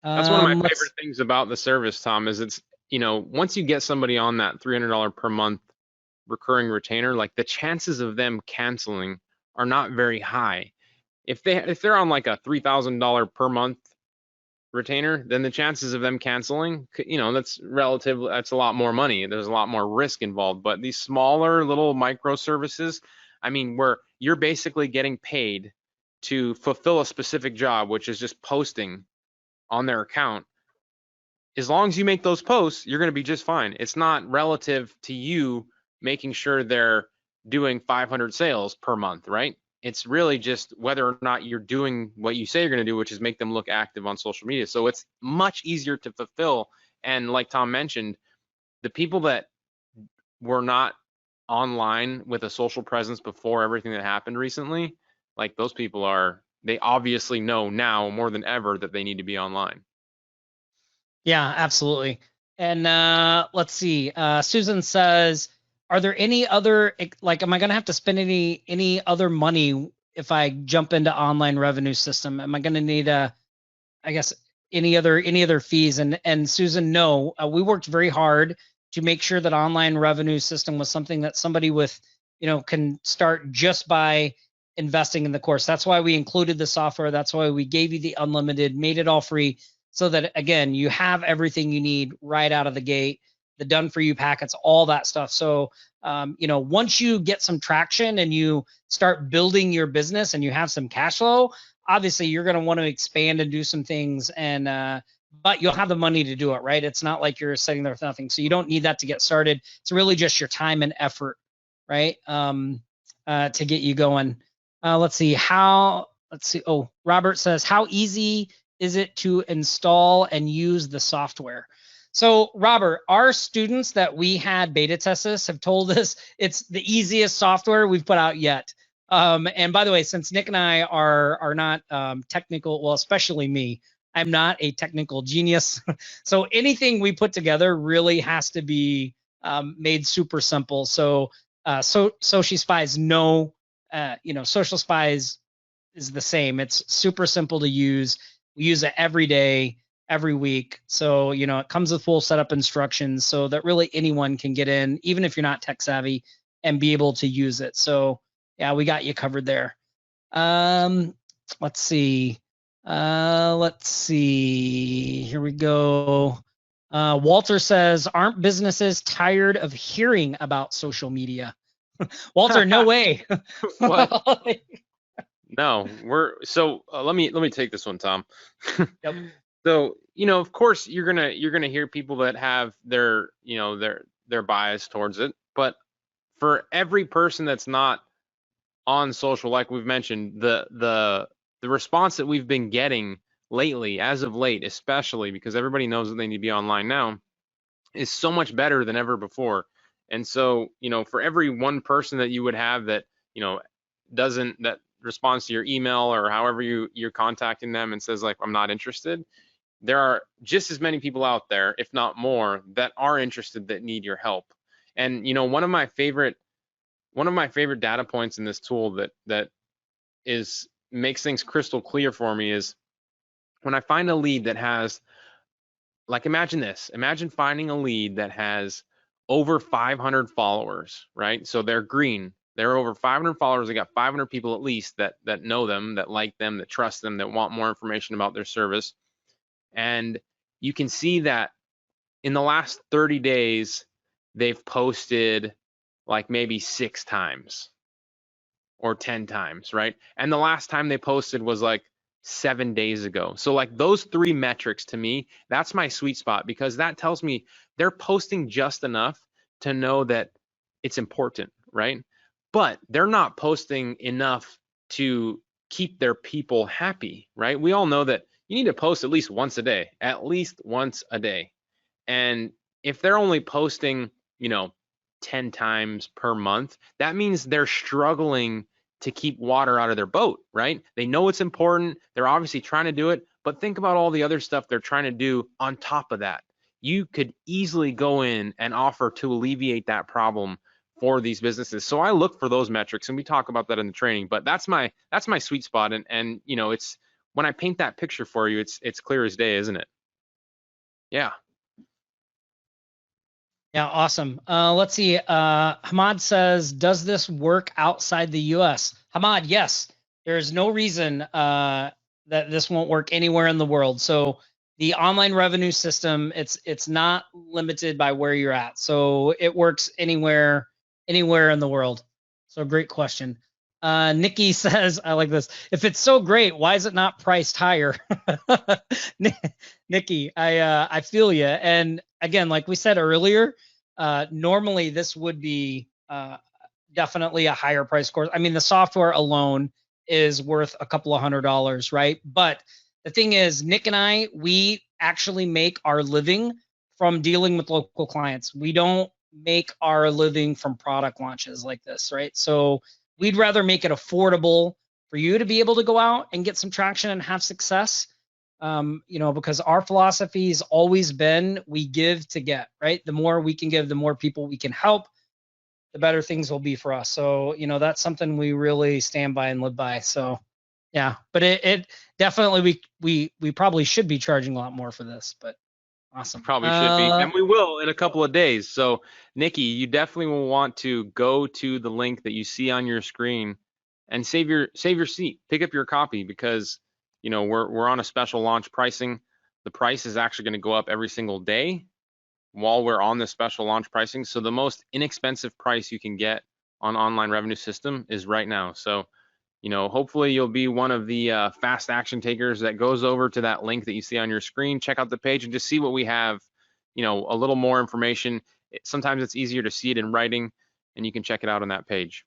That's one of my favorite things about the service, Tom, is it's, once you get somebody on that $300 per month recurring retainer, like the chances of them canceling are not very high. If they're on like a $3,000 per month retainer, then the chances of them canceling, that's a lot more money. There's a lot more risk involved. But these smaller little microservices, I mean, where you're basically getting paid to fulfill a specific job, which is just posting on their account. As long as you make those posts, you're going to be just fine. It's not relative to you making sure they're doing 500 sales per month, right? It's really just whether or not you're doing what you say you're going to do, which is make them look active on social media. So it's much easier to fulfill. And like Tom mentioned, the people that were not online with a social presence before everything that happened recently, like those people they obviously know now more than ever that they need to be online. Yeah, absolutely. And let's see. Susan says, are there any other, like, am I going to have to spend any other money if I jump into online revenue system? Am I going to need I guess any other fees? And Susan, no, we worked very hard to make sure that online revenue system was something that somebody with, can start just by investing in the course. That's why we included the software. That's why we gave you the unlimited, made it all free, so that again, you have everything you need right out of the gate, the done for you packets, all that stuff. So, once you get some traction and you start building your business and you have some cash flow, obviously you're going to want to expand and do some things, and but you'll have the money to do it, right? It's not like you're sitting there with nothing. So you don't need that to get started. It's really just your time and effort, right? To get you going. Let's see. Oh, Robert says, how easy is it to install and use the software? So Robert, our students that we had beta test this have told us it's the easiest software we've put out yet. And by the way, since Nick and I are not technical, well, especially me, I'm not a technical genius. So anything we put together really has to be made super simple. So Social Spies, Social Spies is the same. It's super simple to use. We use it every day, every week. So, it comes with full setup instructions so that really anyone can get in, even if you're not tech savvy, and be able to use it. So yeah, we got you covered there. Let's see. Here we go. Walter says, aren't businesses tired of hearing about social media? Walter, no way. What? No, let me take this one, Tom. Yep. So, of course you're gonna hear people that have their bias towards it, but for every person that's not on social, like we've mentioned, the response that we've been getting lately, as of late, especially because everybody knows that they need to be online now, is so much better than ever before. And so, for every one person that you would have that, that responds to your email or however you're contacting them and says like, I'm not interested, there are just as many people out there, if not more, that are interested, that need your help. And one of my favorite data points in this tool that makes things crystal clear for me is when I find a lead that has, like, imagine finding a lead that has over 500 followers, right? So they're green. They're over 500 followers. They got 500 people at least that know them, that like them, that trust them, that want more information about their service. And you can see that in the last 30 days, they've posted like maybe 6 times. or 10 times, right? And the last time they posted was like 7 days ago. So like those 3 metrics to me, that's my sweet spot, because that tells me they're posting just enough to know that it's important, right? But they're not posting enough to keep their people happy, right? We all know that you need to post at least once a day, at least once a day. And if they're only posting, 10 times per month, that means they're struggling to keep water out of their boat, right? They know it's important. They're obviously trying to do it, but think about all the other stuff they're trying to do on top of that. You could easily go in and offer to alleviate that problem for these businesses. So I look for those metrics, and we talk about that in the training, but that's my sweet spot. And it's when I paint that picture for you, it's clear as day, isn't it? Yeah. Yeah, awesome. Let's see. Hamad says, does this work outside the US? Hamad, yes. There's no reason that this won't work anywhere in the world. So the online revenue system, it's not limited by where you're at. So it works anywhere in the world. So great question. Nikki says, I like this. If it's so great, why is it not priced higher? Nikki, I feel you. And again, like we said earlier, normally this would be definitely a higher price course. I mean, the software alone is worth a couple of $100s, right? But the thing is, Nick and I, we actually make our living from dealing with local clients. We don't make our living from product launches like this, right? So we'd rather make it affordable for you to be able to go out and get some traction and have success. Because our philosophy has always been we give to get, right? The more we can give, the more people we can help, the better things will be for us. So, that's something we really stand by and live by. So, yeah, but it definitely, we probably should be charging a lot more for this, but awesome. Probably should be, and we will in a couple of days. So, Nikki, you definitely will want to go to the link that you see on your screen and save your seat. Pick up your copy, because we're on a special launch pricing. The price is actually going to go up every single day while we're on this special launch pricing. So the most inexpensive price you can get on online revenue system is right now. So, hopefully you'll be one of the fast action takers that goes over to that link that you see on your screen, check out the page and just see what we have, a little more information. Sometimes it's easier to see it in writing, and you can check it out on that page.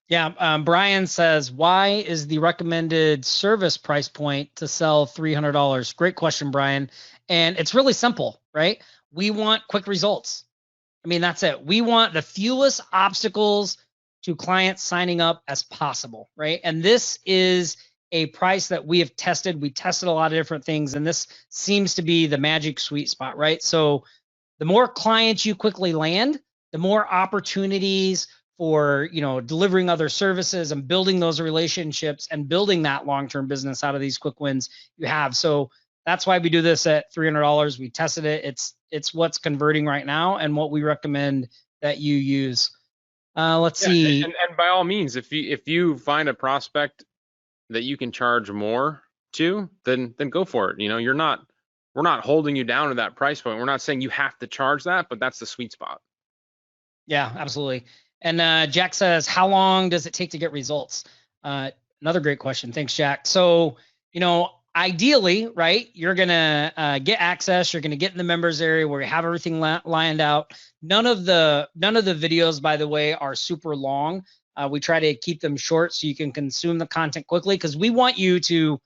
Yeah, Brian says, why is the recommended service price point to sell $300? Great question, Brian. And it's really simple, right? We want quick results. I mean, that's it. We want the fewest obstacles to clients signing up as possible, right? And this is a price that we have tested. We tested a lot of different things, and this seems to be the magic sweet spot, right? So the more clients you quickly land, the more opportunities for delivering other services and building those relationships and building that long-term business out of these quick wins you have. So that's why we do this at $300. We tested it. It's what's converting right now and what we recommend that you use. Let's see. And by all means, if you find a prospect that you can charge more to, then go for it. We're not holding you down to that price point. We're not saying you have to charge that, but that's the sweet spot. Yeah, absolutely. And Jack says, how long does it take to get results? Another great question. Thanks, Jack. So, ideally, right, you're going to get access. You're going to get in the members area where you have everything lined out. None of the videos, by the way, are super long. We try to keep them short so you can consume the content quickly, because we want you to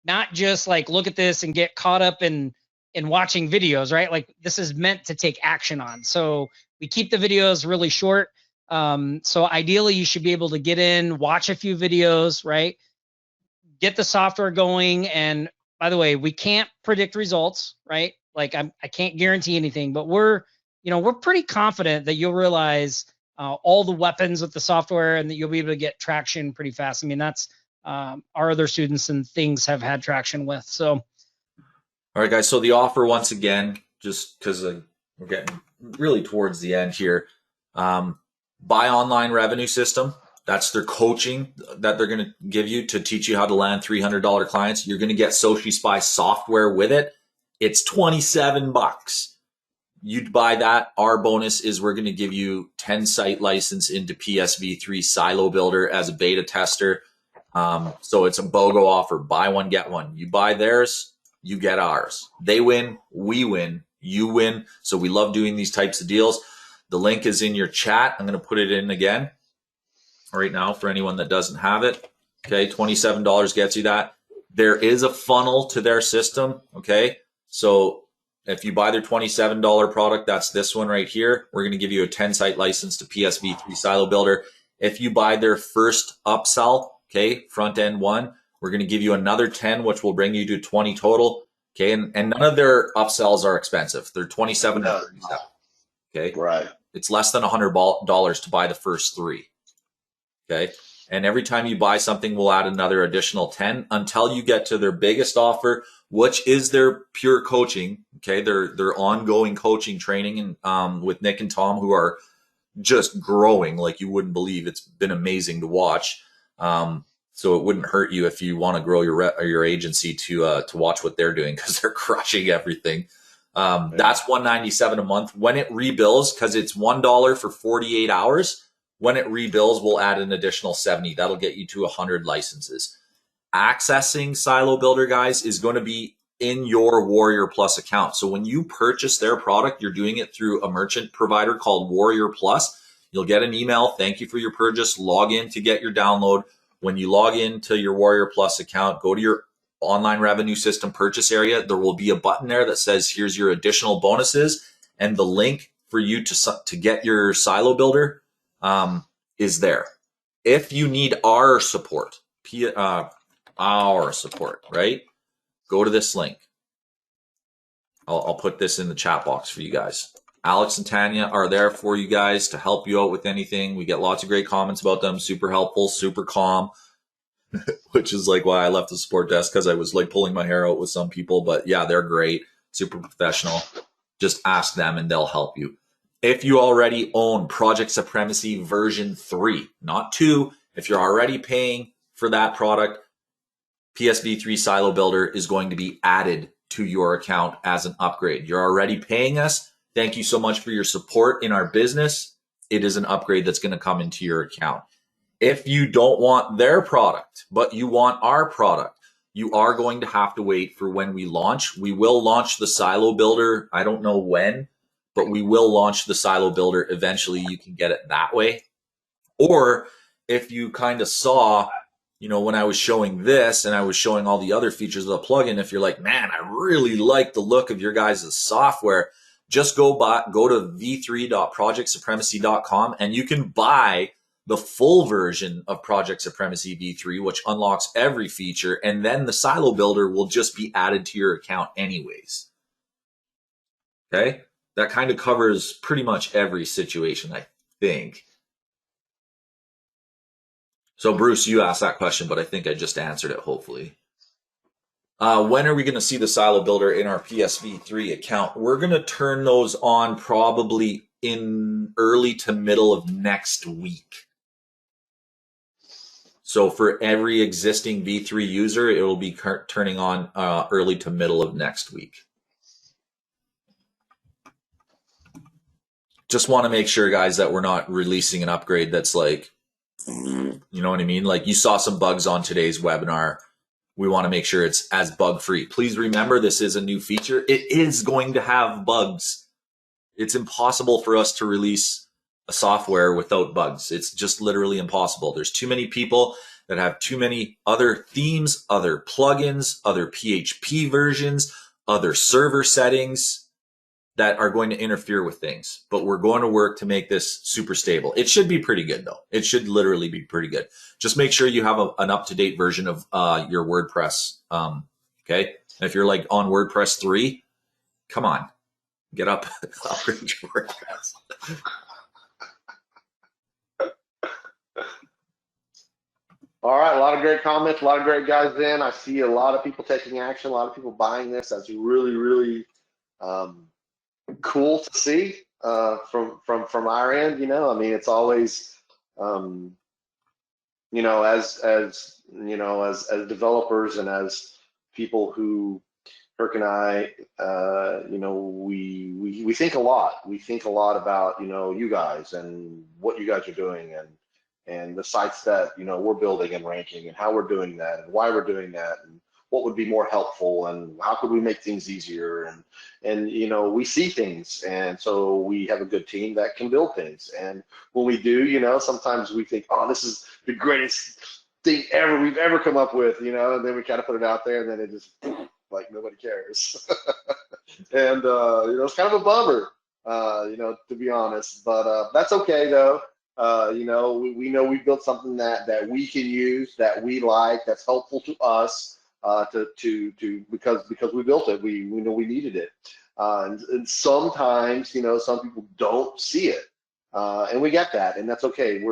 not just like look at this and get caught up in watching videos, right? Like this is meant to take action on. So we keep the videos really short. So ideally you should be able to get in, watch a few videos, right? Get the software going. And by the way, we can't predict results, right? Like I can't guarantee anything, but we're pretty confident that you'll realize all the weapons with the software and that you'll be able to get traction pretty fast. I mean, that's our other students and things have had traction with. So, all right, guys. So the offer, once again, just because we're getting really towards the end here, buy online revenue system. That's their coaching that they're going to give you to teach you how to land $300 clients. You're going to get Social Spy software with it. It's $27. you'd buy that. Our bonus is we're going to give you 10 site license into PSV3 Silo Builder as a beta tester. So it's a BOGO offer. Buy one, get one. You buy theirs, you get ours. They win, we win, you win. So we love doing these types of deals. The link is in your chat. I'm going to put it in again right now for anyone that doesn't have it. Okay, $27 gets you that. There is a funnel to their system. Okay, so if you buy their $27 product, that's this one right here. We're going to give you a 10 site license to PSV3 Silo Builder. If you buy their first upsell, okay, front end one, we're going to give you another 10, which will bring you to 20 total. Okay, and none of their upsells are expensive. They're 27 or 37. Okay, Right. it's less than $100 to buy the first 3. Okay, and every time you buy something, we'll add another additional 10 until you get to their biggest offer, which is their pure coaching. Okay, their ongoing coaching training and with Nick and Tom, who are just growing like you wouldn't believe. It's been amazing to watch. So it wouldn't hurt you if you want to grow your agency to watch what they're doing, because they're crushing everything. That's $197 a month. When it rebills, because it's $1 for 48 hours. When it rebills, we'll add an additional 70. That'll get you to 100 licenses. Accessing Silo Builder, guys, is going to be in your Warrior Plus account. So when you purchase their product, you're doing it through a merchant provider called Warrior Plus. You'll get an email. Thank you for your purchase. Log in to get your download. When you log into your Warrior Plus account, go to your online revenue system purchase area. There will be a button there that says, here's your additional bonuses. And the link for you to get your Silo Builder is there. If you need our support, right? Go to this link. I'll put this in the chat box for you guys. Alex and Tanya are there for you guys to help you out with anything. We get lots of great comments about them. Super helpful, super calm, which is like why I left the support desk, because I was like pulling my hair out with some people. But yeah, they're great, super professional. Just ask them and they'll help you. If you already own Project Supremacy version 3, not 2, if you're already paying for that product, PSV3 Silo Builder is going to be added to your account as an upgrade. You're already paying us. Thank you so much for your support in our business. It is an upgrade that's going to come into your account. If you don't want their product, but you want our product, you are going to have to wait for when we launch. We will launch the Silo Builder. I don't know when, but we will launch the Silo Builder eventually. You can get it that way. Or if you kind of saw, when I was showing this and I was showing all the other features of the plugin, if you're like, man, I really like the look of your guys' software, just go to v3.projectsupremacy.com and you can buy the full version of Project Supremacy V3, which unlocks every feature, and then the Silo Builder will just be added to your account anyways. Okay? That kind of covers pretty much every situation, I think. So Bruce, you asked that question, but I think I just answered it, hopefully. When are we going to see the Silo Builder in our PSV3 account? We're going to turn those on probably in early to middle of next week. So for every existing V3 user, it will be turning on early to middle of next week. Just want to make sure, guys, that we're not releasing an upgrade that's like, you know what I mean? Like you saw some bugs on today's webinar. We want to make sure it's as bug free. Please remember, this is a new feature. It is going to have bugs. It's impossible for us to release a software without bugs. It's just literally impossible. There's too many people that have too many other themes, other plugins, other PHP versions, other server settings that are going to interfere with things. But we're going to work to make this super stable. It should be pretty good though. It should literally be pretty good. Just make sure you have an up-to-date version of your WordPress. Okay. And if you're like on WordPress 3, come on, get up, upgrade your WordPress. All right, a lot of great comments, a lot of great guys in. I see a lot of people taking action, a lot of people buying this. That's really, really cool to see from our end. I mean, it's always as developers and as people who Herc and I, you know, we think a lot. We think a lot about, you know, you guys and what you guys are doing, and the sites that, you know, we're building and ranking, and how we're doing that, and why we're doing that, and what would be more helpful, and how could we make things easier, and you know, we see things, and so we have a good team that can build things. And when we do, you know, sometimes we think, oh, this is the greatest thing ever we've ever come up with, you know, and then we kind of put it out there, and then it just like nobody cares. And you know, it's kind of a bummer, you know, to be honest, but that's okay though. You know, we know we built something that we can use, that we like, that's helpful to us, because we built it. We know we needed it, and sometimes, you know, some people don't see it, and we get that, and that's okay.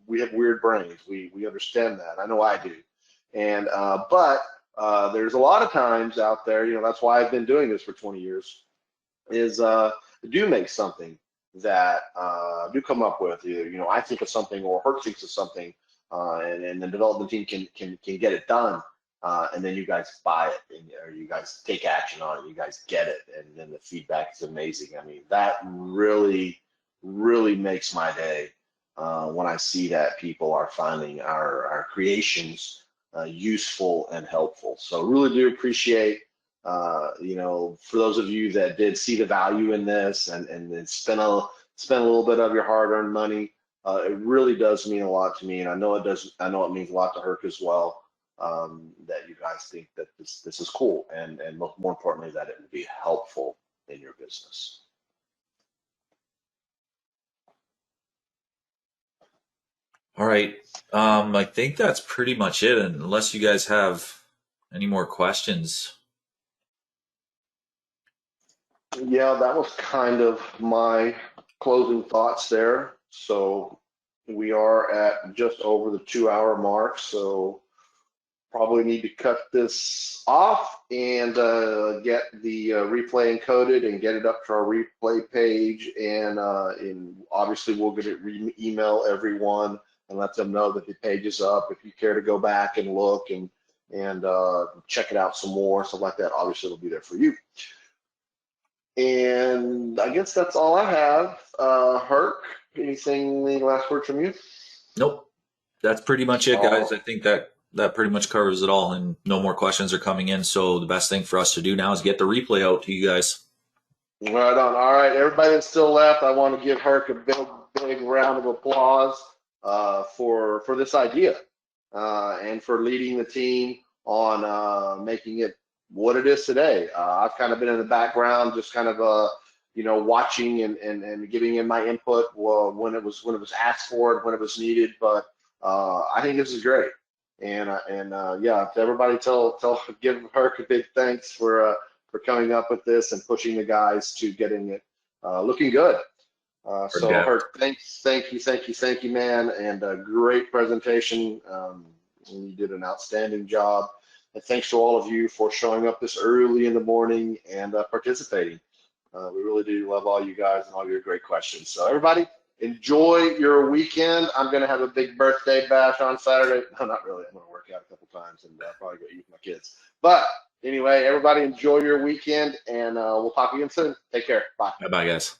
We have weird brains. We understand that. I know I do, and but there's a lot of times out there, you know, that's why I've been doing this for 20 years, is do make something that do come up with, either, you know, I think of something or Herc thinks of something, and the development team can get it done, and then you guys buy it, or you guys take action on it, you guys get it, and then the feedback is amazing. I mean, that really makes my day when I see that people are finding our creations useful and helpful. So really do appreciate, you know, for those of you that did see the value in this, and spend a little bit of your hard-earned money. It really does mean a lot to me, and I know it does. I know it means a lot to Herc as well. That you guys think that this is cool, and more importantly, that it will be helpful in your business. All right. I think that's pretty much it, unless you guys have any more questions. Yeah, that was kind of my closing thoughts there. So we are at just over the 2-hour mark, so probably need to cut this off and get the replay encoded and get it up to our replay page, and obviously we'll get it email everyone and let them know that the page is up. If you care to go back and look and check it out some more, stuff like that, obviously it'll be there for you. And I guess that's all I have. Herc, any last words from you? Nope. That's pretty much it, guys. I think that pretty much covers it all, and no more questions are coming in. So the best thing for us to do now is get the replay out to you guys. Right on. All right, everybody that's still left, I want to give Herc a big round of applause for this idea, and for leading the team on making it what it is today. I've kind of been in the background, just kind of you know, watching and giving in my input when it was asked for and when it was needed. But I think this is great, and yeah, to everybody, give Herc a big thanks for coming up with this and pushing the guys to getting it looking good. So Herc, thank you, man, and a great presentation. You did an outstanding job, and thanks to all of you for showing up this early in the morning and participating. We really do love all you guys and all your great questions. So everybody, enjoy your weekend. I'm going to have a big birthday bash on Saturday. No, not really. I'm going to work out a couple times and probably go eat with my kids. But anyway, everybody enjoy your weekend, and we'll talk again soon. Take care. Bye. Bye, guys.